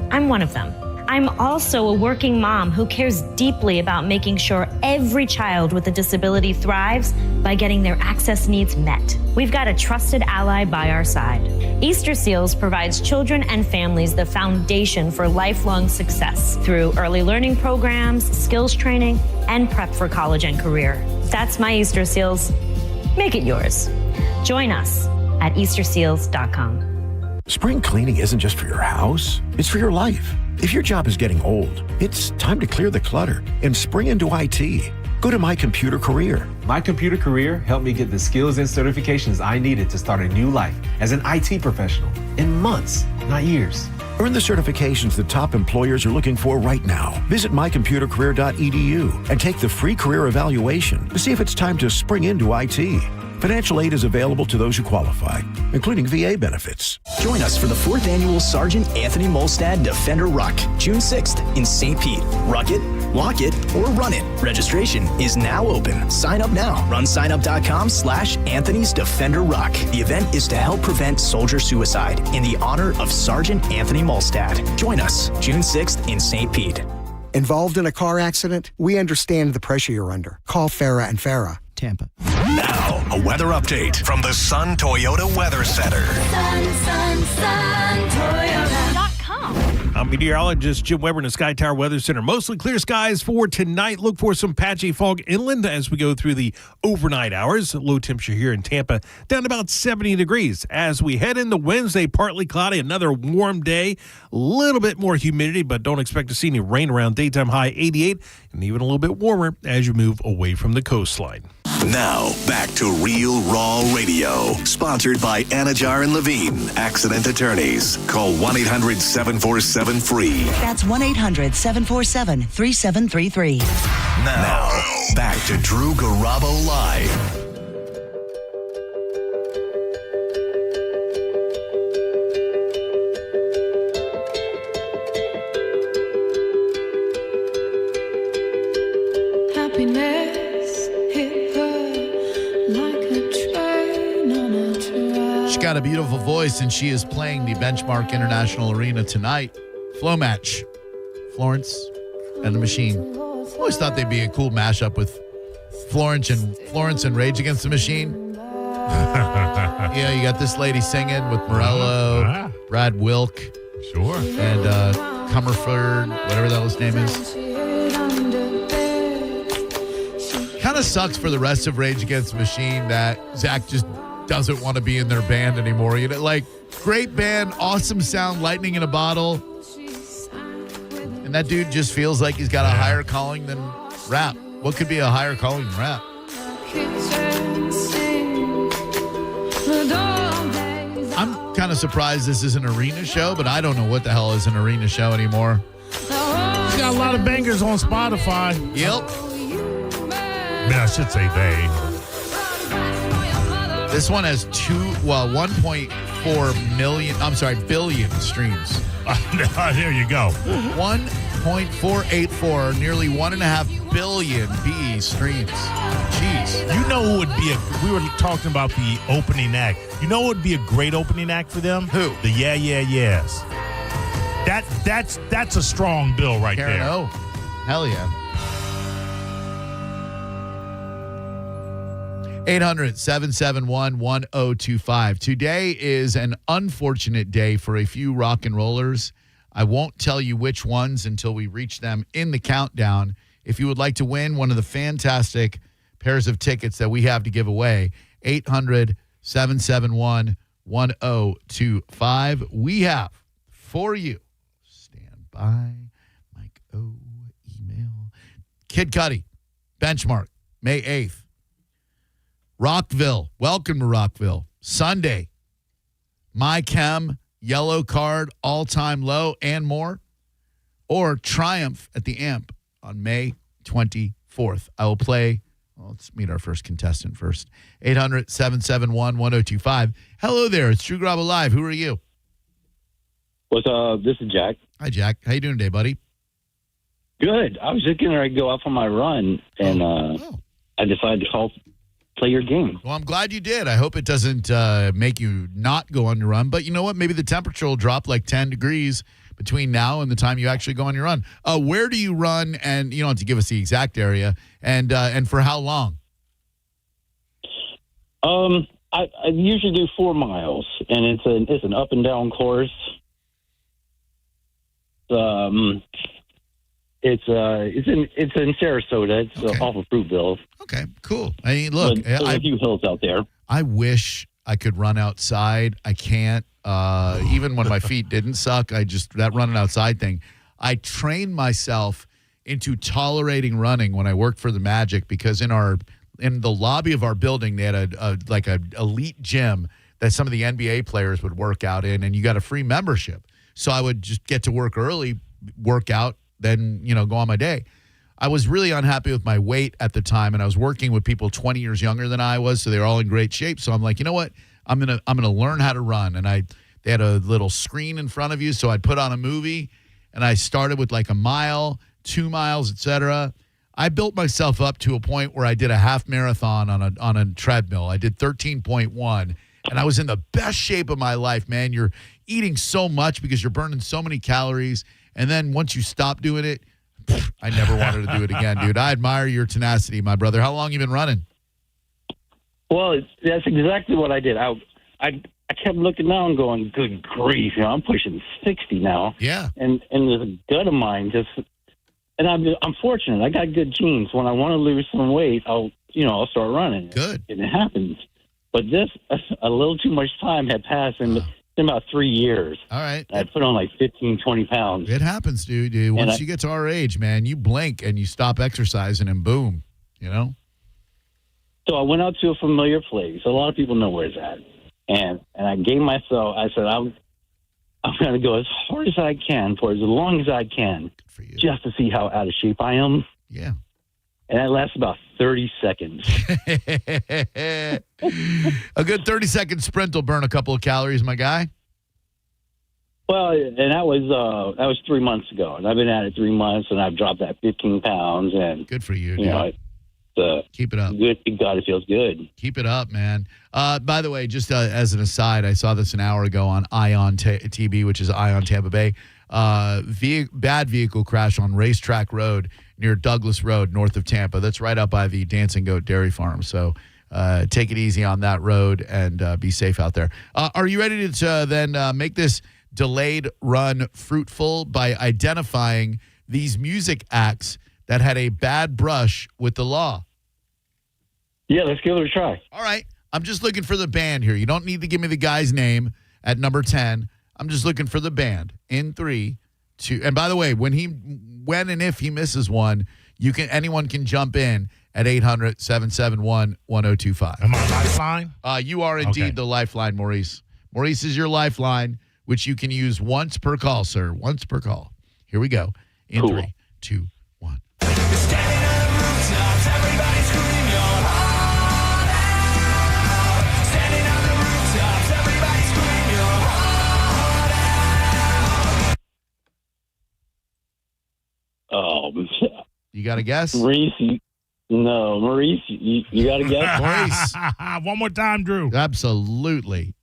S21: I'm one of them. I'm also a working mom who cares deeply about making sure every child with a disability thrives by getting their access needs met. We've got a trusted ally by our side. Easter Seals provides children and families the foundation for lifelong success through early learning programs, skills training, and prep for college and career. That's my Easter Seals. Make it yours. Join us at easterseals.com.
S23: Spring cleaning isn't just for your house, it's for your life. If your job is getting old, it's time to clear the clutter and spring into IT. Go to My Computer Career.
S24: My Computer Career helped me get the skills and certifications I needed to start a new life as an IT professional in months, not years.
S23: Earn the certifications that top employers are looking for right now. Visit mycomputercareer.edu and take the free career evaluation to see if it's time to spring into IT. Financial aid is available to those who qualify, including VA benefits.
S26: Join us for the 4th annual Sergeant Anthony Molstad Defender Ruck, June 6th in St. Pete. Ruck it, walk it, or run it. Registration is now open. Sign up now. runsignup.com/Anthony's Defender Ruck. The event is to help prevent soldier suicide in the honor of Sergeant Anthony Molstad. Join us June 6th in St. Pete.
S27: Involved in a car accident? We understand the pressure you're under. Call Farah and Farah.
S14: Tampa. Now, a weather update from the Sun Toyota Weather Center.
S28: SunToyota.com. I'm meteorologist Jim Weber in the Sky Tower Weather Center. Mostly clear skies for tonight. Look for some patchy fog inland as we go through the overnight hours. Low temperature here in Tampa down to about 70 degrees. As we head into Wednesday, partly cloudy, another warm day. A little bit more humidity, but don't expect to see any rain around. Daytime high 88 and even a little bit warmer as you move away from the coastline.
S14: Now, back to Real Raw Radio. Sponsored by Anajar and Levine, accident attorneys. Call 1-800-747-FREE.
S29: That's 1-800-747-3733.
S14: Now, back to Drew Garabo Live.
S1: She's got a beautiful voice, and she is playing the Benchmark International Arena tonight. Flow match. Florence and the Machine. Always thought they'd be a cool mashup with Florence and Rage Against the Machine. Yeah, you got this lady singing with Morello, Brad Wilk.
S2: Sure.
S1: And Comerford, whatever that his name is. Kind of sucks for the rest of Rage Against the Machine that Zach just doesn't want to be in their band anymore. You know, like, great band, awesome sound, lightning in a bottle. And that dude just feels like he's got a higher calling than rap. What could be a higher calling than rap? I'm kind of surprised this is an arena show, but I don't know what the hell is an arena show anymore.
S2: got a lot of bangers on Spotify.
S1: Yep.
S2: I mean, I should say they.
S1: This one has 1.4 million. I'm sorry, billion streams.
S2: There you go.
S1: 1.484, nearly 1.5 billion BE streams. Jeez.
S2: You know who would be we were talking about the opening act. You know who would be a great opening act for them?
S1: Who?
S2: The Yeah, Yeah, Yeahs. That's a strong bill right
S1: Karen
S2: there.
S1: O. Hell yeah. 800-771-1025. Today is an unfortunate day for a few rock and rollers. I won't tell you which ones until we reach them in the countdown. If you would like to win one of the fantastic pairs of tickets that we have to give away, 800-771-1025. We have for you. Stand by. Mike O. Email. Kid Cudi. Benchmark. May 8th. Rockville. Welcome to Rockville. Sunday. My Chem. Yellow Card. All Time Low. And more. Or Triumph at the Amp on May 24th. I will play. Well, let's meet our first contestant first. 800-771-1025. Hello there. It's True Garabo Live. Who are you?
S3: What's up? This is Jack.
S1: Hi, Jack. How you doing today, buddy?
S3: Good. I was just getting ready to go out for my run, and I decided to play your game.
S1: Well, I'm glad you did. I hope it doesn't make you not go on your run. But you know what? Maybe the temperature will drop like 10 degrees between now and the time you actually go on your run. Where do you run? And you don't have to give us the exact area. And for how long?
S3: I usually do 4 miles, and it's an up and down course. It's in Sarasota. It's off of Fruitville.
S1: Okay, cool. I mean, look,
S3: there's a few hills out there.
S1: I wish I could run outside. I can't. Even when my feet didn't suck, that running outside thing. I trained myself into tolerating running when I worked for the Magic because in the lobby of our building they had a elite gym that some of the NBA players would work out in, and you got a free membership. So I would just get to work early, work out, then go on my day. I was really unhappy with my weight at the time, and I was working with people 20 years younger than I was, so they were all in great shape. So I'm like, you know what? I'm gonna learn how to run. And they had a little screen in front of you, so I'd put on a movie, and I started with like a mile, 2 miles, etc. I built myself up to a point where I did a half marathon on a treadmill. I did 13.1, and I was in the best shape of my life, man. You're eating so much because you're burning so many calories, and then once you stop doing it, I never wanted to do it again, dude. I admire your tenacity, my brother. How long you been running?
S3: Well, that's exactly what I did. I kept looking down going, good grief, I'm pushing 60 now.
S1: Yeah.
S3: And this gut of mine and I'm fortunate. I got good genes. When I want to lose some weight, I'll start running.
S1: Good.
S3: And it happens. But a little too much time had passed in about 3 years.
S1: All right.
S3: I put on like 15, 20 pounds.
S1: It happens, dude. Once you get to our age, man, you blink and you stop exercising and boom,
S3: So I went out to a familiar place. A lot of people know where it's at. And I gave myself, I said, I'm going to go as hard as I can for as long as I can just to see how out of shape I am.
S1: Yeah.
S3: And that lasts about 30 seconds.
S1: A good 30-second sprint will burn a couple of calories, my guy.
S3: Well, and that was 3 months ago. And I've been at it 3 months, and I've dropped that 15 pounds. And
S1: good for you, dude. Keep it up.
S3: Good. God, it feels good.
S1: Keep it up, man. By the way, just as an aside, I saw this an hour ago on Ion TB, which is Ion Tampa Bay. Bad vehicle crash on Racetrack Road near Douglas Road, north of Tampa. That's right up by the Dancing Goat Dairy Farm. So take it easy on that road and be safe out there. Are you ready to then make this delayed run fruitful by identifying these music acts that had a bad brush with the law?
S3: Yeah, let's give it a try.
S1: All right. I'm just looking for the band here. You don't need to give me the guy's name at number 10. I'm just looking for the band in 3, 2. And by the way, when and if he misses one, anyone can jump in at 800-771-1025.
S2: Am I lifeline?
S1: You are indeed the lifeline, Maurice. Maurice is your lifeline, which you can use once per call, sir. Once per call. Here we go. In
S3: cool.
S1: 3, 2, 1.
S3: Oh,
S1: You got a guess?
S3: Maurice, Maurice, you got to guess?
S1: Maurice.
S2: One more time, Drew.
S1: Absolutely.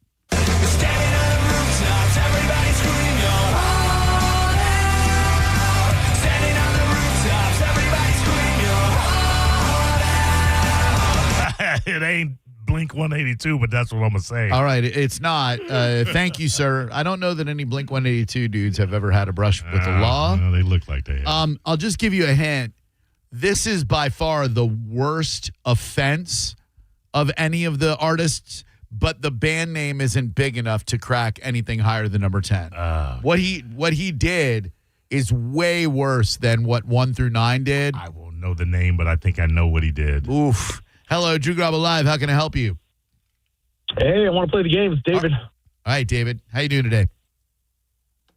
S2: It ain't Blink 182, but that's what I'm going to say.
S1: All right, it's not. Thank you, sir. I don't know that any Blink 182 dudes have ever had a brush with the law.
S2: No, they look like they have.
S1: I'll just give you a hint. This is by far the worst offense of any of the artists, but the band name isn't big enough to crack anything higher than number 10. What he did is way worse than what 1 through 9 did.
S2: I won't know the name, but I think I know what he did.
S1: Oof. Hello, Drew Garabo Live. How can I help you?
S4: Hey, I want to play the game. It's David.
S1: All right, David. How you doing today?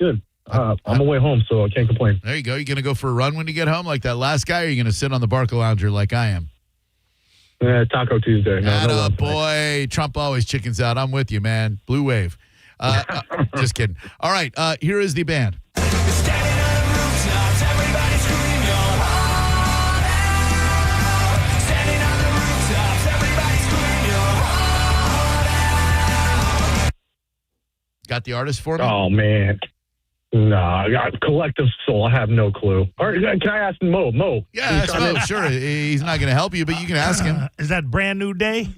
S4: Good. I'm away home, so I can't complain.
S1: There you go. You going to go for a run when you get home like that last guy, or are you going to sit on the Barca Lounger like I am?
S4: Taco Tuesday. No
S1: boy. Trump always chickens out. I'm with you, man. Blue wave. Just kidding. All right. Here is the band. Got the artist for me?
S4: Oh, man. No, I got Collective Soul. I have no clue. All right, can I ask Mo?
S1: Yeah, that's Mo. Sure. He's not going to help you, but you can ask him.
S2: Is that Brand New Day?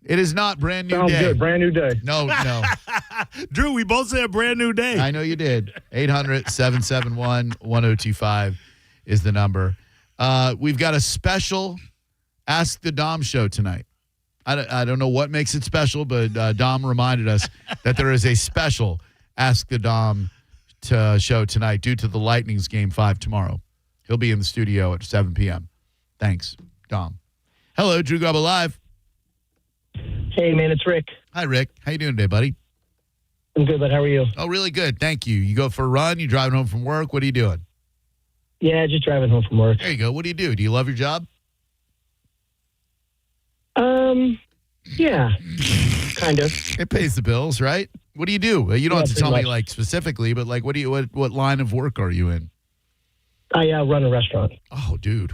S1: It is not Brand New
S4: Sounds
S1: Day.
S4: Good. Brand New Day.
S1: No.
S2: Drew, we both said Brand New Day.
S1: I know you did. 800-771-1025 is the number. We've got a special Ask the Dom show tonight. I don't know what makes it special, but Dom reminded us that there is a special Ask the Dom show tonight due to the Lightning's Game 5 tomorrow. He'll be in the studio at 7 p.m. Thanks, Dom. Hello, Drew Garabo Live.
S4: Hey, man, it's Rick.
S1: Hi, Rick. How you doing today, buddy?
S4: I'm good, but how are you?
S1: Oh, really good. Thank you. You go for a run? You driving home from work? What are you doing?
S4: Yeah, just driving home from work.
S1: There you go. What do you do? Do you love your job?
S4: Yeah, kind of.
S1: It pays the bills, right? What do you do? You don't have to tell me
S4: much.
S1: like specifically, but like, what line of work are you in?
S4: I run a restaurant.
S1: Oh, dude.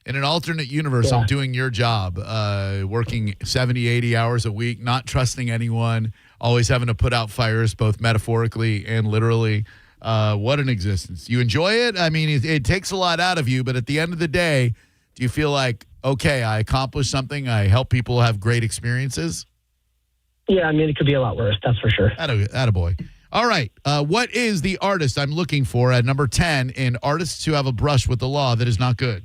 S1: In an alternate universe, I'm doing your job, working 70, 80 hours a week, not trusting anyone, always having to put out fires, both metaphorically and literally. What an existence. You enjoy it? I mean, it takes a lot out of you, but at the end of the day, do you feel like, okay, I accomplished something, I help people have great experiences?
S4: Yeah, I mean, it could be a lot worse, that's for sure.
S1: Attaboy. All right. What is the artist I'm looking for at number 10 in artists who have a brush with the law that is not good?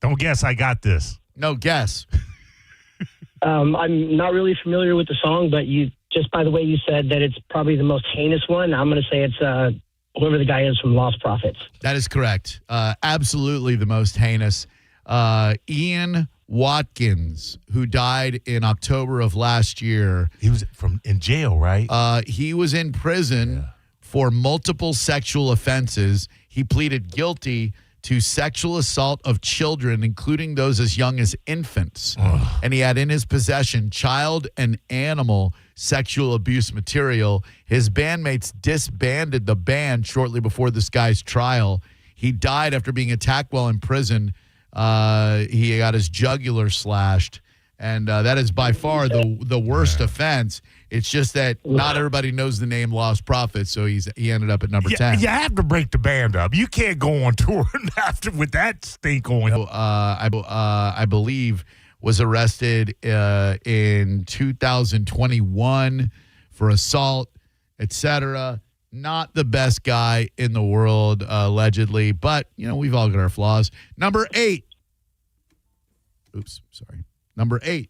S2: Don't guess I got this.
S1: No, guess.
S4: I'm not really familiar with the song, but you just by the way you said that it's probably the most heinous one, I'm going to say it's whoever the guy is from Lost Prophets.
S1: That is correct. Absolutely the most heinous. Ian Watkins, who died in October of last year.
S2: He was in jail, right?
S1: He was in prison for multiple sexual offenses. He pleaded guilty to sexual assault of children, including those as young as infants. And he had in his possession child and animal sexual abuse material. His bandmates disbanded the band shortly before this guy's trial. He died after being attacked while in prison. He got his jugular slashed. And that is by far the worst offense. It's just that not everybody knows the name Lost Prophets, so he ended up at number 10.
S2: You have to break the band up. You can't go on tour after with that stink on.
S1: I believe was arrested in 2021 for assault, etc. Not the best guy in the world, allegedly, but we've all got our flaws. Number 8. Oops, sorry. Number 8.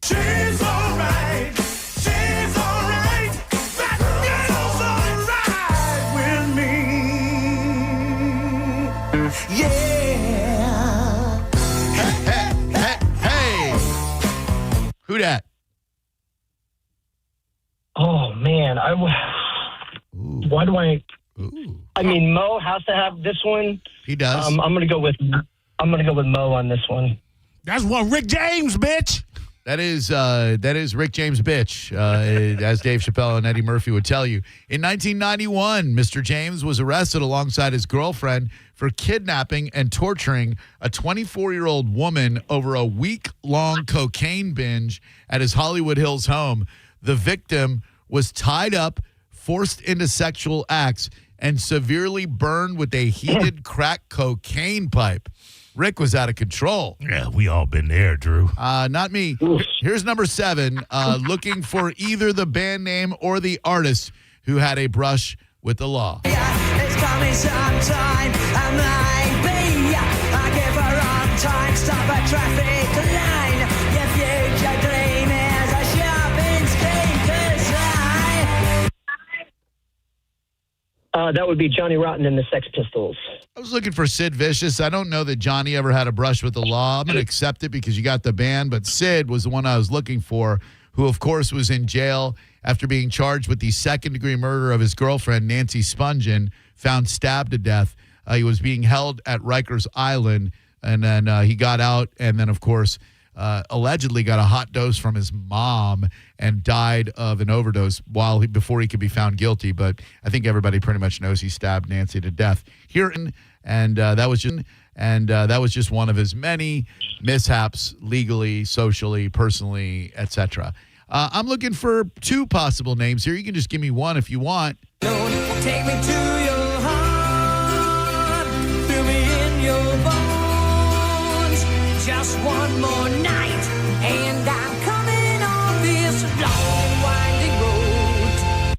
S5: She's all right. She's all right. That girl's all right with me. Yeah.
S1: Who dat?
S4: Oh man, why do I? I mean, Mo has to have this one.
S1: He does.
S4: I'm gonna go with Mo on this one.
S2: That's one Rick James, bitch.
S1: That is Rick James, bitch, as Dave Chappelle and Eddie Murphy would tell you. In 1991, Mr. James was arrested alongside his girlfriend for kidnapping and torturing a 24-year-old woman over a week-long cocaine binge at his Hollywood Hills home. The victim was tied up, forced into sexual acts, and severely burned with a heated crack cocaine pipe. Rick was out of control.
S2: Yeah, we all been there, Drew.
S1: Not me. Here's number 7, looking for either the band name or the artist who had a brush with the law.
S5: It's coming sometime, and maybe I give her on time, stop a traffic line. Your future dream is a shopping scheme, 'cause
S4: That would be Johnny Rotten and the Sex Pistols.
S1: I was looking for Sid Vicious. I don't know that Johnny ever had a brush with the law. I'm going to accept it because you got the band, but Sid was the one I was looking for, who, of course, was in jail after being charged with the second-degree murder of his girlfriend, Nancy Spungen, found stabbed to death. He was being held at Rikers Island, and then he got out, and then, of course, allegedly got a hot dose from his mom and died of an overdose before he could be found guilty. But I think everybody pretty much knows he stabbed Nancy to death here, and that was just one of his many mishaps, legally, socially, personally, etc. I'm looking for 2 possible names here. You can just give me one if you want.
S5: take me to your heart, feel me in your bones. Just one more night, and I'm coming on this long and winding road.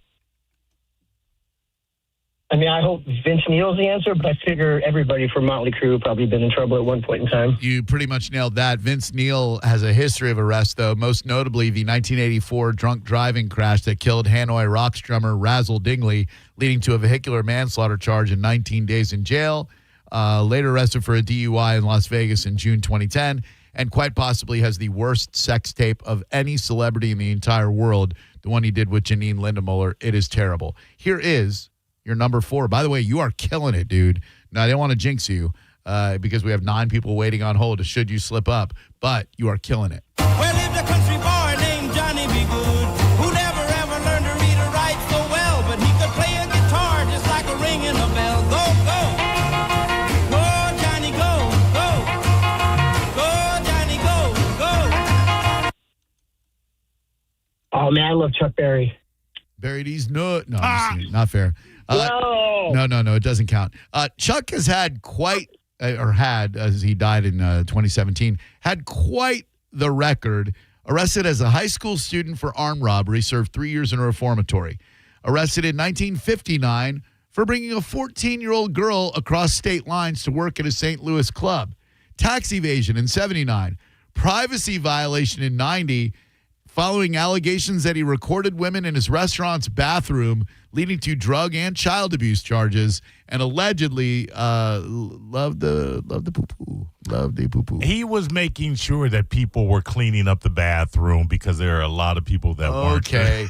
S4: I mean, I hope Vince Neil's the answer, but I figure everybody from Motley Crue probably been in trouble at one point in time.
S1: You pretty much nailed that. Vince Neil has a history of arrests, though, most notably the 1984 drunk driving crash that killed Hanoi Rocks drummer Razzle Dingley, leading to a vehicular manslaughter charge and 19 days in jail. Later arrested for a DUI in Las Vegas in June 2010, and quite possibly has the worst sex tape of any celebrity in the entire world, the one he did with Janine Lindemoller. It is terrible. Here is your number 4. By the way, you are killing it, dude. Now, I didn't want to jinx you because we have 9 people waiting on hold should you slip up, but you are killing it.
S5: Well, lived a country boy named Johnny B. Good, who never ever learned to read or write so well, but he could play a guitar just like a ringing a bell. Go, go. Go, Johnny, go, go. Go, Johnny, go, go.
S4: Oh, man, I love Chuck Berry.
S1: Buried these nut. No, I'm just kidding. Not fair.
S4: No.
S1: No, it doesn't count. Chuck has had as he died in 2017, had quite the record. Arrested as a high school student for armed robbery, served 3 years in a reformatory. Arrested in 1959 for bringing a 14-year-old girl across state lines to work at a St. Louis club. Tax evasion in 79. Privacy violation in 90. Following allegations that he recorded women in his restaurant's bathroom, leading to drug and child abuse charges, and allegedly loved the poo-poo.
S2: He was making sure that people were cleaning up the bathroom because there are a lot of people that weren't.
S1: Okay.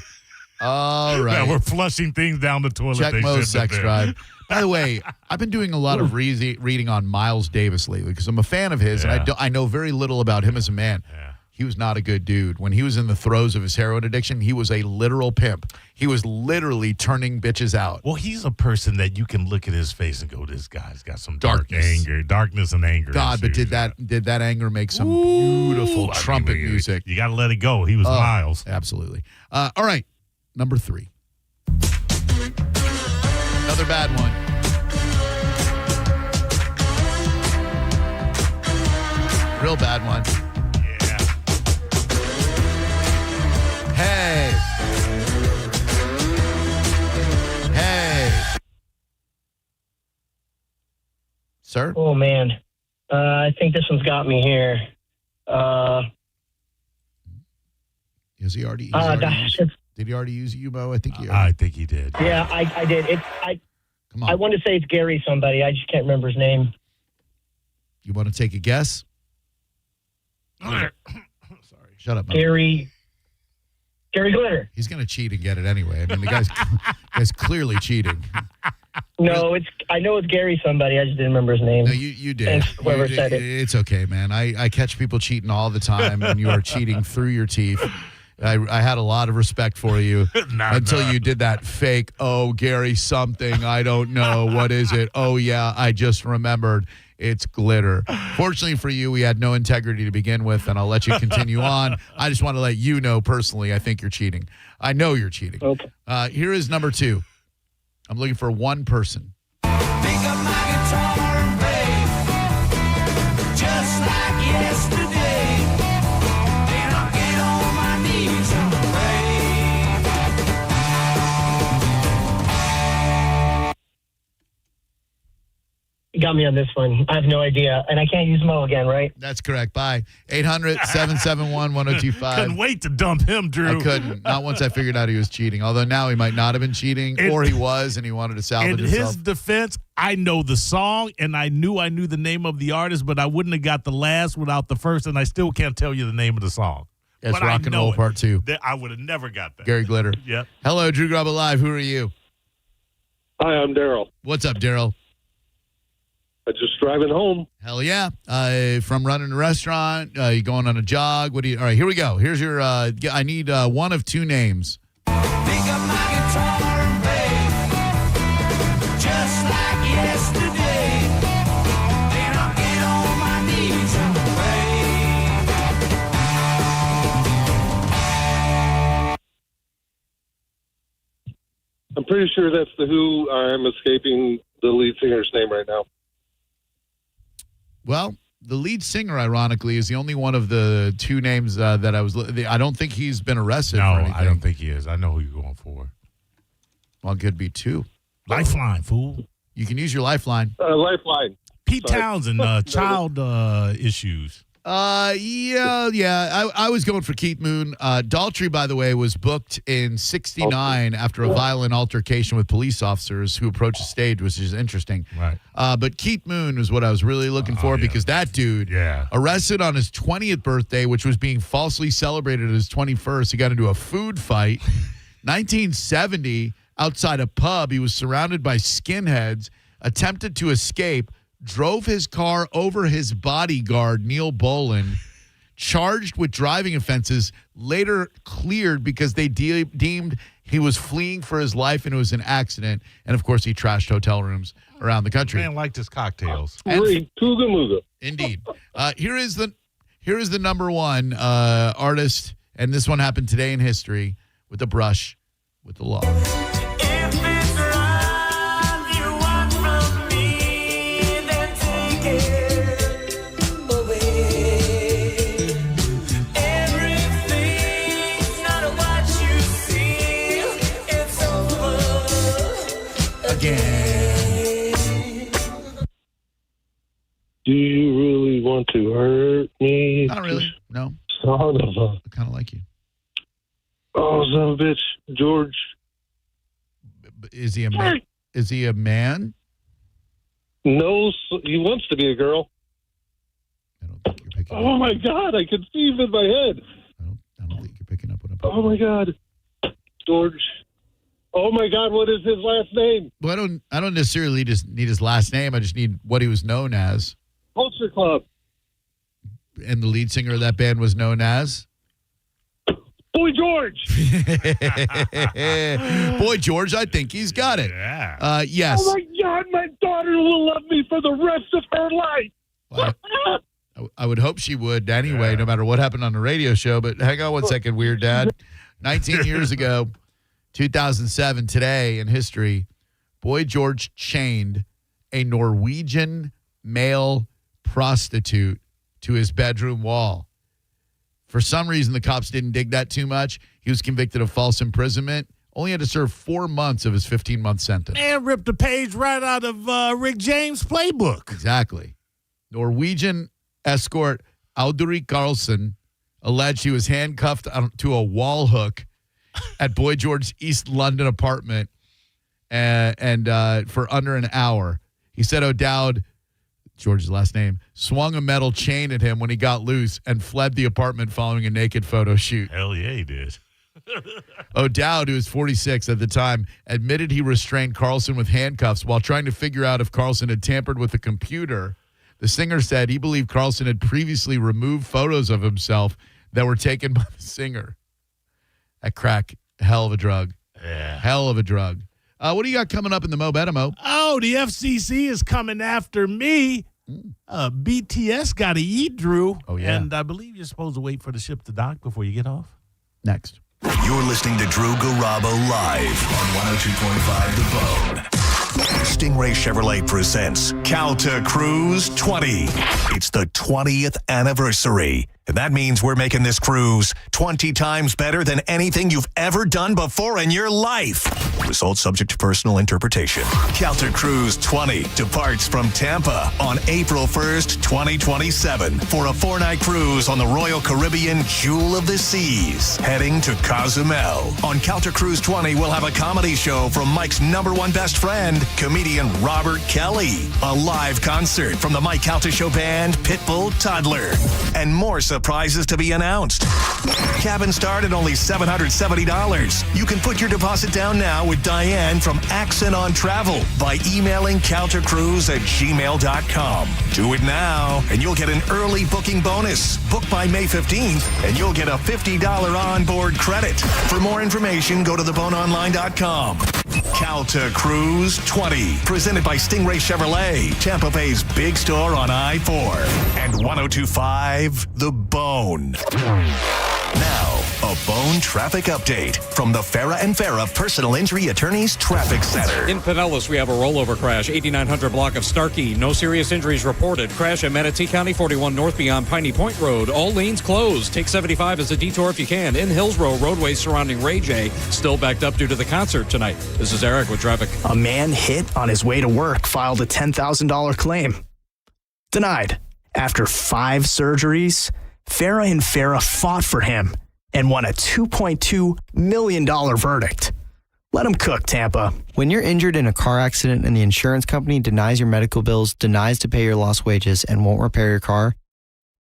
S1: All right.
S2: That were flushing things down the toilet.
S1: Check
S2: they
S1: Mo's
S2: shouldn't
S1: sex
S2: have
S1: drive. By the way, I've been doing a lot of reading on Miles Davis lately because I'm a fan of his, and I know very little about him as a man.
S2: Yeah.
S1: He was not a good dude. When he was in the throes of his heroin addiction, he was a literal pimp. He was literally turning bitches out.
S2: Well, he's a person that you can look at his face and go, this guy's got some
S1: Darkness
S2: darkness and anger.
S1: God, but did that anger make some beautiful trumpet music?
S2: You got to let it go. He was Miles.
S1: Absolutely. All right, number 3. Another bad one. Real bad one. Hey. Sir?
S4: Oh, man. I think this one's got me here.
S1: Is he already? Did he already use you, Mo? I think
S2: he did.
S4: Yeah, I did.
S1: Come on.
S4: I want to say it's Gary somebody. I just can't remember his name.
S1: You want to take a guess?
S2: Sorry.
S1: Shut up, Mo.
S4: Gary Glitter.
S1: He's going to cheat and get it anyway. I mean, the guy's clearly cheating.
S4: No, I know it's Gary somebody. I just didn't remember his name.
S1: No, you did.
S4: Thanks, whoever said it.
S1: It's okay, man. I catch people cheating all the time, and you are cheating through your teeth. I had a lot of respect for you until you did that fake, Gary something. I don't know. What is it? Oh, yeah, I just remembered. It's glitter. Fortunately for you, we had no integrity to begin with, and I'll let you continue on. I just want to let you know personally, I think you're cheating. I know you're cheating.
S4: Okay.
S1: Here is number 2. I'm looking for one person.
S5: Pick up my guitar and play, just like yesterday. Then I'll get on my knees and pray.
S4: You got me on this one. I have no idea. And I can't use Mo again, right?
S1: That's correct. Bye. 800-771-1025.
S2: Couldn't wait to dump him, Drew.
S1: I couldn't. Not once I figured out he was cheating. Although now he might not have been cheating, or he was, and he wanted to salvage
S2: In
S1: himself.
S2: his defense, I know the song, and I knew the name of the artist, but I wouldn't have got the last without the first, and I still can't tell you the name of the song.
S1: It's
S2: but
S1: Rock and Roll Part 2.
S2: I would have never got that.
S1: Gary Glitter.
S2: Yep.
S1: Hello, Drew Garabo Live. Who are you?
S6: Hi, I'm Daryl.
S1: What's up, Daryl?
S6: I'm just driving home.
S1: Hell yeah. From running a restaurant, you going on a jog. All right, here we go. Here's your, I need one of 2 names.
S5: Pick up my guitar and play, just like yesterday. Then I'll get on my knees and pray.
S6: I'm pretty sure that's the Who. I'm escaping the lead singer's name right now.
S1: Well, the lead singer, ironically, is the only one of the 2 names that I was. I don't think he's been arrested.
S2: No,
S1: for anything.
S2: I don't think he is. I know who you're going for.
S1: Well, it could be 2.
S2: Lifeline, fool.
S1: You can use your lifeline.
S6: Lifeline.
S2: Pete Townsend, child issues.
S1: Yeah. I was going for Keith Moon. Daltrey, by the way, was booked in '69 after a violent altercation with police officers who approached the stage, which is interesting.
S2: Right.
S1: But Keith Moon is what I was really looking for because that dude, arrested on his 20th birthday, which was being falsely celebrated at his 21st. He got into a food fight. 1970, outside a pub, he was surrounded by skinheads, attempted to escape, drove his car over his bodyguard, Neil Bolin, charged with driving offenses, later cleared because they deemed he was fleeing for his life and it was an accident. And, of course, he trashed hotel rooms around the country.
S2: Man liked his cocktails.
S6: Kuga Muga.
S1: Indeed. Here is the number 1 artist, and this one happened today in history, with a brush with the law.
S6: Do you really want to hurt me?
S1: Not really. No.
S6: Son of a.
S1: I kind of like you.
S6: Oh, son of a bitch. George.
S1: Is he a man? Is he a man?
S6: No, he wants to be a girl.
S1: I don't think you're picking
S6: Oh, my God. I can see him in my head.
S1: I don't think you're picking up what I'm
S6: Oh, my God. George. Oh, my God. What is his last name?
S1: Well, I don't necessarily just need his last name. I just need what he was known as.
S6: Culture Club.
S1: And the lead singer of that band was known as?
S6: Boy George.
S1: Boy George, I think he's got it.
S2: Yeah.
S1: Yes.
S6: Oh, my God. My daughter will love me for the rest of her life.
S1: Well, I would hope she would anyway, no matter what happened on the radio show. But hang on one second, Weird Dad. 19 years ago, 2007, today in history, Boy George chained a Norwegian male prostitute to his bedroom wall. For some reason, the cops didn't dig that too much. He was convicted of false imprisonment. Only had to serve 4 months of his 15-month sentence.
S2: And ripped a page right out of Rick James' playbook.
S1: Exactly. Norwegian escort Audrey Carlson alleged he was handcuffed to a wall hook at Boy George's East London apartment and for under an hour. He said O'Dowd George's last name, swung a metal chain at him when he got loose and fled the apartment following a naked photo shoot.
S2: Hell yeah, he did.
S1: O'Dowd, who was 46 at the time, admitted he restrained Carlson with handcuffs while trying to figure out if Carlson had tampered with a computer. The singer said he believed Carlson had previously removed photos of himself that were taken by the singer. That crack, hell of a drug.
S2: Yeah.
S1: Hell of a drug. What do you got coming up in the Mo Better Mo?
S2: Oh, the FCC is coming after me. BTS got to eat, Drew.
S1: Oh, yeah.
S2: And I believe you're supposed to wait for the ship to dock before you get off.
S1: Next.
S14: You're listening to Drew Garabo live on 102.5 The Bone. Stingray Chevrolet presents Calta Cruise 20. It's the 20th anniversary. And that means we're making this cruise 20 times better than anything you've ever done before in your life. Results subject to personal interpretation. Calta Cruise 20 departs from Tampa on April 1st, 2027 for a 4-night cruise on the Royal Caribbean Jewel of the Seas, heading to Cozumel. On Calta Cruise 20, we'll have a comedy show from Mike's number one best friend, comedian Robert Kelly, a live concert from the Mike Calta Show band Pitbull Toddler, and more surprises to be announced. Cabin start at only $770. You can put your deposit down now with Diane from Accent on Travel by emailing caltacruise@gmail.com. Do it now, and you'll get an early booking bonus. Book by May 15th, and you'll get a $50 onboard credit. For more information, go to theboneonline.com. Calta Cruise 20, presented by Stingray Chevrolet, Tampa Bay's big store on I-4 and 102.5 The Bone. Now, a Bone traffic update from the Farah and Farah Personal Injury Attorneys Traffic Center.
S7: In Pinellas, we have a rollover crash, 8900 block of Starkey. No serious injuries reported. Crash in Manatee County, 41 north beyond Piney Point Road. All lanes closed. Take 75 as a detour if you can. In Hillsborough, roadways surrounding Ray J still backed up due to the concert tonight. This is Eric with traffic.
S26: A man hit on his way to work filed a $10,000 claim. Denied. After 5 surgeries, Farah and Farah fought for him and won a $2.2 million verdict. Let him cook, Tampa.
S8: When you're injured in a car accident and the insurance company denies your medical bills, denies to pay your lost wages, and won't repair your car,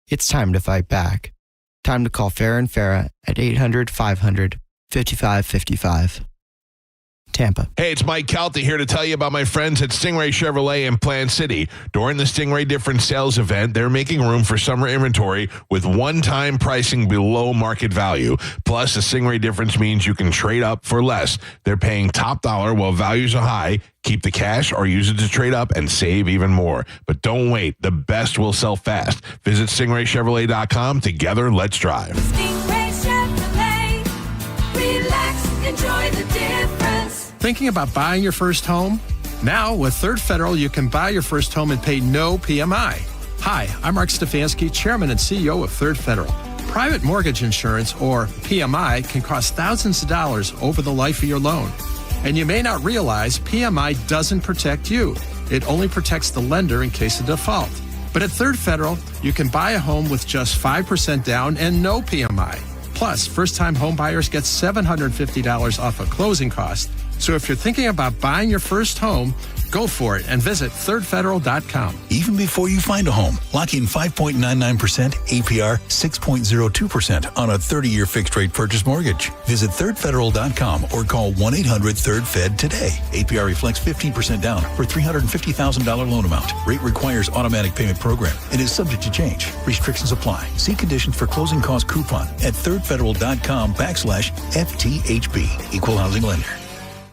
S8: it's time to fight back. Time to call Farah and Farah at 800-500-5555. Tampa.
S18: Hey, it's Mike Calta here to tell you about my friends at Stingray Chevrolet in Plant City. During the Stingray Difference Sales event, they're making room for summer inventory with one-time pricing below market value. Plus, the Stingray Difference means you can trade up for less. They're paying top dollar while values are high. Keep the cash or use it to trade up and save even more. But don't wait. The best will sell fast. Visit StingrayChevrolet.com. Together, let's drive.
S9: Stingray Chevrolet. Relax. Enjoy the difference.
S10: Thinking about buying your first home? Now, with Third Federal, you can buy your first home and pay no PMI. Hi, I'm Mark Stefanski, Chairman and CEO of Third Federal. Private mortgage insurance, or PMI, can cost thousands of dollars over the life of your loan. And you may not realize PMI doesn't protect you. It only protects the lender in case of default. But at Third Federal, you can buy a home with just 5% down and no PMI. Plus, first-time home buyers get $750 off of closing costs. So if you're thinking about buying your first home, go for it and visit thirdfederal.com.
S11: Even before you find a home, lock in 5.99% APR, 6.02% on a 30-year fixed-rate purchase mortgage. Visit thirdfederal.com or call 1-800-3rd-FED today. APR reflects 15% down for $350,000 loan amount. Rate requires automatic payment program and is subject to change. Restrictions apply. See conditions for closing cost coupon at thirdfederal.com/FTHB. Equal housing lender.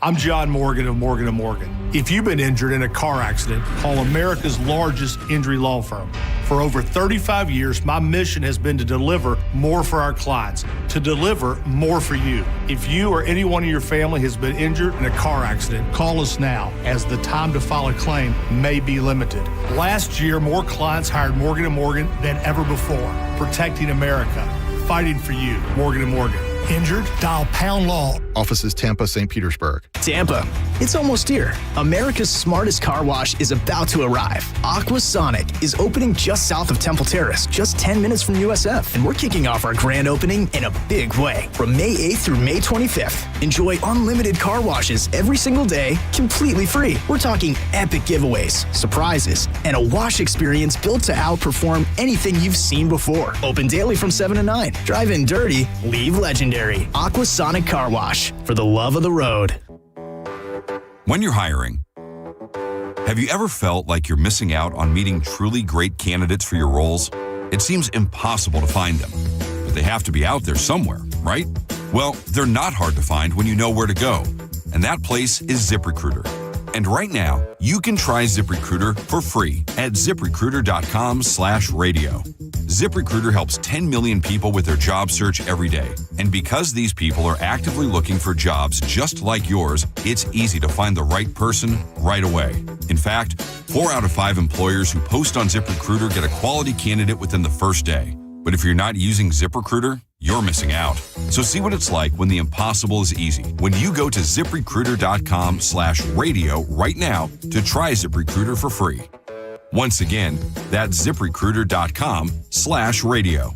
S12: I'm John Morgan of Morgan & Morgan. If you've been injured in a car accident, call America's largest injury law firm. For over 35 years, my mission has been to deliver more for our clients, to deliver more for you. If you or anyone in your family has been injured in a car accident, call us now, as the time to file a claim may be limited. Last year, more clients hired Morgan & Morgan than ever before, protecting America, fighting for you. Morgan & Morgan. Injured? Dial #law.
S25: Offices Tampa, St. Petersburg.
S26: Tampa, It's almost here. America's smartest car wash is about to arrive. Aquasonic is opening just south of Temple Terrace, just 10 minutes from USF. And we're kicking off our grand opening in a big way. From May 8th through May 25th. Enjoy unlimited car washes every single day, completely free. We're talking epic giveaways, surprises, and a wash experience built to outperform anything you've seen before. Open daily from 7 to 9. Drive in dirty, leave legendary. Aquasonic Car Wash, for the love of the road.
S13: When you're hiring, have you ever felt like you're missing out on meeting truly great candidates for your roles? It seems impossible to find them, but they have to be out there somewhere, right? Well, they're not hard to find when you know where to go, and that place is ZipRecruiter. And right now, you can try ZipRecruiter for free at ZipRecruiter.com/radio. ZipRecruiter helps 10 million people with their job search every day. And because these people are actively looking for jobs just like yours, it's easy to find the right person right away. In fact, 4 out of 5 employers who post on ZipRecruiter get a quality candidate within the first day. But if you're not using ZipRecruiter, you're missing out. So see what it's like when the impossible is easy. When you go to ZipRecruiter.com/radio right now to try ZipRecruiter for free. Once again, that's ZipRecruiter.com/radio.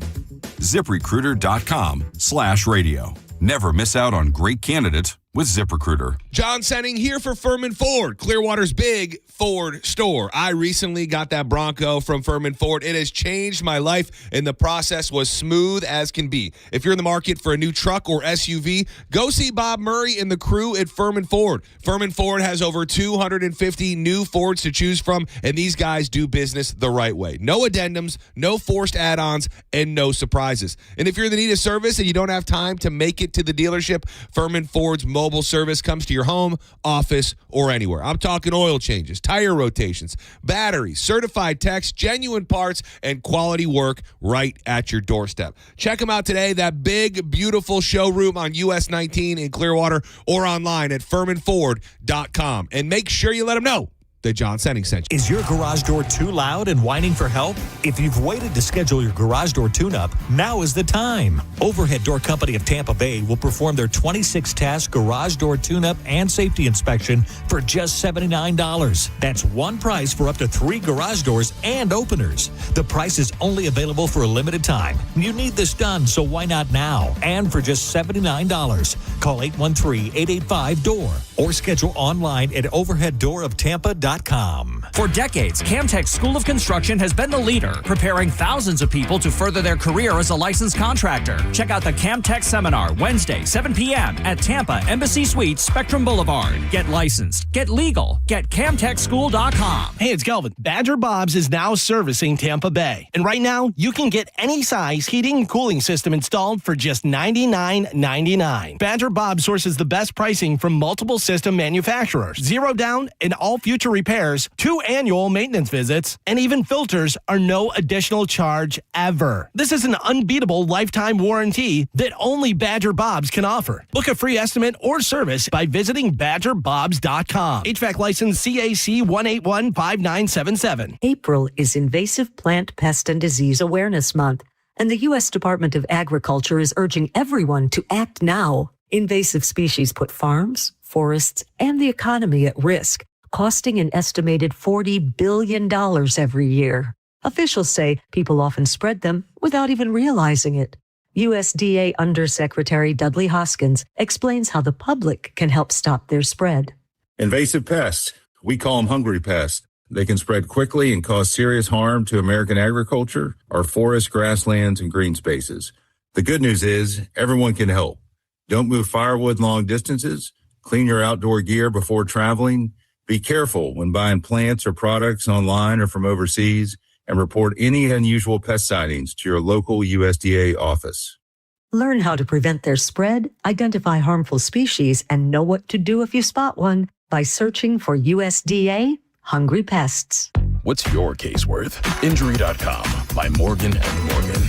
S13: ZipRecruiter.com/radio. Never miss out on great candidates with ZipRecruiter.
S18: John Senning here for Furman Ford, Clearwater's big Ford store. I recently got that Bronco from Furman Ford. It has changed my life, and the process was smooth as can be. If you're in the market for a new truck or SUV, go see Bob Murray and the crew at Furman Ford. Furman Ford has over 250 new Fords to choose from, and these guys do business the right way. No addendums, no forced add-ons, and no surprises. And if you're in the need of service and you don't have time to make it to the dealership, Furman Ford's mobile service comes to your home, office, or anywhere. I'm talking oil changes, tire rotations, batteries, certified techs, genuine parts, and quality work right at your doorstep. Check them out today, that big, beautiful showroom on US 19 in Clearwater, or online at FurmanFord.com. And make sure you let them know that John Senning sent you.
S15: Is your garage door too loud and whining for help? If you've waited to schedule your garage door tune-up, now is the time. Overhead Door Company of Tampa Bay will perform their 26-task garage door tune-up and safety inspection for just $79. That's one price for up to 3 garage doors and openers. The price is only available for a limited time. You need this done, so why not now? And for just $79. Call 813-885-DOOR or schedule online at overheaddooroftampa.com.
S16: For decades, Camtech School of Construction has been the leader, preparing thousands of people to further their career as a licensed contractor. Check out the Camtech Seminar Wednesday, 7 p.m. at Tampa Embassy Suites, Spectrum Boulevard. Get licensed, get legal, get CamtechSchool.com.
S26: Hey, it's Kelvin. Badger Bob's is now servicing Tampa Bay. And right now, you can get any size heating and cooling system installed for just $99.99. Badger Bob sources the best pricing from multiple system manufacturers. 0 down and all future repairs, 2 annual maintenance visits, and even filters are no additional charge ever. This is an unbeatable lifetime warranty that only Badger Bob's can offer. Book a free estimate or service by visiting BadgerBobs.com. HVAC license CAC 1815977.
S17: April is Invasive Plant Pest and Disease Awareness Month, and the U.S. Department of Agriculture is urging everyone to act now. Invasive species put farms, forests, and the economy at risk, costing an estimated $40 billion every year. Officials say people often spread them without even realizing it. USDA Undersecretary Dudley Hoskins explains how the public can help stop their spread.
S19: Invasive pests. We call them hungry pests. They can spread quickly and cause serious harm to American agriculture, our forests, grasslands, and green spaces. The good news is everyone can help. Don't move firewood long distances. Clean your outdoor gear before traveling. Be careful when buying plants or products online or from overseas, and report any unusual pest sightings to your local USDA office.
S17: Learn how to prevent their spread, identify harmful species, and know what to do if you spot one by searching for USDA Hungry Pests.
S20: What's your case worth? Injury.com by Morgan & Morgan.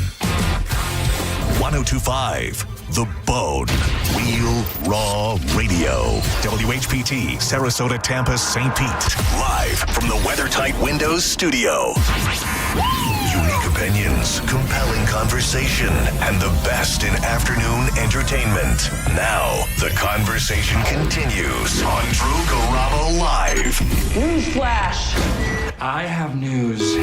S14: 1025 The Bone. Real Raw Radio. WHPT, Sarasota, Tampa, St. Pete. Live from the WeatherTight Windows studio. Unique opinion. opinions, compelling conversation, and the best in afternoon entertainment. Now, the conversation continues on Drew Garabo Live.
S3: Newsflash! I have news.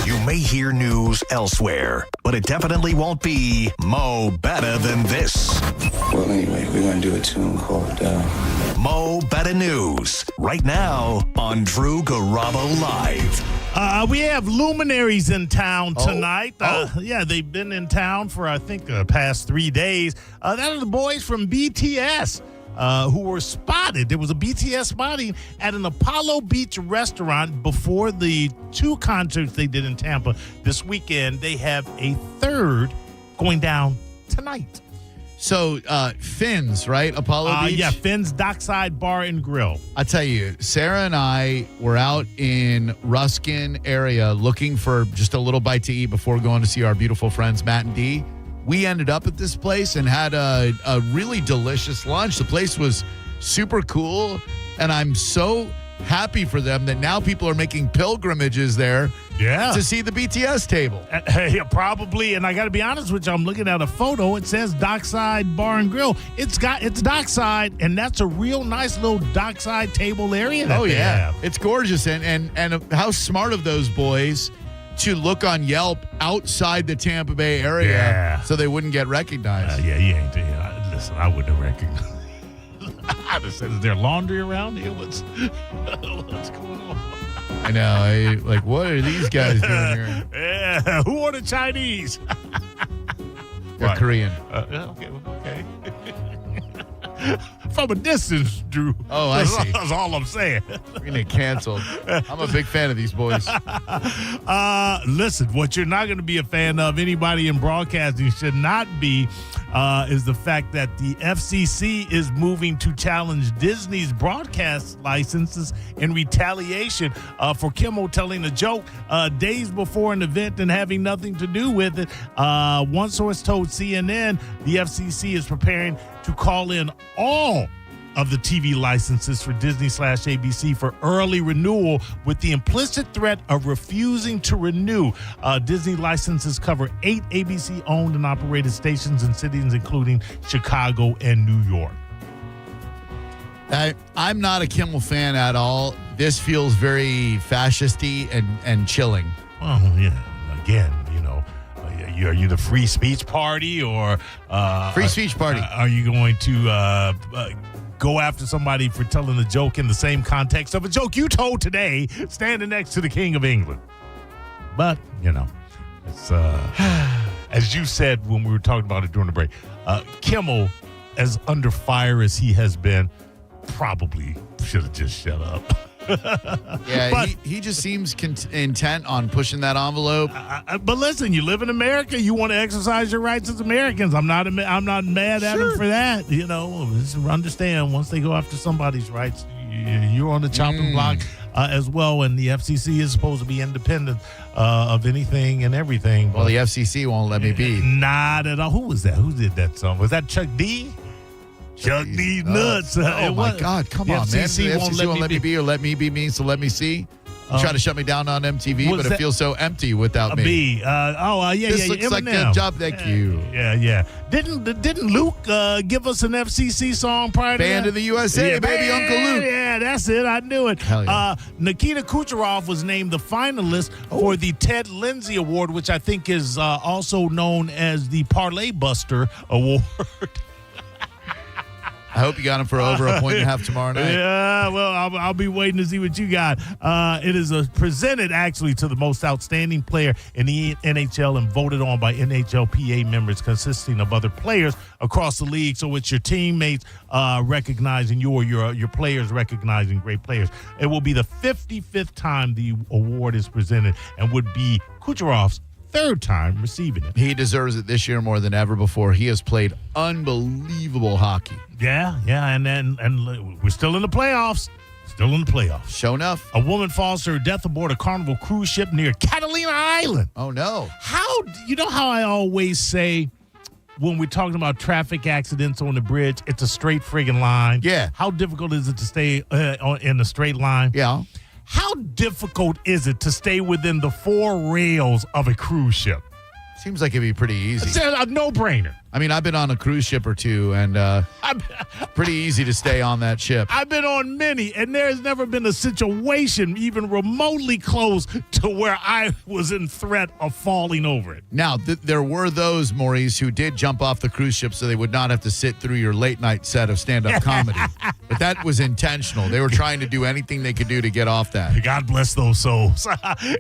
S14: You may hear news elsewhere, but it definitely won't be Mo Better Than This.
S3: Well, anyway, we're going to do a tune called
S14: Mo Better News, right now on Drew Garabo Live.
S2: We have luminaries in town tonight. Yeah, they've been in town for, I think, the past 3 days. That are the boys from BTS. Who were spotted. There was a BTS spotting at an Apollo Beach restaurant before the 2 concerts they did in Tampa this weekend. They have a third going down tonight.
S1: So, Finn's, right? Apollo Beach?
S2: Yeah, Finn's Dockside Bar and Grill.
S1: I tell you, Sarah and I were out in Ruskin area looking for just a little bite to eat before going to see our beautiful friends, Matt and Dee. We ended up at this place and had a really delicious lunch. The place was super cool, and I'm so happy for them that now people are making pilgrimages there to see the BTS table.
S2: Hey, probably, and I got to be honest with you, I'm looking at a photo. It says Dockside Bar and Grill. It's Dockside, and that's a real nice little dockside table area that they have.
S1: It's gorgeous, and how smart of those boys to look on Yelp outside the Tampa Bay area so they wouldn't get recognized.
S2: You ain't. Listen, I wouldn't have recognized. I'd have said, is there laundry around here? What's going on?
S1: I know. Like, what are these guys doing here?
S2: Yeah, who ordered Chinese?
S1: They're Korean.
S2: Okay. From a distance, Drew.
S1: Oh, I see.
S2: That's all I'm saying.
S1: We're going to get canceled. I'm a big fan of these boys.
S2: Listen, what you're not going to be a fan of, anybody in broadcasting should not be, is the fact that the FCC is moving to challenge Disney's broadcast licenses in retaliation for Kimmel telling a joke days before an event and having nothing to do with it. One source told CNN the FCC is preparing to call in all of the TV licenses for Disney/ABC for early renewal with the implicit threat of refusing to renew. Disney licenses cover 8 ABC-owned and operated stations in cities including Chicago and New York.
S1: I'm not a Kimmel fan at all. This feels very fascist-y and chilling.
S2: Well, yeah, again, are you the free speech party or
S1: free speech party?
S2: Are you going to go after somebody for telling a joke in the same context of a joke you told today, standing next to the King of England? But it's as you said when we were talking about it during the break, Kimmel, as under fire as he has been, probably should have just shut up.
S1: Yeah, but he just seems intent on pushing that envelope.
S2: But listen, you live in America. You want to exercise your rights as Americans. I'm not mad at him for that. Just understand, once they go after somebody's rights, you're on the chopping block as well. And the FCC is supposed to be independent of anything and everything.
S1: Well, the FCC won't let me be.
S2: Not at all. Who was that? Who did that song? Was that Chuck D? Chuck D's nuts.
S1: Oh, my God. Come on, man. The FCC won't let me be or let me be means to let me see. You try to shut me down on MTV, but it feels so empty without me. This looks
S2: Eminem.
S1: like a good job. Thank you.
S2: Yeah. Didn't Luke give us an FCC song prior to
S1: Band
S2: that?
S1: of the USA, baby, Uncle Luke.
S2: Yeah, that's it. I knew it.
S1: Hell yeah.
S2: Nikita Kucherov was named the finalist for the Ted Lindsay Award, which I think is also known as the Parlay Buster Award.
S1: I hope you got him for over a point and a half tomorrow night.
S2: Yeah, well, I'll be waiting to see what you got. It is presented actually to the most outstanding player in the NHL and voted on by NHLPA members consisting of other players across the league. So it's your teammates recognizing you or your players recognizing great players. It will be the 55th time the award is presented and would be Kucherov's third time receiving it.
S1: He deserves it this year more than ever before. He has played unbelievable hockey.
S2: Yeah, and we're still in the playoffs. Sure enough. A woman falls to her death aboard a Carnival cruise ship near Catalina Island.
S1: Oh, no.
S2: You know how I always say when we're talking about traffic accidents on the bridge, it's a straight friggin' line?
S1: Yeah.
S2: How difficult is it to stay in a straight line?
S1: Yeah.
S2: how difficult is it to stay within the 4 rails of a cruise ship?
S1: Seems like it'd be pretty easy.
S2: It's a no-brainer.
S1: I mean, I've been on a cruise ship or two, and pretty easy to stay on that ship.
S2: I've been on many, and there's never been a situation even remotely close to where I was in threat of falling over it.
S1: Now, there were those, Maurice, who did jump off the cruise ship so they would not have to sit through your late-night set of stand-up comedy. But that was intentional. They were trying to do anything they could do to get off that.
S2: God bless those souls.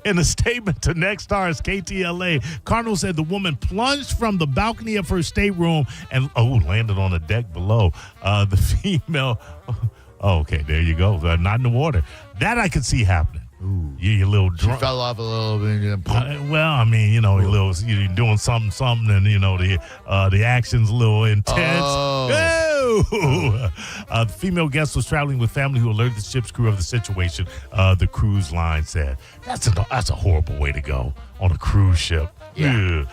S2: In a statement to Nexstar's KTLA, Cardinal said the woman plunged from the balcony of her stateroom and landed on the deck below. The female, okay, there you go. Not in the water. That I could see happening. Ooh. You're a little drunk.
S1: She fell off a little bit.
S2: Well, I mean, you're doing something, and the action's a little intense. The female guest was traveling with family who alerted the ship's crew of the situation. The cruise line said that's a horrible way to go on a cruise ship. Yeah.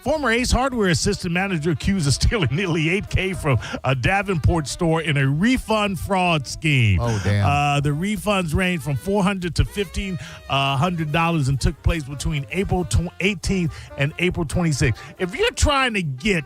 S2: Former Ace Hardware assistant manager accused of stealing nearly $8,000 from a Davenport store in a refund fraud scheme.
S1: Oh, damn.
S2: The refunds range from $400 to $1,500 and took place between April 18th and April 26th. If you're trying to get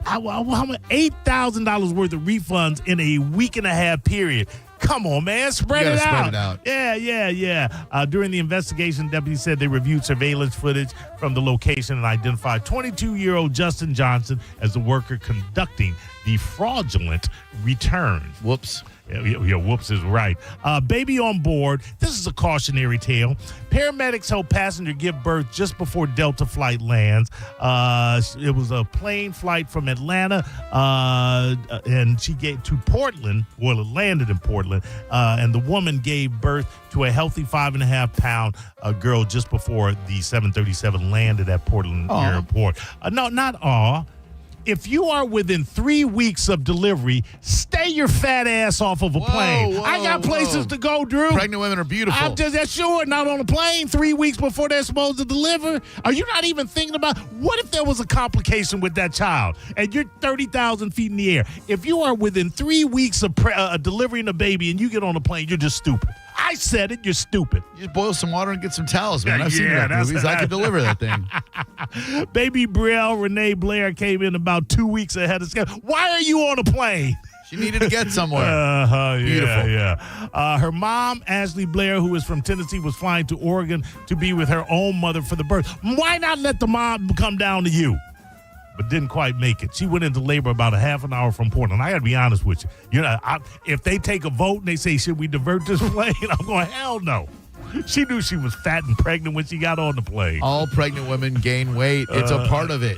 S2: $8,000 worth of refunds in a week and a half period, come on, man. Spread it out. Yeah. During the investigation, deputies said they reviewed surveillance footage from the location and identified 22-year-old Justin Johnson as the worker conducting the fraudulent returns.
S1: Whoops.
S2: Yeah, whoops is right. Baby on board. This is a cautionary tale. Paramedics help passenger give birth just before Delta flight lands. It was a plane flight from Atlanta, and she gave to Portland. Well, it landed in Portland, and the woman gave birth to a healthy 5.5-pound girl just before the 737 landed at Portland Airport. No, not all. If you are within 3 weeks of delivery, stay your fat ass off of a plane. I got places to go, Drew.
S1: Pregnant women are beautiful.
S2: I'm just sure not on a plane 3 weeks before they're supposed to deliver. Are you not even thinking about what if there was a complication with that child and you're 30,000 feet in the air? If you are within 3 weeks of delivering a baby and you get on a plane, you're just stupid. I said it, you're stupid.
S1: You just boil some water and get some towels, man. I've seen that movies. I could deliver that thing.
S2: Baby Brielle Renee Blair came in about 2 weeks ahead of schedule. Why are you on a plane?
S1: She needed to get somewhere.
S2: Beautiful. Yeah. Her mom, Ashley Blair, who is from Tennessee, was flying to Oregon to be with her own mother for the birth. Why not let the mom come down to you? But didn't quite make it. She went into labor about a half an hour from Portland. I got to be honest with you. If they take a vote and they say, should we divert this plane? I'm going, hell no. She knew she was fat and pregnant when she got on the plane.
S1: All pregnant women gain weight. It's a part of it.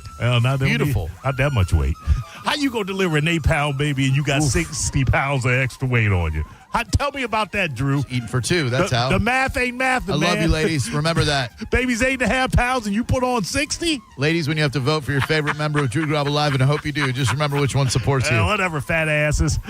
S2: Beautiful. Not that much weight. How you going to deliver an 8-pound baby and you got 60 pounds of extra weight on you? Tell me about that, Drew.
S1: Eating for two. That's how.
S2: The math ain't math.
S1: I love you, ladies. Remember that.
S2: Baby's 8.5 pounds and you put on 60?
S1: Ladies, when you have to vote for your favorite member of Drew Garabo Live, and I hope you do, just remember which one supports you.
S2: Whatever, fat asses.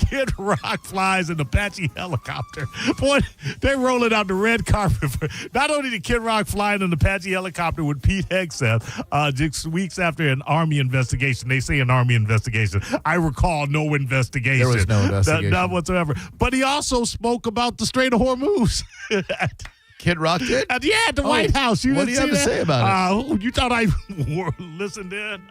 S2: Kid Rock flies an Apache helicopter. Boy, they're rolling out the red carpet. Not only did Kid Rock fly in an Apache helicopter with Pete Hegseth, just weeks after an Army investigation. They say an Army investigation. I recall no investigation.
S1: There was no investigation.
S2: None whatsoever. But he also spoke about the Strait of Hormuz.
S1: Kid Rock did?
S2: Yeah, at the White House.
S1: What do you have to say about
S2: it? You thought I listened in?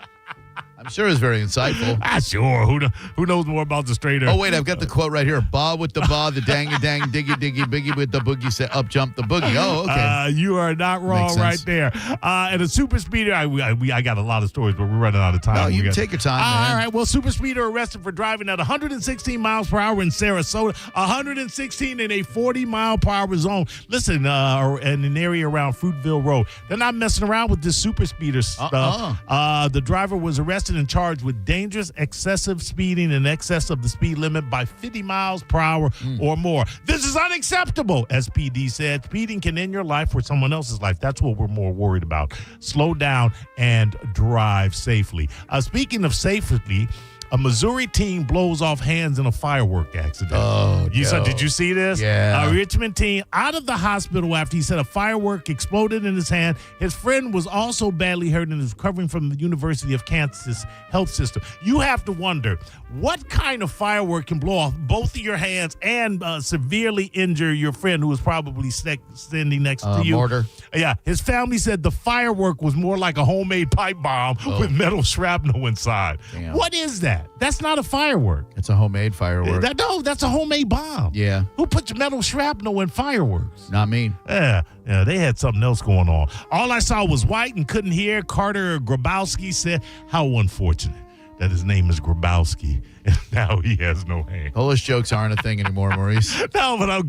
S1: I'm sure it's very insightful.
S2: Sure. Who knows more about the Strait of...
S1: Oh, wait, I've got the quote right here. Ba with the ba, the dang, diggy, biggie with the boogie, say up jump the boogie. Oh, okay.
S2: You are not wrong right there. And a super speeder, I got a lot of stories, but we're running out of time.
S1: No, you can take your time, man.
S2: All right, well, super speeder arrested for driving at 116 miles per hour in Sarasota, 116 in a 40-mile-per-hour zone. Listen, in an area around Fruitville Road. They're not messing around with this super speeder stuff. The driver was arrested and charged with dangerous excessive speeding in excess of the speed limit by 50 miles per hour or more. This is unacceptable, SPD said. Speeding can end your life or someone else's life. That's what we're more worried about. Slow down and drive safely. Speaking of safety, A Missouri teen blows off hands in a firework accident.
S1: Oh,
S2: Did you see this?
S1: Yeah.
S2: A Richmond teen out of the hospital after he said a firework exploded in his hand. His friend was also badly hurt and is recovering from the University of Kansas health system. You have to wonder, what kind of firework can blow off both of your hands and severely injure your friend who was probably standing next to you?
S1: Mortar.
S2: Yeah. His family said the firework was more like a homemade pipe bomb with metal shrapnel inside.
S1: Damn.
S2: What is that? That's not a firework.
S1: It's a homemade firework.
S2: No, that's a homemade bomb.
S1: Yeah.
S2: Who puts metal shrapnel in fireworks?
S1: Not me.
S2: Yeah, they had something else going on. All I saw was white and couldn't hear. Carter Grabowski said, how unfortunate that his name is Grabowski, and now he has no hand.
S1: Polish jokes aren't a thing anymore, Maurice.
S2: No, but I'm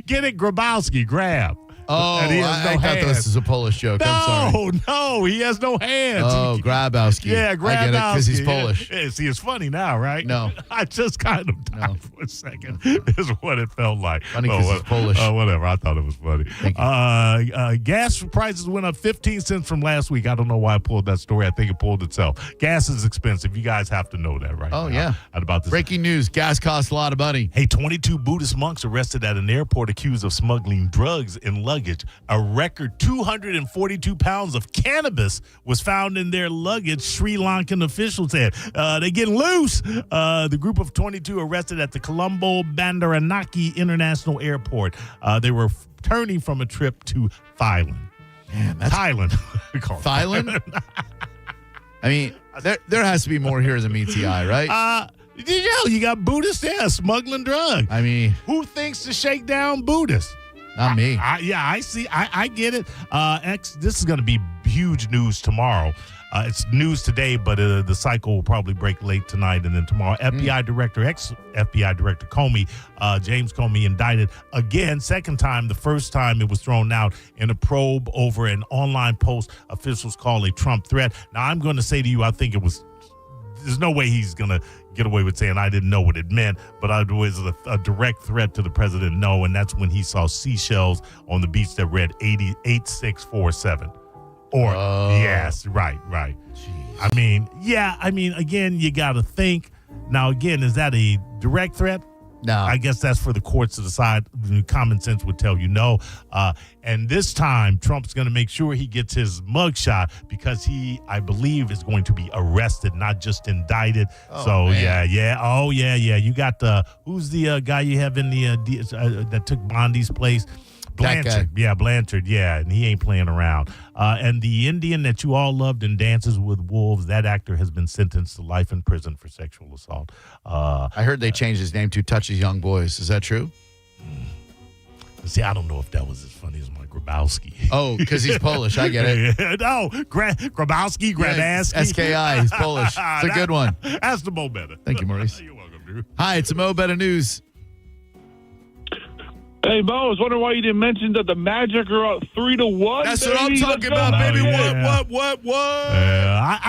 S2: get it, Grabowski, grab.
S1: Oh,
S2: And he has
S1: I
S2: no
S1: thought
S2: hands.
S1: this is a Polish joke. I'm sorry.
S2: No, he has no hands.
S1: Oh, Grabowski.
S2: Yeah, Grabowski.
S1: I get it because he's Polish.
S2: Yeah, see, it's funny now, right?
S1: No.
S2: I just kind of died for a second. Is what it felt like.
S1: Funny because he's Polish.
S2: Whatever. I thought it was funny. Gas prices went up 15 cents from last week. I don't know why I pulled that story. I think it pulled itself. Gas is expensive. You guys have to know that right now.
S1: Oh, yeah.
S2: About this.
S1: Breaking news. Gas costs a lot of money.
S2: Hey, 22 Buddhist monks arrested at an airport accused of smuggling drugs in luggage. A record 242 pounds of cannabis was found in their luggage, Sri Lankan officials said. They're getting loose. The group of 22 arrested at the Colombo Bandaranaki International Airport. They were returning from a trip to Thailand.
S1: Man, that's
S2: Thailand.
S1: Thailand? I mean, there has to be more here than meets the eye, right?
S2: You got Buddhists there smuggling drugs.
S1: I mean,
S2: who thinks to shake down Buddhists?
S1: Not me.
S2: I see. I get it. This is going to be huge news tomorrow. It's news today, but the cycle will probably break late tonight and then tomorrow. FBI director, ex-FBI director Comey, James Comey, indicted again, second time. The first time it was thrown out in a probe over an online post officials call a Trump threat. Now, I'm going to say to you, I think it was. There's no way he's going to get away with saying I didn't know what it meant, but it was a direct threat to the president. No, and that's when he saw seashells on the beach that read 8647. Or yes, right. Jeez. I mean, again, you got to think. Now, again, is that a direct threat?
S1: No.
S2: I guess that's for the courts to decide. Common sense would tell you no. And this time, Trump's going to make sure he gets his mugshot because he, I believe, is going to be arrested, not just indicted. Yeah. Oh, yeah. You got who's the guy you have in the that took Bondi's place? Blanchard. Yeah, Blanchard. Yeah, and he ain't playing around. And the Indian that you all loved in Dances with Wolves, that actor has been sentenced to life in prison for sexual assault.
S1: I heard they changed his name to Touches Young Boys. Is that true?
S2: See, I don't know if that was as funny as my Grabowski.
S1: Oh, because he's Polish. I get it.
S2: No, Grabowski, Grabowski.
S1: SKI. He's Polish. It's a good one.
S2: That's the Mo Better.
S1: Thank you, Maurice.
S2: You're welcome, dude.
S1: Hi, it's a Mo Better News.
S6: Hey, Mo, I was wondering why you didn't mention that the Magic are up 3-1.
S1: That's what I'm talking about, baby. What?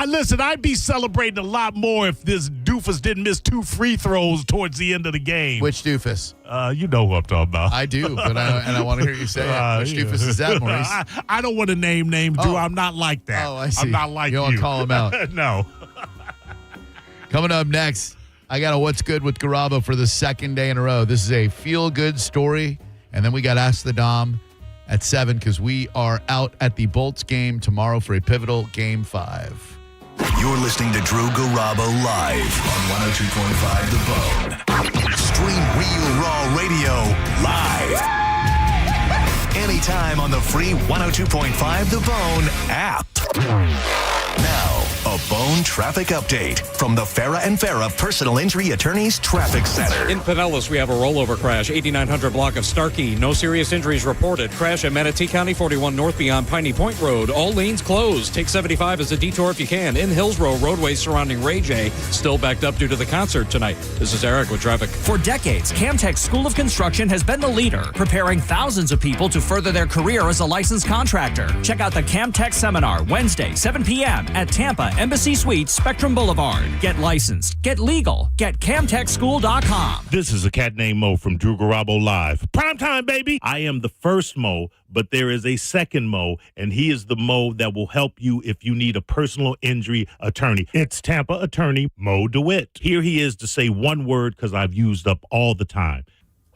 S2: Listen, I'd be celebrating a lot more if this doofus didn't miss 2 free throws towards the end of the game.
S1: Which doofus?
S2: You know who I'm talking about.
S1: I do, but I want to hear you say it. Which doofus is that, Maurice?
S2: I don't want to name names, Drew. I'm not like that.
S1: Oh, I see.
S2: I'm not like
S1: you. You don't call him out.
S2: No.
S1: Coming up next, I got a What's Good with Garabo for the second day in a row. This is a feel-good story, and then we got Ask the Dom at 7 because we are out at the Bolts game tomorrow for a pivotal Game 5.
S14: You're listening to Drew Garabo live on 102.5 The Bone. Stream Real Raw Radio live. Anytime on the free 102.5 The Bone app. Now, a Bone traffic update from the Farah and Farah Personal Injury Attorneys Traffic Center.
S7: In Pinellas, we have a rollover crash, 8900 block of Starkey. No serious injuries reported. Crash at Manatee County, 41 north beyond Piney Point Road. All lanes closed. Take 75 as a detour if you can. In Hillsborough, roadways surrounding Ray J still backed up due to the concert tonight. This is Eric with traffic.
S16: For decades, Camtech School of Construction has been the leader, preparing thousands of people to further their career as a licensed contractor. Check out the Camtech Seminar, Wednesday, 7 p.m. p.m. at Tampa Embassy Suites, Spectrum Boulevard. Get licensed, get legal, get camtechschool.com.
S2: This is a cat named Mo from Drew Garabo Live. Prime time, baby. I am the first Mo, but there is a second Mo, and he is the Mo that will help you if you need a personal injury attorney. It's Tampa attorney Mo DeWitt. Here he is to say one word because I've used up all the time.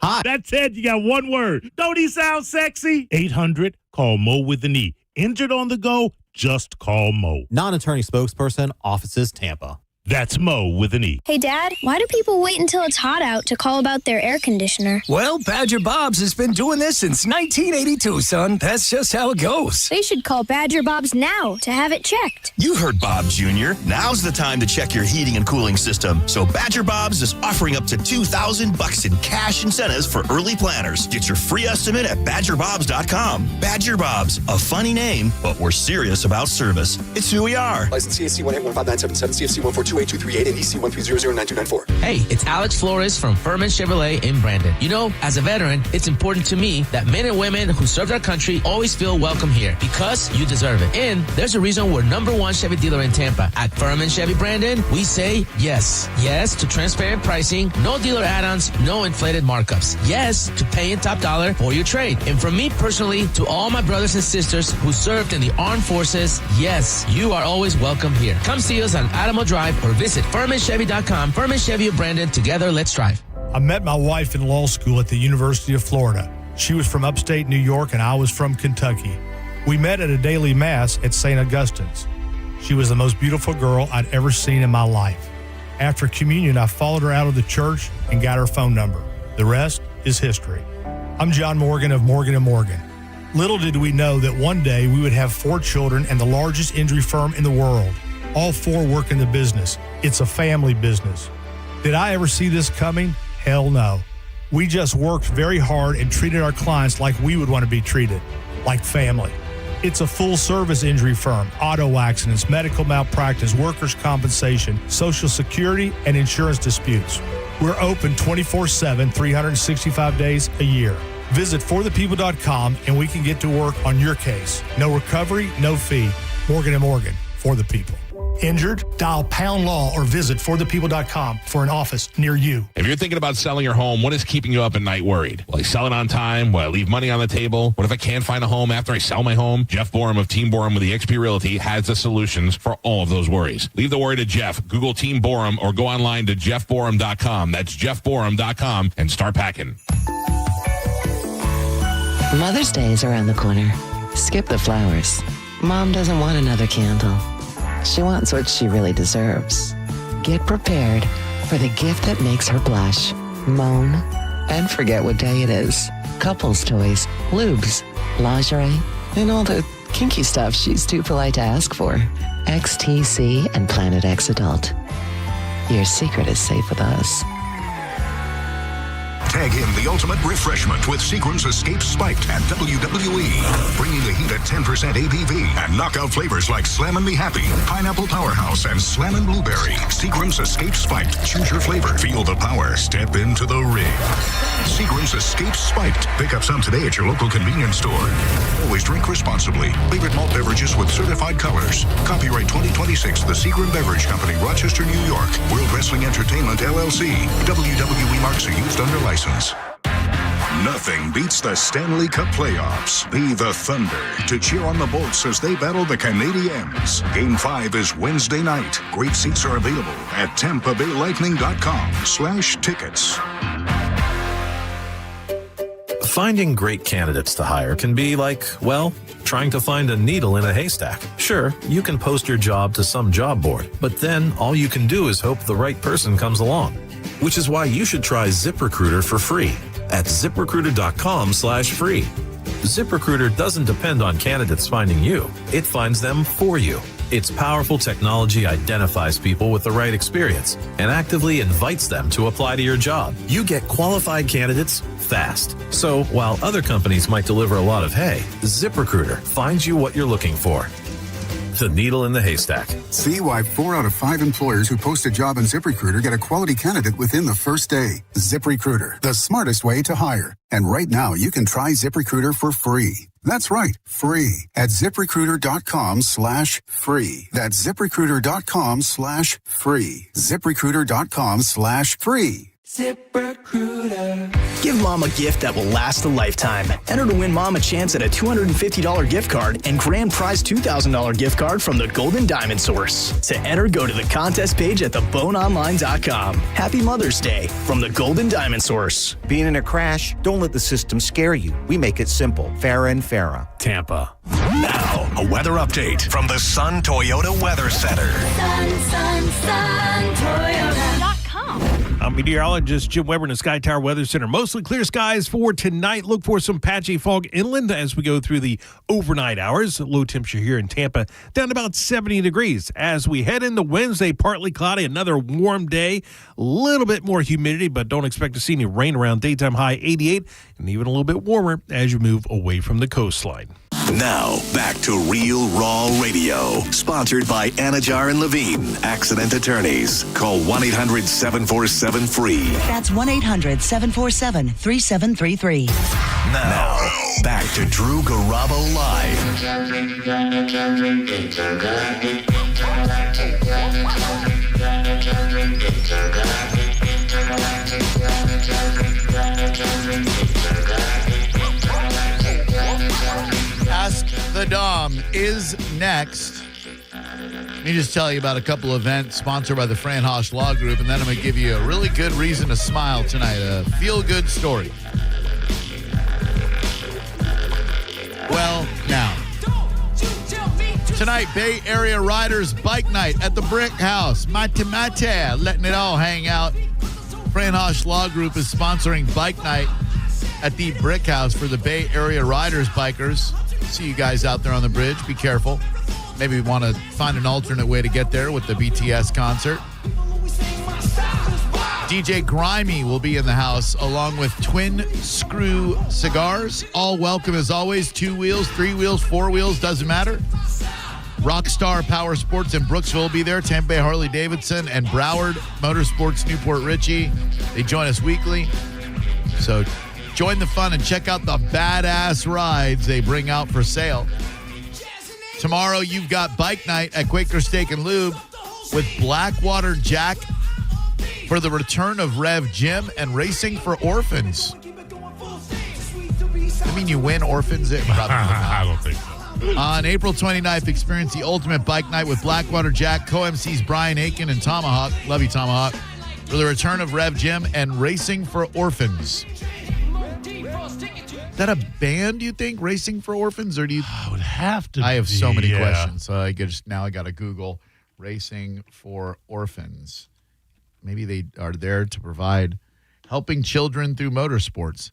S1: Hi.
S2: That's it. You got one word. Don't he sound sexy? 800, call Mo with an E. Injured on the go, just call Mo.
S4: Non-attorney spokesperson, offices Tampa.
S2: That's Mo with an E.
S5: Hey, Dad, why do people wait until it's hot out to call about their air conditioner?
S21: Well, Badger Bob's has been doing this since 1982, son. That's just how it goes.
S5: They should call Badger Bob's now to have it checked.
S22: You heard Bob Jr. Now's the time to check your heating and cooling system. So Badger Bob's is offering up to $2,000 in cash incentives for early planners. Get your free estimate at badgerbobs.com. Badger Bob's, a funny name, but we're serious about service. It's who we are.
S23: License CAC 1815977, CFC 1428238, and EC 1300294.
S24: Hey, it's Alex Flores from Furman Chevrolet in Brandon. You know, as a veteran, it's important to me that men and women who served our country always feel welcome here because you deserve it. And there's a reason we're #1 Chevy dealer in Tampa. At Furman Chevy Brandon, we say yes. Yes to transparent pricing, no dealer add-ons, no inflated markups. Yes to paying top dollar for your trade. And from me personally to all my brothers and sisters who served in the armed forces, yes, you are always welcome here. Come see us on Adamo Drive or visit FurmanChevy.com. Furman Chevy of Brandon. Together, let's drive.
S12: I met my wife in law school at the University of Florida. She was from upstate New York and I was from Kentucky. We met at a daily mass at St. Augustine's. She was the most beautiful girl I'd ever seen in my life. After communion, I followed her out of the church and got her phone number. The rest is history. I'm John Morgan of Morgan & Morgan. Little did we know that one day we would have 4 children and the largest injury firm in the world. All 4 work in the business. It's a family business. Did I ever see this coming? Hell no. We just worked very hard and treated our clients like we would want to be treated, like family. It's a full-service injury firm, auto accidents, medical malpractice, workers' compensation, Social Security, and insurance disputes. We're open 24/7, 365 days a year. Visit forthepeople.com and we can get to work on your case. No recovery, no fee. Morgan & Morgan, for the people. Injured? Dial pound law or visit forthepeople.com for an office near you.
S18: If you're thinking about selling your home, what is keeping you up at night worried? Will I sell it on time? Will I leave money on the table? What if I can't find a home after I sell my home? Jeff Borum of Team Borum with eXp Realty has the solutions for all of those worries. Leave the worry to Jeff. Google Team Borum or go online to jeffborum.com. That's jeffborum.com and start packing.
S27: Mother's Day is around the corner. Skip the flowers. Mom doesn't want another candle. She wants what she really deserves. Get prepared for the gift that makes her blush, moan, and forget what day it is. Couples toys, lubes, lingerie, and all the kinky stuff she's too polite to ask for. XTC and Planet X Adult. Your secret is safe with us.
S28: Tag in the ultimate refreshment with Seagram's Escape Spiked at WWE. Bringing the heat at 10% ABV and knockout flavors like Slammin' Me Happy, Pineapple Powerhouse, and Slammin' Blueberry. Seagram's Escape Spiked. Choose your flavor. Feel the power. Step into the ring. Seagram's Escape Spiked. Pick up some today at your local convenience store. Always drink responsibly. Favorite malt beverages with certified colors. Copyright 2026, The Seagram Beverage Company, Rochester, New York. World Wrestling Entertainment, LLC. WWE marks are used under license. Nothing beats the Stanley Cup playoffs. Be the Thunder to cheer on the Bolts as they battle the Canadiens. Game 5 is Wednesday night. Great seats are available at TampaBayLightning.com/tickets.
S29: Finding great candidates to hire can be like, well, trying to find a needle in a haystack. Sure, you can post your job to some job board, but then all you can do is hope the right person comes along. Which is why you should try ZipRecruiter for free at ZipRecruiter.com/free. ZipRecruiter doesn't depend on candidates finding you. It finds them for you. Its powerful technology identifies people with the right experience and actively invites them to apply to your job. You get qualified candidates fast. So while other companies might deliver a lot of hay, ZipRecruiter finds you what you're looking for. the needle in the haystack.
S8: See why 4 out of 5 employers who post a job on ZipRecruiter get a quality candidate within the first day. ZipRecruiter, the smartest way to hire. And right now, you can try ZipRecruiter for free. That's right, free at ZipRecruiter.com/free. That's ZipRecruiter.com/free. ZipRecruiter.com/free.
S21: ZipRecruiter. Give Mom a gift that will last a lifetime. Enter to win Mom a chance at a $250 gift card and grand prize $2,000 gift card from the Golden Diamond Source. To enter, go to the contest page at theboneonline.com. Happy Mother's Day from the Golden Diamond Source.
S9: Being in a crash? Don't let the system scare you. We make it simple. Farah and Farah.
S29: Tampa.
S14: Now, a weather update from the Sun Toyota Weather Center.
S10: Toyota.com. I'm meteorologist Jim Weber in the Sky Tower Weather Center. Mostly clear skies for tonight. Look for some patchy fog inland as we go through the overnight hours. Low temperature here in Tampa down to about 70 degrees. As we head into Wednesday, partly cloudy, another warm day. A little bit more humidity, but don't expect to see any rain around. Daytime high 88 and even a little bit warmer as you move away from the coastline.
S14: Now, back to Real Raw Radio. Sponsored by Anajar and Levine, accident attorneys. Call 1-800-747-FREE.
S11: That's 1-800-747-3733.
S14: Now, back to Drew Garabo Live.
S1: Ask the Dom is next. Let me just tell you about a couple events sponsored by the Fran Hosh Law Group, and then I'm going to give you a really good reason to smile tonight, a feel-good story. Well, now, tonight, Bay Area Riders Bike Night at the Brick House. Mate, letting it all hang out. Fran Hosh Law Group is sponsoring Bike Night at the Brick House for the Bay Area Riders Bikers. See you guys out there on the bridge. Be careful. Maybe want to find an alternate way to get there with the BTS concert. DJ Grimy will be in the house along with Twin Screw Cigars. All welcome as always. 2 wheels, 3 wheels, 4 wheels, doesn't matter. Rockstar Power Sports in Brooksville will be there. Tampa Bay Harley Davidson and Broward Motorsports Newport Richie. They join us weekly. So join the fun and check out the badass rides they bring out for sale. Tomorrow, you've got Bike Night at Quaker Steak and Lube with Blackwater Jack for the return of Rev Jim and Racing for Orphans. I mean, you win orphans? Probably not.
S2: I don't think so.
S1: On April 29th, experience the ultimate bike night with Blackwater Jack, co-MCs Brian Aiken and Tomahawk. Love you, Tomahawk. For the return of Rev Jim and Racing for Orphans. Is that a band, you think, Racing for Orphans? Or do you?
S2: I would have to.
S1: I have so many
S2: yeah.
S1: questions. So I got to Google Racing for Orphans. Maybe they are there to provide helping children through motorsports.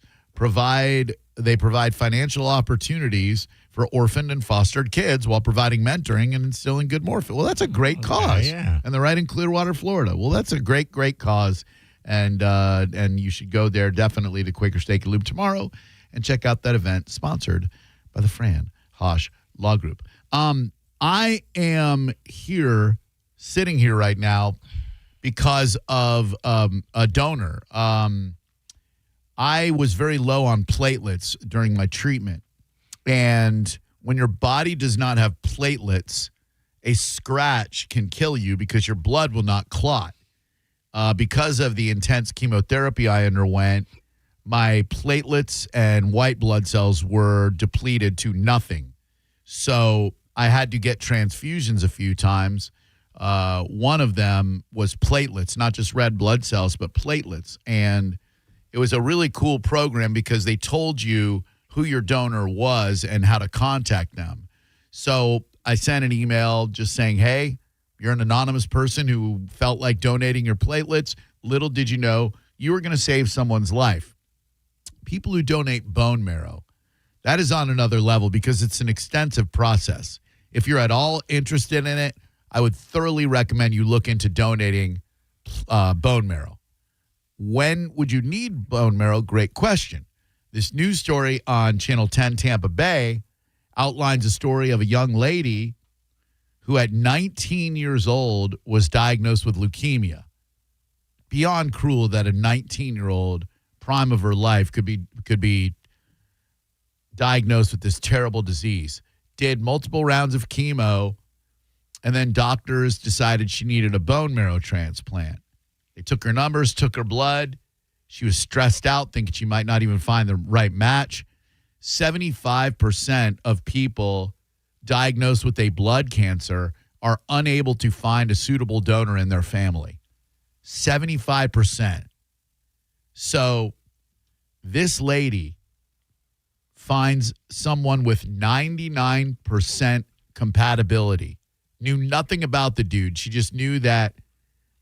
S1: They provide financial opportunities for orphaned and fostered kids while providing mentoring and instilling good morphine. Well, that's a great cause.
S2: Yeah.
S1: And they're right in Clearwater, Florida. Well, that's a great, great cause. And you should go there definitely to Quaker Steak and Lube tomorrow and check out that event sponsored by the Fran Hosh Law Group. I am sitting here right now because of a donor. I was very low on platelets during my treatment. And when your body does not have platelets, a scratch can kill you because your blood will not clot. Because of the intense chemotherapy I underwent, my platelets and white blood cells were depleted to nothing. So I had to get transfusions a few times. One of them was platelets, not just red blood cells, but platelets. And it was a really cool program because they told you who your donor was and how to contact them. So I sent an email just saying, hey, you're an anonymous person who felt like donating your platelets. Little did you know you were going to save someone's life. People who donate bone marrow, that is on another level because it's an extensive process. If you're at all interested in it, I would thoroughly recommend you look into donating bone marrow. When would you need bone marrow? Great question. This news story on Channel 10 Tampa Bay outlines a story of a young lady who at 19 years old was diagnosed with leukemia. Beyond cruel that a 19-year-old, prime of her life, could be diagnosed with this terrible disease. Did multiple rounds of chemo, and then doctors decided she needed a bone marrow transplant. They took her numbers, took her blood. She was stressed out, thinking she might not even find the right match. 75% of people diagnosed with a blood cancer are unable to find a suitable donor in their family. 75%. So this lady finds someone with 99% compatibility. Knew nothing about the dude. She just knew that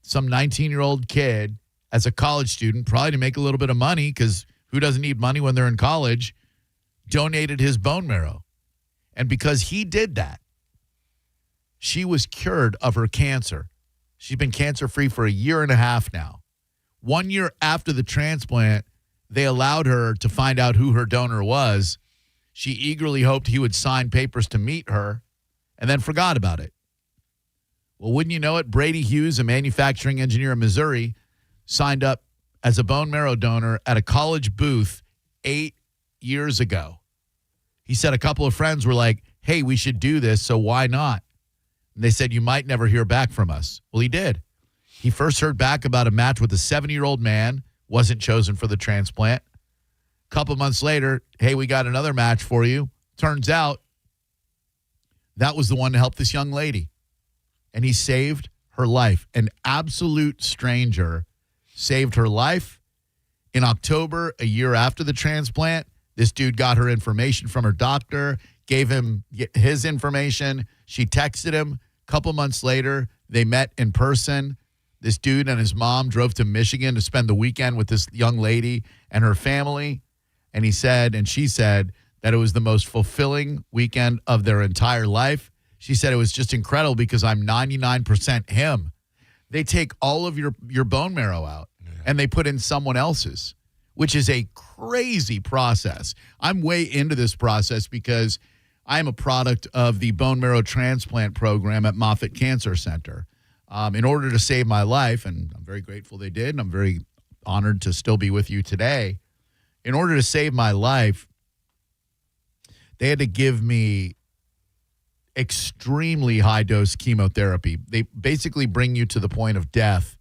S1: some 19-year-old kid, as a college student, probably to make a little bit of money, because who doesn't need money when they're in college, donated his bone marrow. And because he did that, she was cured of her cancer. She's been cancer-free for 1.5 years now. 1 year after the transplant, they allowed her to find out who her donor was. She eagerly hoped he would sign papers to meet her and then forgot about it. Well, wouldn't you know it, Brady Hughes, a manufacturing engineer in Missouri, signed up as a bone marrow donor at a college booth 8 years ago. He said a couple of friends were like, hey, we should do this, so why not? And they said, you might never hear back from us. Well, he did. He first heard back about a match with a 70-year-old man, wasn't chosen for the transplant. A couple months later, hey, we got another match for you. Turns out that was the one to help this young lady. And he saved her life. An absolute stranger saved her life. In October, a year after the transplant, this dude got her information from her doctor, gave him his information. She texted him. A couple months later, they met in person. This dude and his mom drove to Michigan to spend the weekend with this young lady and her family. And he said, and she said, that it was the most fulfilling weekend of their entire life. She said it was just incredible because I'm 99% him. They take all of your bone marrow out and they put in someone else's, which is a crazy process. I'm way into this process because I am a product of the bone marrow transplant program at Moffitt Cancer Center. In order to save my life, and I'm very grateful they did, and I'm very honored to still be with you today. In order to save my life, they had to give me extremely high-dose chemotherapy. They basically bring you to the point of death,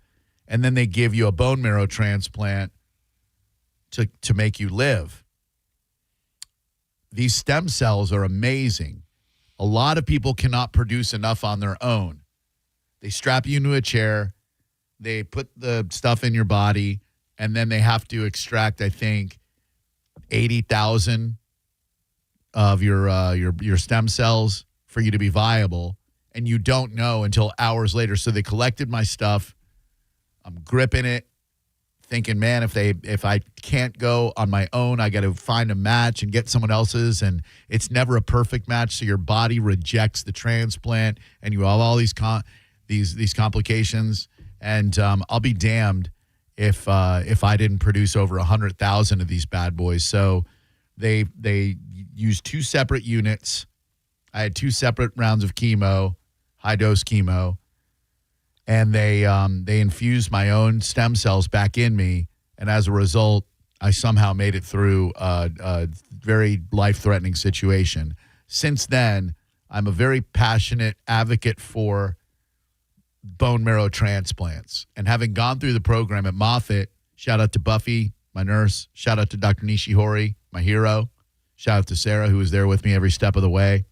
S1: and then they give you a bone marrow transplant to make you live. These stem cells are amazing. A lot of people cannot produce enough on their own. They strap you into a chair, they put the stuff in your body, and then they have to extract, I think, 80,000 of your stem cells for you to be viable, and you don't know until hours later. So they collected my stuff. I'm gripping it, thinking, man, if I can't go on my own, I got to find a match and get someone else's, and it's never a perfect match. So your body rejects the transplant, and you have all these complications. And I'll be damned if I didn't produce over 100,000 of these bad boys. So they used 2 separate units. I had 2 separate rounds of chemo, high-dose chemo, and they infused my own stem cells back in me, and as a result, I somehow made it through a very life-threatening situation. Since then, I'm a very passionate advocate for bone marrow transplants, and having gone through the program at Moffitt, shout out to Buffy, my nurse, shout out to Dr. Nishihori, my hero, shout out to Sarah, who was there with me every step of the way.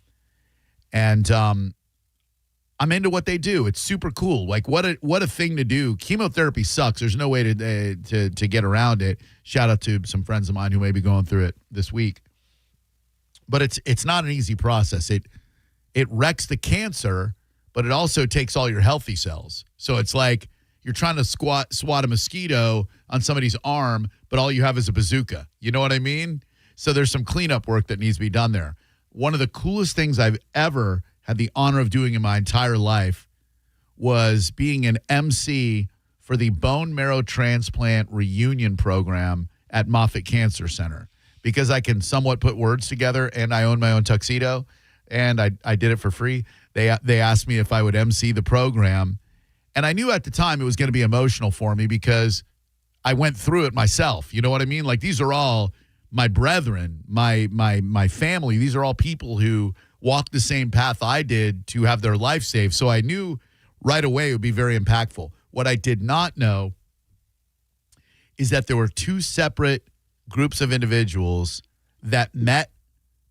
S1: And I'm into what they do. It's super cool. Like, what a thing to do. Chemotherapy sucks. There's no way to get around it. Shout out to some friends of mine who may be going through it this week. But it's not an easy process. It wrecks the cancer, but it also takes all your healthy cells. So it's like you're trying to swat a mosquito on somebody's arm, but all you have is a bazooka. You know what I mean? So there's some cleanup work that needs to be done there. One of the coolest things I've ever had the honor of doing in my entire life was being an MC for the bone marrow transplant reunion program at Moffitt Cancer Center, because I can somewhat put words together and I own my own tuxedo and I did it for free. They asked me if I would MC the program. And I knew at the time it was going to be emotional for me because I went through it myself. You know what I mean? Like, these are all my brethren, my family. These are all people who walked the same path I did to have their life saved. So I knew right away it would be very impactful. What I did not know is that there were two separate groups of individuals that met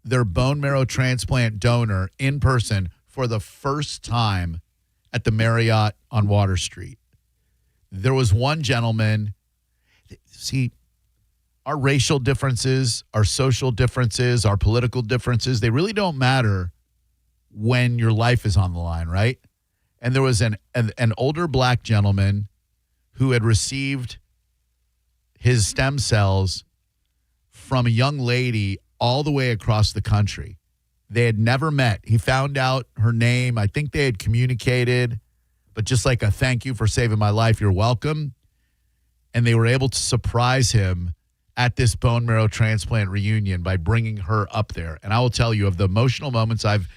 S1: their bone marrow transplant donor in person for the first time at the Marriott on Water Street. There was one gentleman. See, our racial differences, our social differences, our political differences, they really don't matter when your life is on the line, right? And there was an older black gentleman who had received his stem cells from a young lady all the way across the country. They had never met. He found out her name. I think they had communicated, but just like a thank you for saving my life, you're welcome. And they were able to surprise him at this bone marrow transplant reunion by bringing her up there. And I will tell you, of the emotional moments I've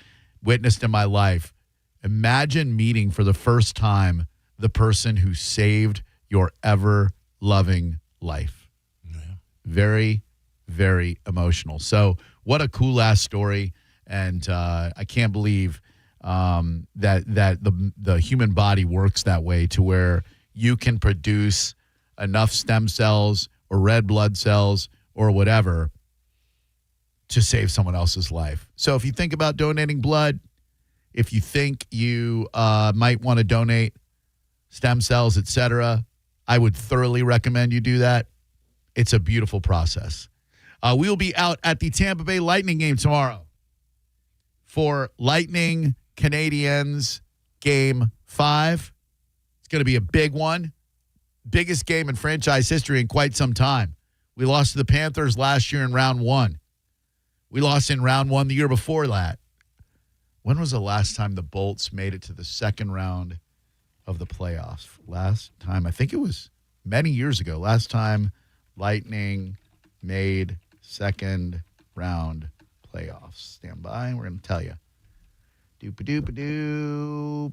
S1: witnessed in my life, imagine meeting for the first time the person who saved your ever-loving life. Yeah. Very, very emotional. So what a cool-ass story. And I can't believe that the human body works that way, to where you can produce enough stem cells or red blood cells or whatever to save someone else's life. So if you think about donating blood, if you think you might want to donate stem cells, etc., I would thoroughly recommend you do that. It's a beautiful process. We will be out at the Tampa Bay Lightning game tomorrow for Lightning Canadiens Game 5. It's going to be a big one. Biggest game in franchise history in quite some time. We lost to the Panthers last year in round 1. We lost in round 1 the year before that. When was the last time the Bolts made it to the second round of the playoffs? Last time, I think it was many years ago. Last time Lightning made second round playoffs. Stand by. We're going to tell you. Doop-a-doop-a-doop.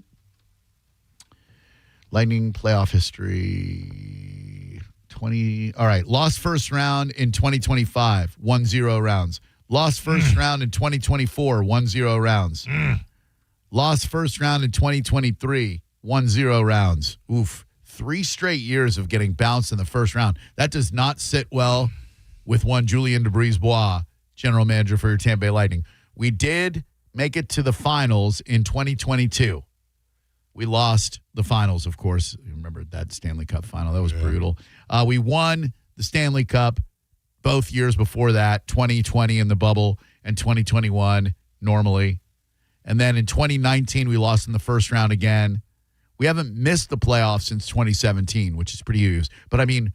S1: Lightning playoff history. 20. All right. Lost first round in 2025. 1-0 rounds. Lost first round in 2024. 1-0 rounds. Lost first round in 2023. 1-0 rounds. Oof. 3 straight years of getting bounced in the first round. That does not sit well with one Julien DeBrisebois, general manager for your Tampa Bay Lightning. We did make it to the finals in 2022. We lost the finals, of course. You remember that Stanley Cup final. That was brutal. We won the Stanley Cup both years before that, 2020 in the bubble and 2021 normally. And then in 2019, we lost in the first round again. We haven't missed the playoffs since 2017, which is pretty huge. But, I mean,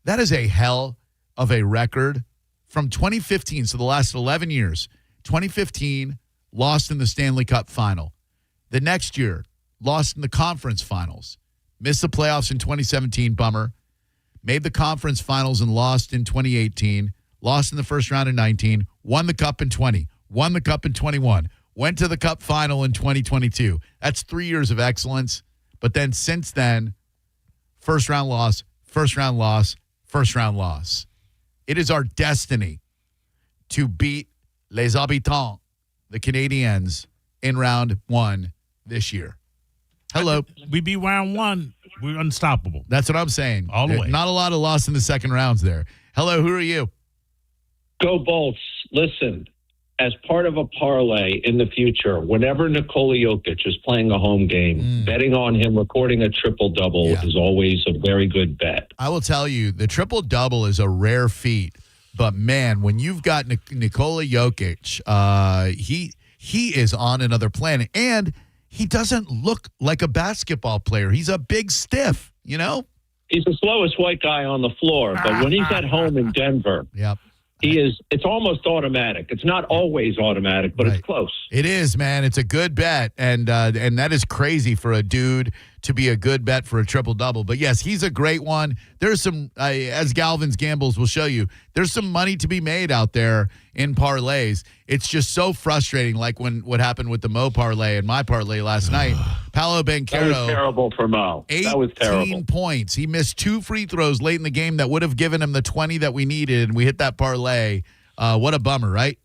S1: that is a hell of a record from 2015. So the last 11 years, 2015, lost in the Stanley Cup final. The next year, lost in the conference finals. Missed the playoffs in 2017, bummer. Made the conference finals and lost in 2018. Lost in the first round in 19. Won the cup in 20. Won the cup in 21. Went to the cup final in 2022. That's 3 years of excellence. But then since then, first round loss, first round loss, first round loss. It is our destiny to beat Les Habitants, the Canadiens, in round 1 this year. Hello.
S2: We beat round 1. We're unstoppable.
S1: That's what I'm saying.
S2: All the way.
S1: Not a lot of loss in the second rounds there. Hello, who are you?
S3: Go Bolts. Listen, as part of a parlay in the future, whenever Nikola Jokic is playing a home game, betting on him recording a triple-double is always a very good bet.
S1: I will tell you, the triple-double is a rare feat. But, man, when you've got Nikola Jokic, he is on another planet. And he doesn't look like a basketball player. He's a big stiff, you know?
S3: He's the slowest white guy on the floor. But when he's at home in Denver, It's almost automatic. It's not always automatic, but it's close.
S1: It is, man. It's a good bet, and that is crazy for a dude to be a good bet for a triple-double. But, yes, he's a great one. There's some, as Galvin's Gambles will show you, there's some money to be made out there in parlays. It's just so frustrating, like what happened with the Mo parlay and my parlay last night. Paolo Banchero.
S3: That was terrible for Mo. That was terrible.
S1: 18 points. He missed 2 free throws late in the game that would have given him the 20 that we needed, and we hit that parlay. What a bummer, right?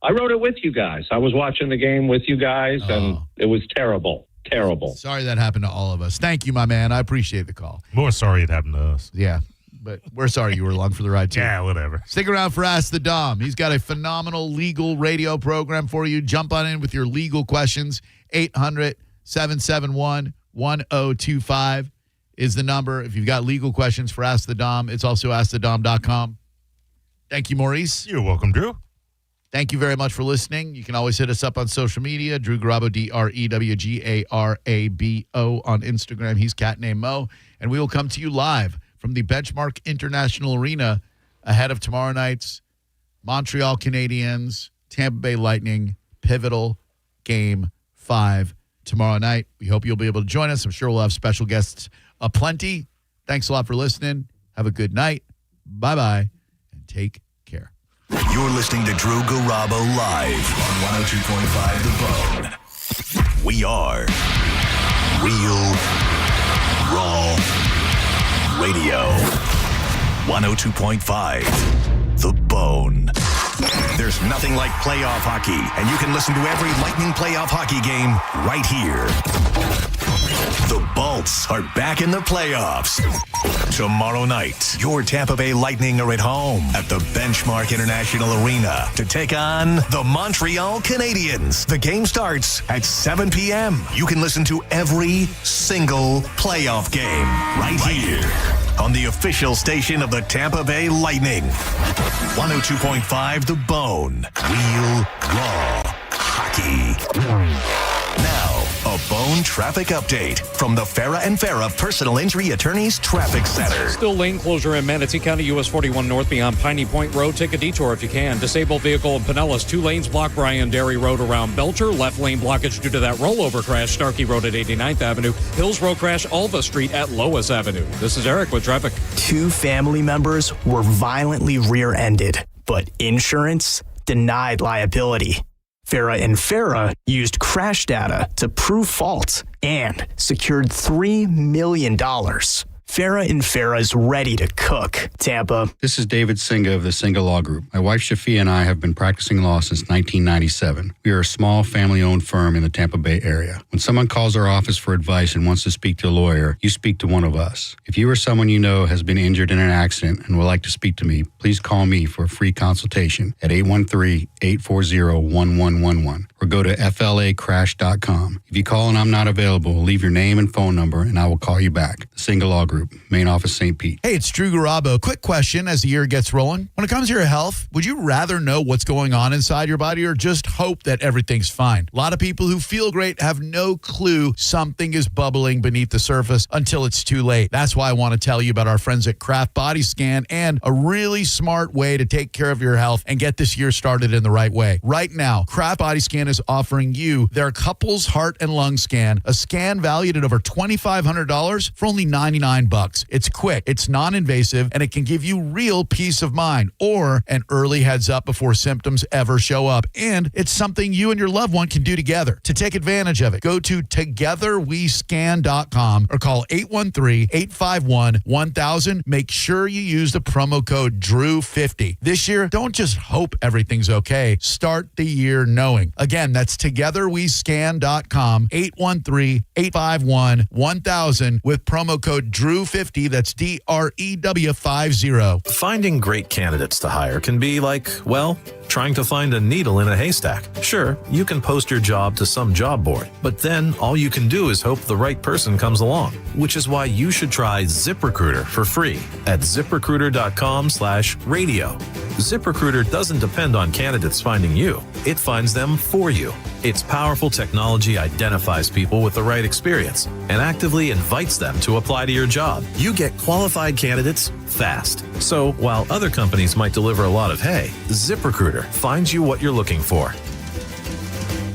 S3: I wrote it with you guys. I was watching the game with you guys, and it was terrible. Terrible.
S1: Sorry that happened to all of us. Thank you, my man. I appreciate the call.
S2: More sorry it happened to us.
S1: Yeah, but we're sorry you were along for the ride, too.
S2: Yeah, whatever.
S1: Stick around for Ask the Dom. He's got a phenomenal legal radio program for you. Jump on in with your legal questions. 800-771-1025 is the number. If you've got legal questions for Ask the Dom, it's also AskTheDom.com. Thank you, Maurice.
S2: You're welcome, Drew.
S1: Thank you very much for listening. You can always hit us up on social media. Drew Garabo, DREWGARABO on Instagram. He's Cat Named Mo. And we will come to you live from the Benchmark International Arena ahead of tomorrow night's Montreal Canadiens, Tampa Bay Lightning, pivotal Game 5 tomorrow night. We hope you'll be able to join us. I'm sure we'll have special guests aplenty. Thanks a lot for listening. Have a good night. Bye-bye, and take care.
S14: You're listening to Drew Garabo live on 102.5 The Bone. We are Real Raw Radio. 102.5 The Bone. There's nothing like playoff hockey, and you can listen to every Lightning playoff hockey game right here. The Bolts are back in the playoffs. Tomorrow night, your Tampa Bay Lightning are at home at the Benchmark International Arena to take on the Montreal Canadiens. The game starts at 7 p.m. You can listen to every single playoff game right here on the official station of the Tampa Bay Lightning. 102.5 The Bone. Real Raw Hockey. Now, a Bone traffic update from the Farah and Farah Personal Injury Attorneys Traffic Center.
S7: Still lane closure in Manatee County, US 41 north beyond Piney Point Road. Take a detour if you can. Disabled vehicle in Pinellas. 2 lanes block Bryan Dairy Road around Belcher. Left lane blockage due to that rollover crash. Starkey Road at 89th Avenue. Hills Road crash Alva Street at Lois Avenue. This is Eric with traffic.
S21: 2 family members were violently rear-ended, but insurance denied liability. Farah and Farah used crash data to prove fault and secured $3 million. Farah and Farah is ready to cook. Tampa.
S6: This is David Singa of the Singa Law Group. My wife Shafia and I have been practicing law since 1997. We are a small family-owned firm in the Tampa Bay area. When someone calls our office for advice and wants to speak to a lawyer, you speak to one of us. If you or someone you know has been injured in an accident and would like to speak to me, please call me for a free consultation at 813-840-1111 or go to flacrash.com. If you call and I'm not available, leave your name and phone number and I will call you back. The Singa Law Group. Main office, St. Pete.
S1: Hey, it's Drew Garabo. Quick question as the year gets rolling. When it comes to your health, would you rather know what's going on inside your body or just hope that everything's fine? A lot of people who feel great have no clue something is bubbling beneath the surface until it's too late. That's why I want to tell you about our friends at Kraft Body Scan and a really smart way to take care of your health and get this year started in the right way. Right now, Kraft Body Scan is offering you their couples heart and lung scan, a scan valued at over $2,500 for only $99. It's quick, it's non-invasive, and it can give you real peace of mind or an early heads up before symptoms ever show up. And it's something you and your loved one can do together. To take advantage of it, go to togetherwescan.com or call 813-851-1000. Make sure you use the promo code DREW50. This year, don't just hope everything's okay. Start the year knowing. Again, that's togetherwescan.com, 813-851-1000 with promo code DREW50. That's DREW50.
S29: Finding great candidates to hire can be like, well, trying to find a needle in a haystack. Sure, you can post your job to some job board, but then all you can do is hope the right person comes along, which is why you should try ZipRecruiter for free at ZipRecruiter.com/radio. ZipRecruiter doesn't depend on candidates finding you. It finds them for you. Its powerful technology identifies people with the right experience and actively invites them to apply to your job. You get qualified candidates fast. So while other companies might deliver a lot of hay, ZipRecruiter finds you what you're looking for.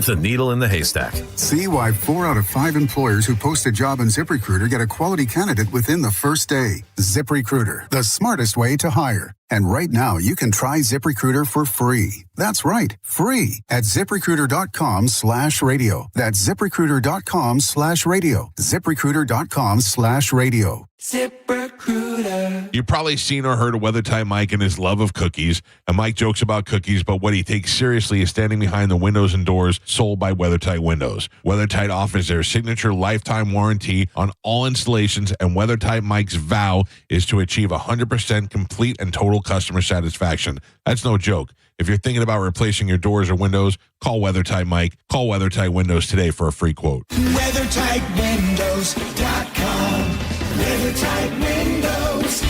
S29: The needle in the haystack.
S8: See why 4 out of 5 employers who post a job on ZipRecruiter get a quality candidate within the first day. ZipRecruiter, the smartest way to hire. And right now, you can try ZipRecruiter for free. That's right, free at ZipRecruiter.com/radio. That's ZipRecruiter.com/radio. ZipRecruiter.com/radio.
S18: ZipRecruiter. You've probably seen or heard of WeatherTight Mike and his love of cookies. And Mike jokes about cookies, but what he takes seriously is standing behind the windows and doors sold by WeatherTight Windows. WeatherTight offers their signature lifetime warranty on all installations, and WeatherTight Mike's vow is to achieve 100% complete and total customer satisfaction. That's no joke. If you're thinking about replacing your doors or windows, call WeatherTight Mike. Call WeatherTight Windows today for a free quote.
S11: WeatherTightWindows.com. WeatherTight Windows.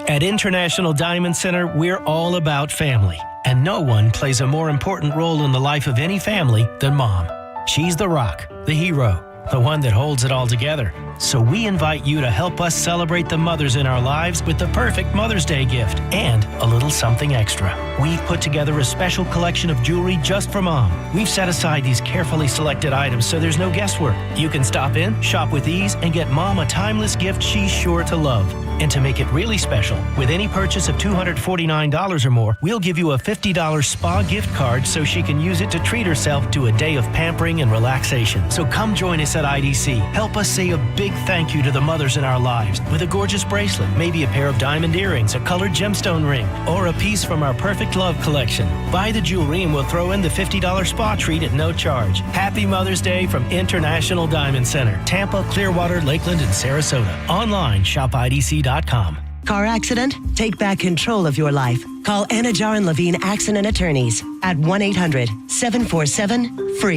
S13: At International Diamond Center, we're all about family, and no one plays a more important role in the life of any family than Mom. She's the rock, the hero, the one that holds it all together. So we invite you to help us celebrate the mothers in our lives with the perfect Mother's Day gift and a little something extra. We've put together a special collection of jewelry just for Mom. We've set aside these carefully selected items so there's no guesswork. You can stop in, shop with ease, and get Mom a timeless gift she's sure to love. And to make it really special, with any purchase of $249 or more, we'll give you a $50 spa gift card so she can use it to treat herself to a day of pampering and relaxation. So come join us at IDC. Help us say a big thank you to the mothers in our lives with a gorgeous bracelet, maybe a pair of diamond earrings, a colored gemstone ring, or a piece from our Perfect Love collection. Buy the jewelry and we'll throw in the $50 spa treat at no charge. Happy Mother's Day from International Diamond Center, Tampa, Clearwater, Lakeland, and Sarasota. Online, shopidc.com.
S15: Car accident? Take back control of your life. Call Anna Jar and Levine Accident Attorneys at 1-800-747-FREE.